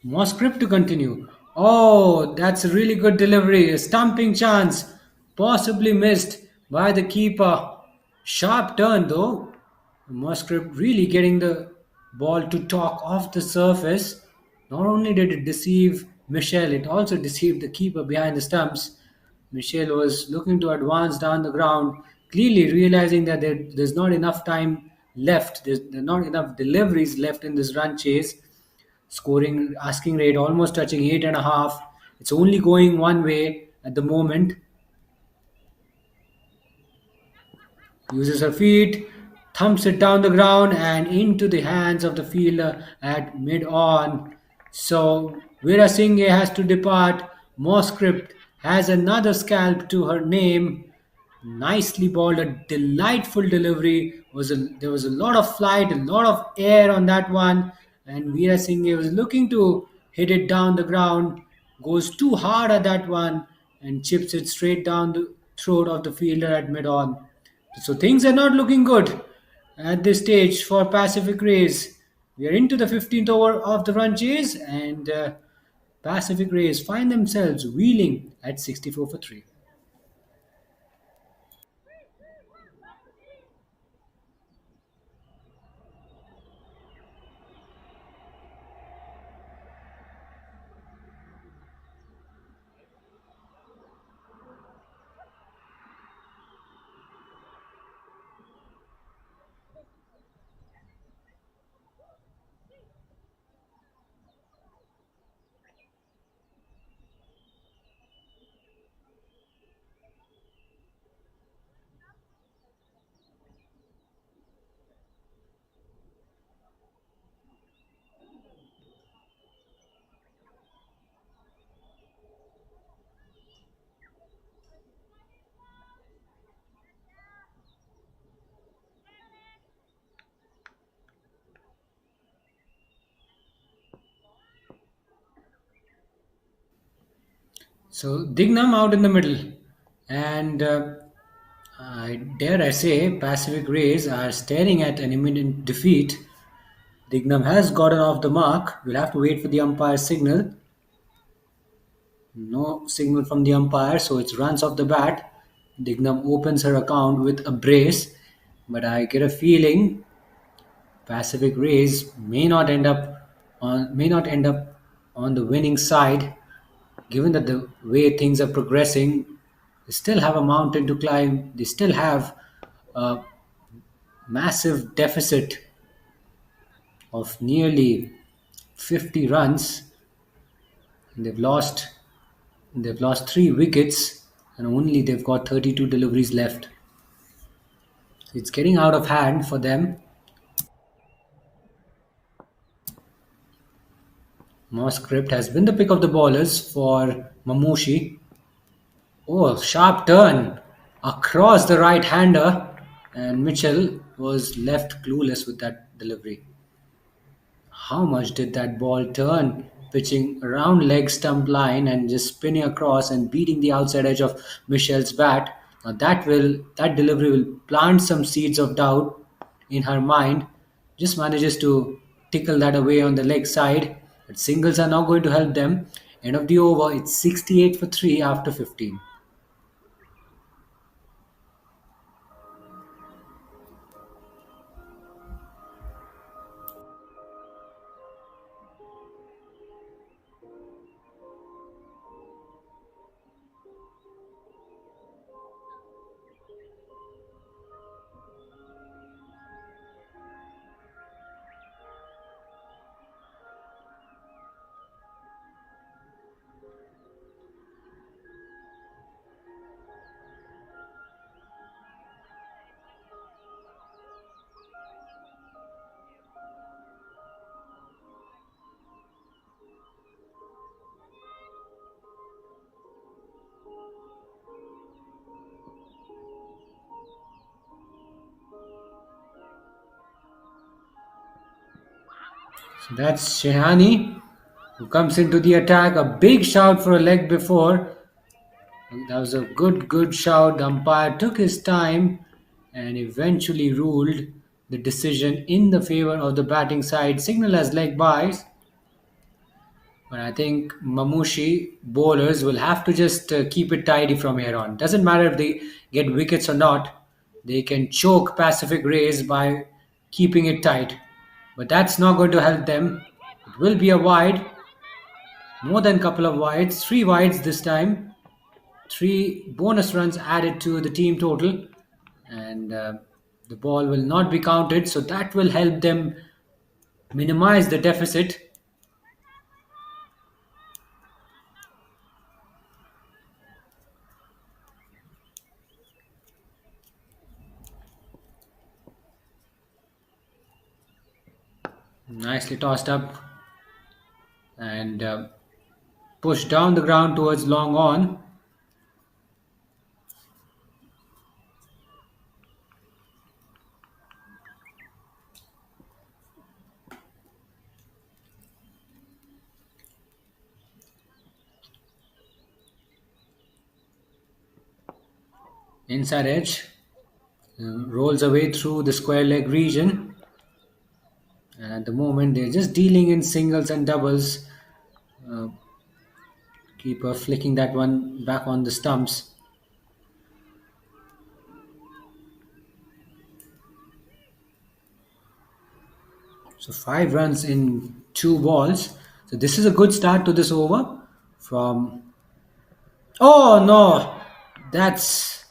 Moscrip to continue. Oh, that's a really good delivery. A stumping chance. Possibly missed by the keeper. Sharp turn though. Moscrip really getting the ball to talk off the surface. Not only did it deceive Michelle, it also deceived the keeper behind the stumps. Michelle was looking to advance down the ground, clearly realizing that there's not enough time left. There's not enough deliveries left in this run chase. Scoring asking rate almost touching 8.5. It's only going one way at the moment. Uses her feet, thumps it down the ground and into the hands of the fielder at mid on. So Veera Singhe has to depart. Moscript has another scalp to her name. Nicely balled, a delightful delivery. There was a lot of flight, a lot of air on that one, and Veera Singhe was looking to hit it down the ground. Goes too hard at that one and chips it straight down the throat of the fielder at mid on. So things are not looking good at this stage for Pacific Rays. We are into the 15th over of the run chase, and Pacific Rays find themselves wheeling at 64 for 3. So Dignam out in the middle, and I dare I say Pacific Rays are staring at an imminent defeat. Dignam has gotten off the mark. We'll have to wait for the umpire's signal. No signal from the umpire, so it's runs off the bat. Dignam opens her account with a brace, but I get a feeling Pacific Rays may not end up on the winning side, given that the way things are progressing. They still have a mountain to climb. They still have a massive deficit of nearly 50 runs. They've lost 3 wickets, and only they've got 32 deliveries left. It's getting out of hand for them. Moscrip has been the pick of the bowlers for Mamushi. Oh, sharp turn across the right hander, and Mitchell was left clueless with that delivery. How much did that ball turn? Pitching around leg stump line and just spinning across and beating the outside edge of Michelle's bat. Now that delivery will plant some seeds of doubt in her mind. Just manages to tickle that away on the leg side. But singles are not going to help them. End of the over, it's 68 for 3 after 15. So that's Shahani who comes into the attack. A big shout for a leg before. That was a good shout. The umpire took his time and eventually ruled the decision in the favor of the batting side. Signal as leg buys. But I think Mamushi bowlers will have to just keep it tidy from here on. Doesn't matter if they get wickets or not. They can choke Pacific Rays by keeping it tight. But that's not going to help them. It will be a wide, more than a couple of wides, 3 wides this time. 3 bonus runs added to the team total, and the ball will not be counted, so that will help them minimize the deficit. Nicely tossed up and pushed down the ground towards long on. Inside edge rolls away through the square leg region. And at the moment, they're just dealing in singles and doubles. Uh, Keeper flicking that one back on the stumps. So 5 runs in 2 balls. So this is a good start to this over. From oh no, that's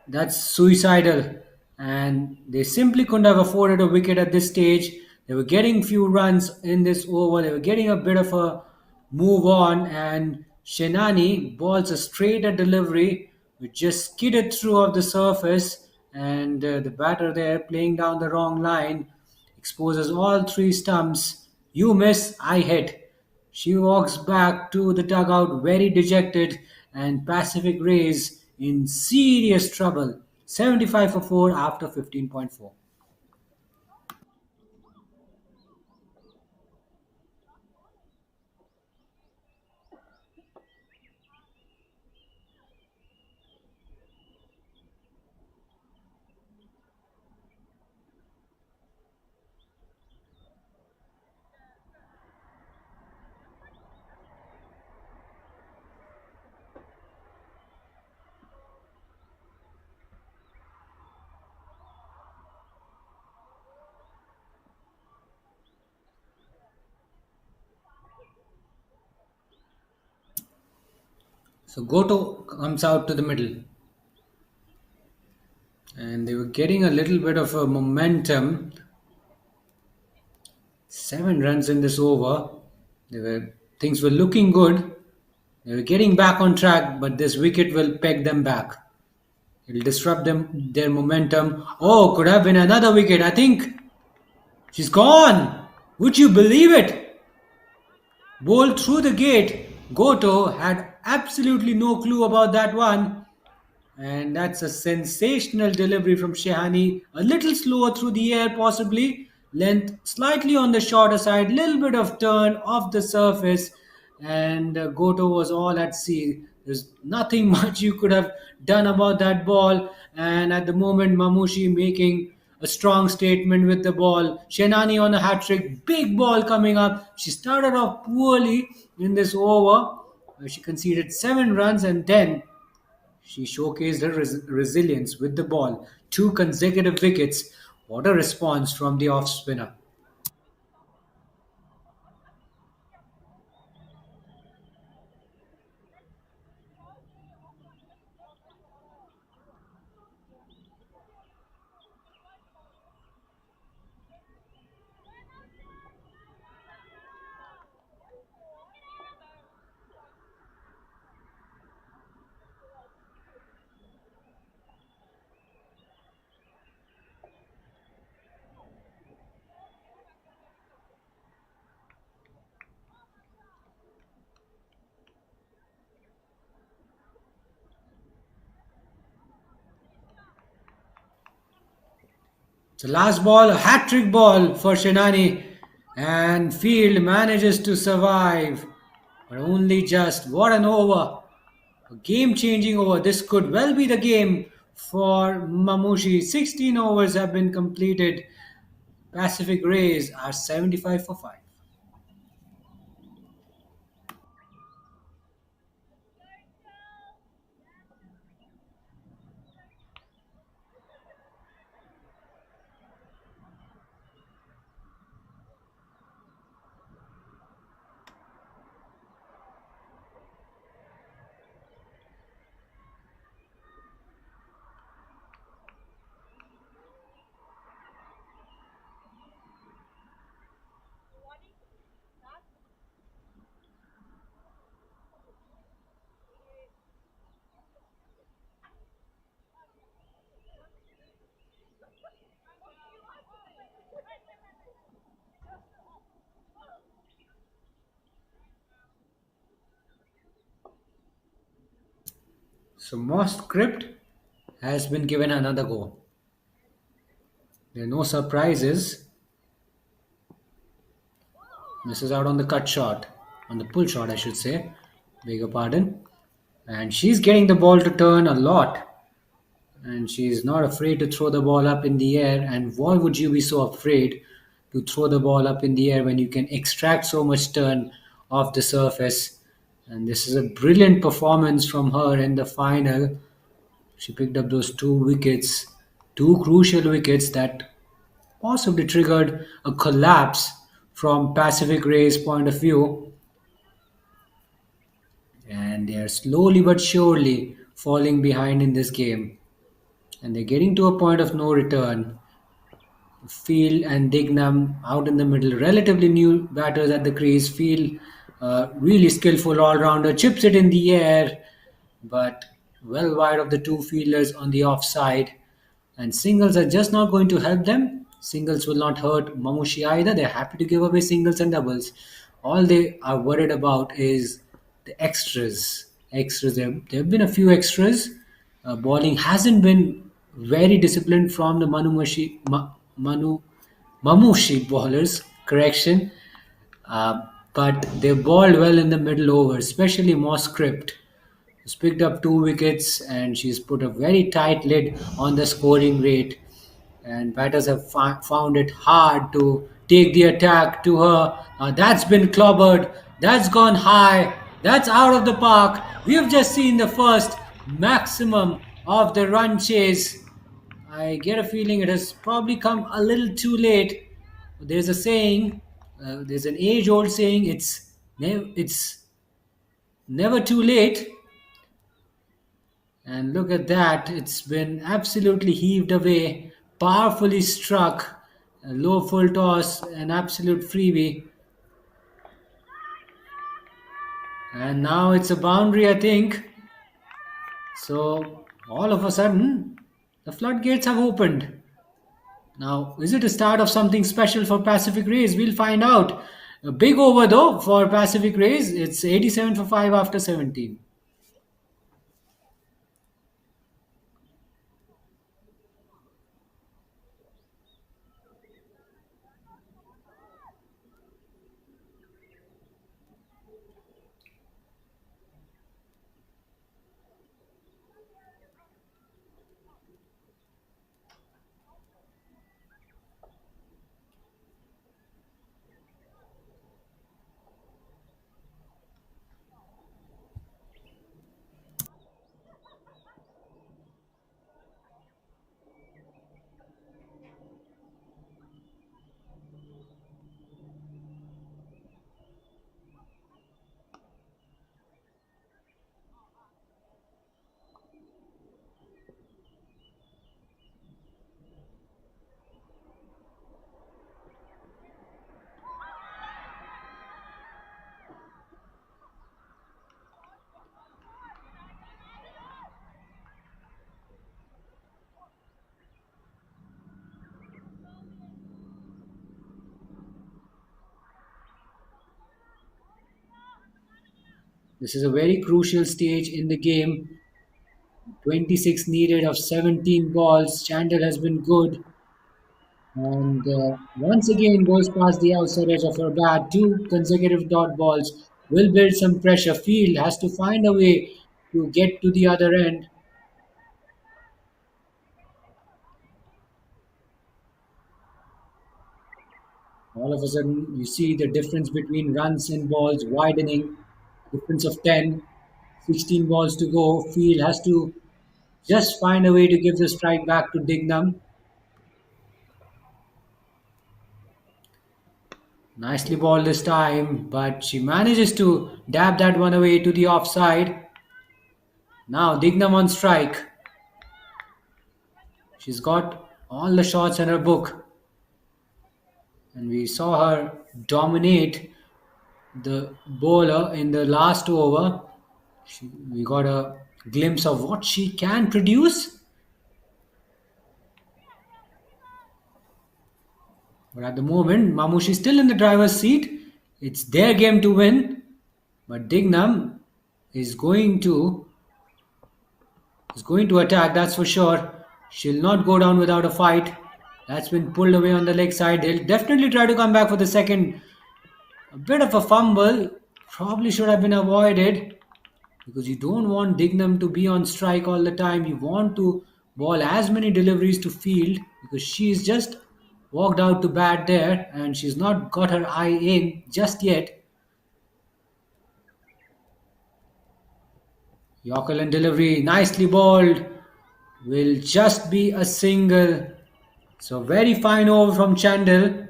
that's suicidal, and they simply couldn't have afforded a wicket at this stage. They were getting few runs in this over. They were getting a bit of a move on, and Shenani balls a straighter delivery, which just skidded through off the surface, and the batter there playing down the wrong line exposes all 3 stumps. You miss, I hit. She walks back to the dugout very dejected, and Pacific Rays in serious trouble. 75 for 4 after 15.4. So Goto comes out to the middle, and they were getting a little bit of a momentum. 7 runs in this over. Things were looking good. They were getting back on track, but this wicket will peg them back. It'll disrupt their momentum. Oh, could have been another wicket. I think she's gone. Would you believe it? Bowled through the gate. Goto had absolutely no clue about that one. And that's a sensational delivery from Shahani. A little slower through the air, possibly. Length slightly on the shorter side. Little bit of turn off the surface. And Goto was all at sea. There's nothing much you could have done about that ball. And at the moment, Mamushi making a strong statement with the ball. Shenani on a hat trick. Big ball coming up. She started off poorly in this over. She conceded 7 runs, and then she showcased her resilience with the ball. 2 consecutive wickets. What a response from the off spinner. So last ball, a hat trick ball for Shenani, and Field manages to survive, but only just. What an over! A game-changing over. This could well be the game for Mamushi. 16 overs have been completed. Pacific Rays are 75 for 5. So Moscrip has been given another go. There are no surprises. Misses out on the cut shot, on the pull shot, I should say. Beg your pardon. And she's getting the ball to turn a lot. And she's not afraid to throw the ball up in the air. And why would you be so afraid to throw the ball up in the air when you can extract so much turn off the surface? And this is a brilliant performance from her in the final. She picked up those 2 wickets, 2 crucial wickets that possibly triggered a collapse from Pacific Ray's point of view. And they are slowly but surely falling behind in this game. And they're getting to a point of no return. Field and Dignam out in the middle, relatively new batters at the crease. Field, really skillful all rounder, chips it in the air, but well wide of the 2 fielders on the offside. And singles are just not going to help them. Singles will not hurt Mamushi either. They're happy to give away singles and doubles. All they are worried about is the extras. Extras. There have been a few extras. Bowling hasn't been very disciplined from the Mamushi bowlers. Correction. But they bowled well in the middle over, especially Moscript. She's picked up 2 wickets, and she's put a very tight lid on the scoring rate. And batters have found it hard to take the attack to her. That's been clobbered. That's gone high. That's out of the park. We have just seen the first maximum of the run chase. I get a feeling it has probably come a little too late. There's a saying, there's an age-old saying, it's never too late. And look at that, it's been absolutely heaved away, powerfully struck, a low full toss, an absolute freebie. And now it's a boundary, I think. So all of a sudden, the floodgates have opened. Now, is it a start of something special for Pacific Rays? We'll find out. A big over though for Pacific Rays. It's 87 for 5 after 17. This is a very crucial stage in the game. 26 needed of 17 balls. Chandler has been good. And once again goes past the outside edge of her bat. Two consecutive dot balls will build some pressure. Field has to find a way to get to the other end. All of a sudden, you see the difference between runs and balls widening. Difference of 10, 16 balls to go. Field has to just find a way to give the strike back to Dignam. Nicely balled this time, but she manages to dab that one away to the offside. Now Dignam on strike. She's got all the shots in her book, and we saw her dominate the bowler in the last over. We got a glimpse of what she can produce. But at the moment, Mamushi is still in the driver's seat. It's their game to win. But Dignam is going to attack, that's for sure. She'll not go down without a fight. That's been pulled away on the leg side. They'll definitely try to come back for the second. A bit of a fumble. Probably should have been avoided because you don't want Dignam to be on strike all the time. You want to ball as many deliveries to field because she's just walked out to bat there and she's not got her eye in just yet. Yorker and delivery, nicely balled, will just be a single. So very fine over from Chandel.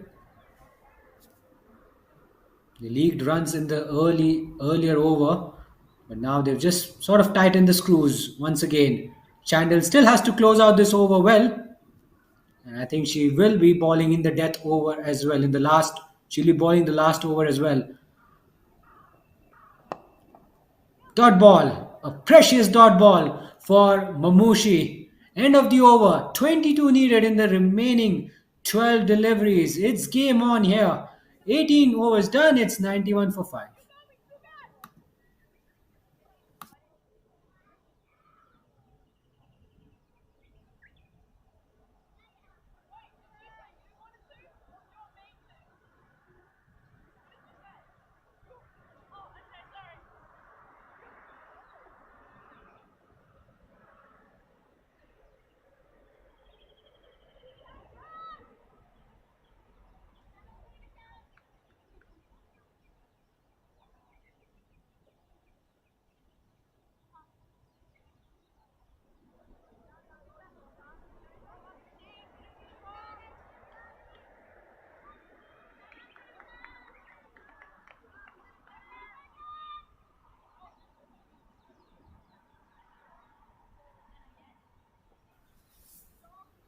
They leaked runs in the earlier over, but now they've just sort of tightened the screws once again. Chandel still has to close out this over well, and I think she will be bowling in the death over as well. In the last, she'll be bowling the last over as well. Dot ball, a precious dot ball for Mamushi. End of the over, 22 needed in the remaining 12 deliveries. It's game on here. 18 overs done, it's 91 for 5.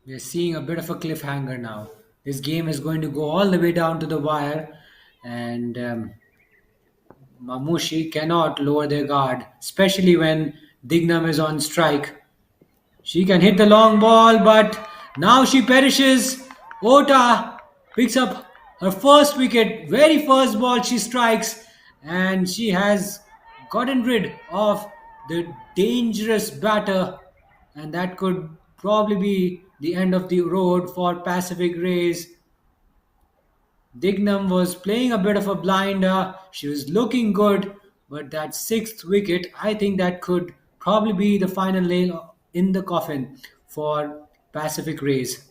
We're seeing a bit of a cliffhanger now. This game is going to go all the way down to the wire, and Mamushi cannot lower their guard, especially when Dignam is on strike. She can hit the long ball, but now she perishes. Ota picks up her first wicket, very first ball she strikes, and she has gotten rid of the dangerous batter, and that could probably be the end of the road for Pacific Rays. Dignam was playing a bit of a blinder. She was looking good, but that sixth wicket, I think that could probably be the final nail in the coffin for Pacific Rays.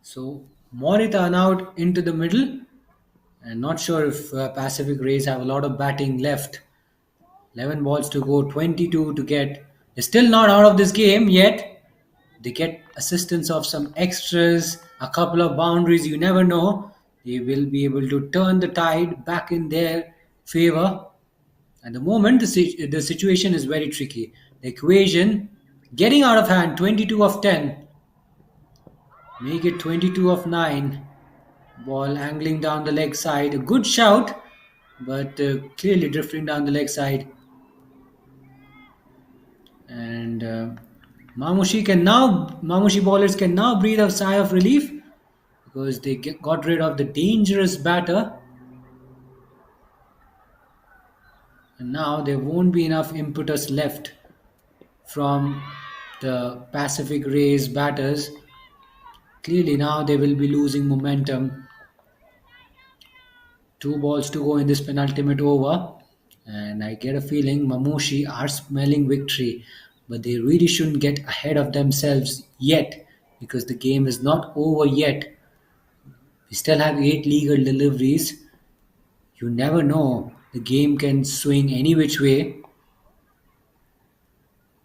So Morita out into the middle, and not sure if Pacific Rays have a lot of batting left. 11 balls to go, 22 to get. They're still not out of this game yet. They get assistance of some extras, a couple of boundaries. You never know. They will be able to turn the tide back in their favor. At the moment, the situation is very tricky. The equation getting out of hand, 22 of 10. Make it 22 of 9. Ball angling down the leg side. A good shout, but clearly drifting down the leg side. And Mamushi bowlers can now breathe a sigh of relief because they got rid of the dangerous batter, and now there won't be enough impetus left from the Pacific Rays batters. Clearly now they will be losing momentum. 2 balls to go in this penultimate over, and I get a feeling Mamushi are smelling victory, but they really shouldn't get ahead of themselves yet because the game is not over yet. We still have 8 legal deliveries. You never know. The game can swing any which way.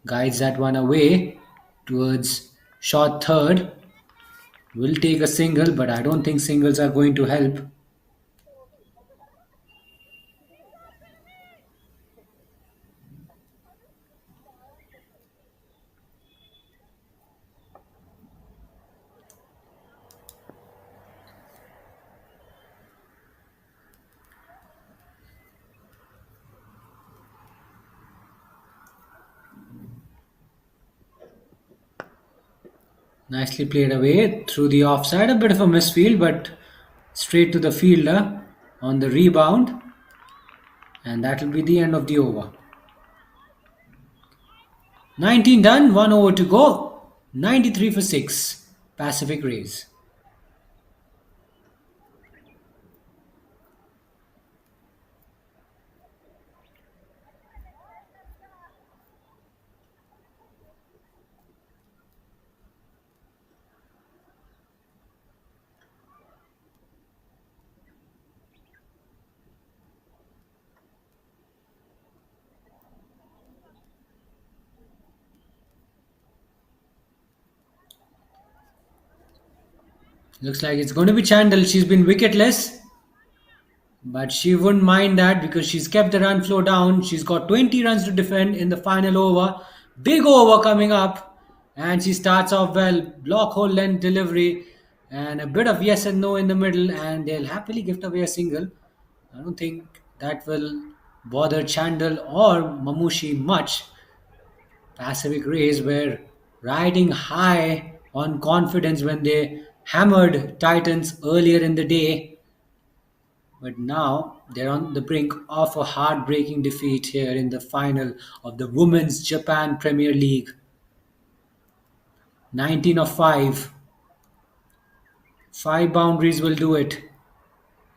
Guides that one away towards short third. Will take a single, but I don't think singles are going to help. Nicely played away through the offside. A bit of a misfield, but straight to the fielder on the rebound. And that will be the end of the over. 19 done, 1 over to go. 93 for 6. Pacific Rays. Looks like it's going to be Chandel. She's been wicketless, but she wouldn't mind that because she's kept the run flow down. She's got 20 runs to defend in the final over. Big over coming up, and she starts off well. Block hole length delivery, and a bit of yes and no in the middle, and they'll happily gift away a single. I don't think that will bother Chandel or Mamushi much. Pacific Rays were riding high on confidence when they hammered Titans earlier in the day, but now they're on the brink of a heartbreaking defeat here in the final of the Women's Japan Premier League. 19 of 5. 5 boundaries will do it.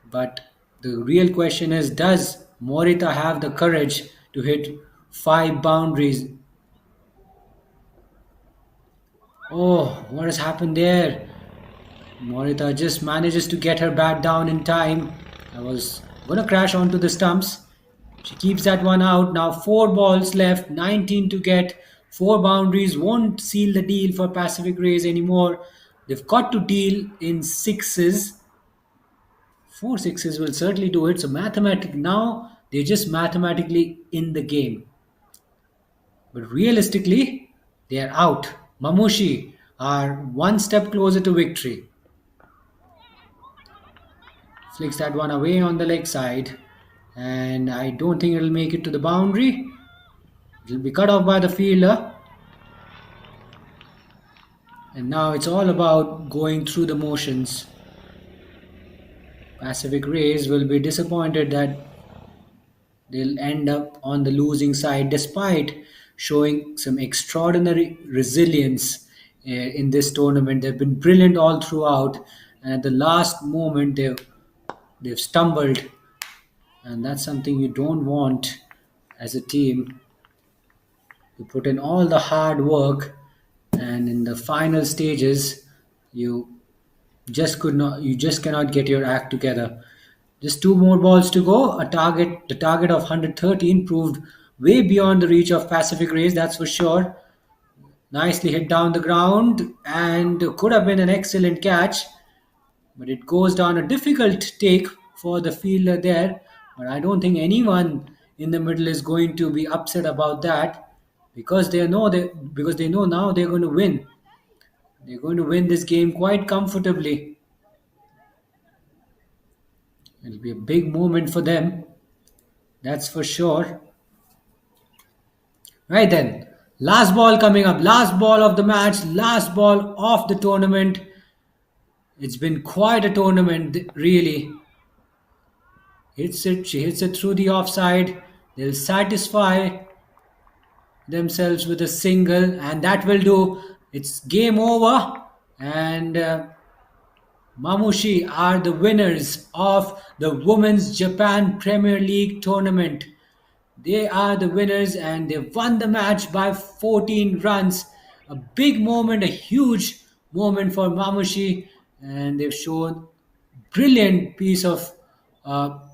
But the real question is, does Morita have the courage to hit 5 boundaries? Oh, what has happened there? Morita just manages to get her bat down in time. I was gonna crash onto the stumps. She keeps that one out. Now 4 balls left, 19 to get. 4 boundaries won't seal the deal for Pacific Rays anymore. They've got to deal in sixes. 4 sixes will certainly do it. So now they're just mathematically in the game. But realistically, they are out. Mamushi are one step closer to victory. Flicks that one away on the leg side. And I don't think it'll make it to the boundary. It'll be cut off by the fielder. And now it's all about going through the motions. Pacific Rays will be disappointed that they'll end up on the losing side despite showing some extraordinary resilience in this tournament. They've been brilliant all throughout, and at the last moment they've stumbled, and that's something you don't want as a team. You put in all the hard work, and in the final stages you you just cannot get your act together. Just 2 more balls to go. The target of 113 proved way beyond the reach of Pacific Rays, that's for sure. Nicely hit down the ground and could have been an excellent catch, but it goes down a difficult take for the fielder there. But I don't think anyone in the middle is going to be upset about that because they know now they're going to win. They're going to win this game quite comfortably. It'll be a big moment for them. That's for sure. Right then. Last ball coming up. Last ball of the match. Last ball of the tournament. It's been quite a tournament, really. She hits it through the offside. They'll satisfy themselves with a single, and that will do. It's game over. And Mamushi are the winners of the Women's Japan Premier League tournament. They are the winners and they won the match by 14 runs. A big moment, a huge moment for Mamushi, and they've shown brilliant piece of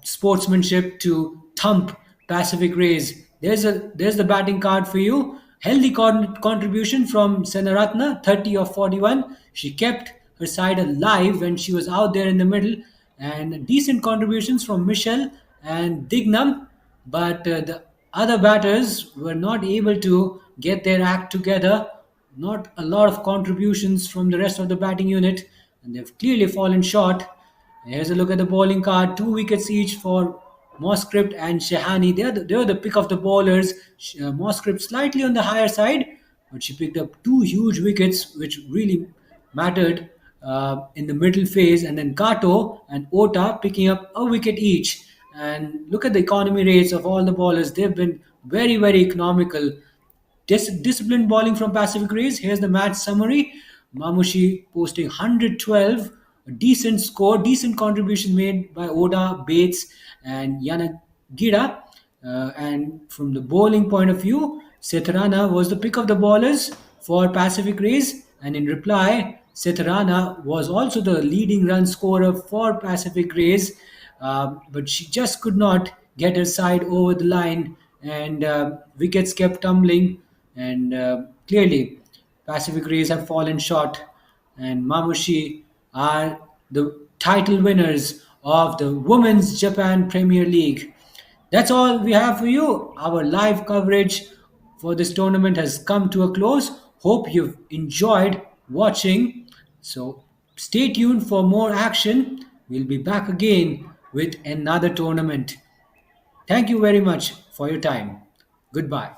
sportsmanship to thump Pacific Rays. There's the batting card for you. Healthy contribution from Senaratna, 30 of 41. She kept her side alive when she was out there in the middle, and decent contributions from Michelle and Dignam, but the other batters were not able to get their act together. Not a lot of contributions from the rest of the batting unit, and they've clearly fallen short. Here's a look at the bowling card. 2 wickets each for Moscrip and Shahani. They're the pick of the bowlers. Moscrip slightly on the higher side, but she picked up 2 huge wickets, which really mattered in the middle phase. And then Kato and Ota picking up a wicket each. And look at the economy rates of all the bowlers. They've been very, very economical. Disciplined bowling from Pacific Rays. Here's the match summary. Mamushi posting 112, a decent score, decent contribution made by Oda, Bates, and Yanagira. And from the bowling point of view, Senaratna was the pick of the bowlers for Pacific Rays. And in reply, Senaratna was also the leading run scorer for Pacific Rays. But she just could not get her side over the line, and wickets kept tumbling, and clearly Pacific Rays have fallen short, and Mamushi are the title winners of the Women's Japan Premier League. That's all we have for you. Our live coverage for this tournament has come to a close. Hope you've enjoyed watching. So stay tuned for more action. We'll be back again with another tournament. Thank you very much for your time. Goodbye.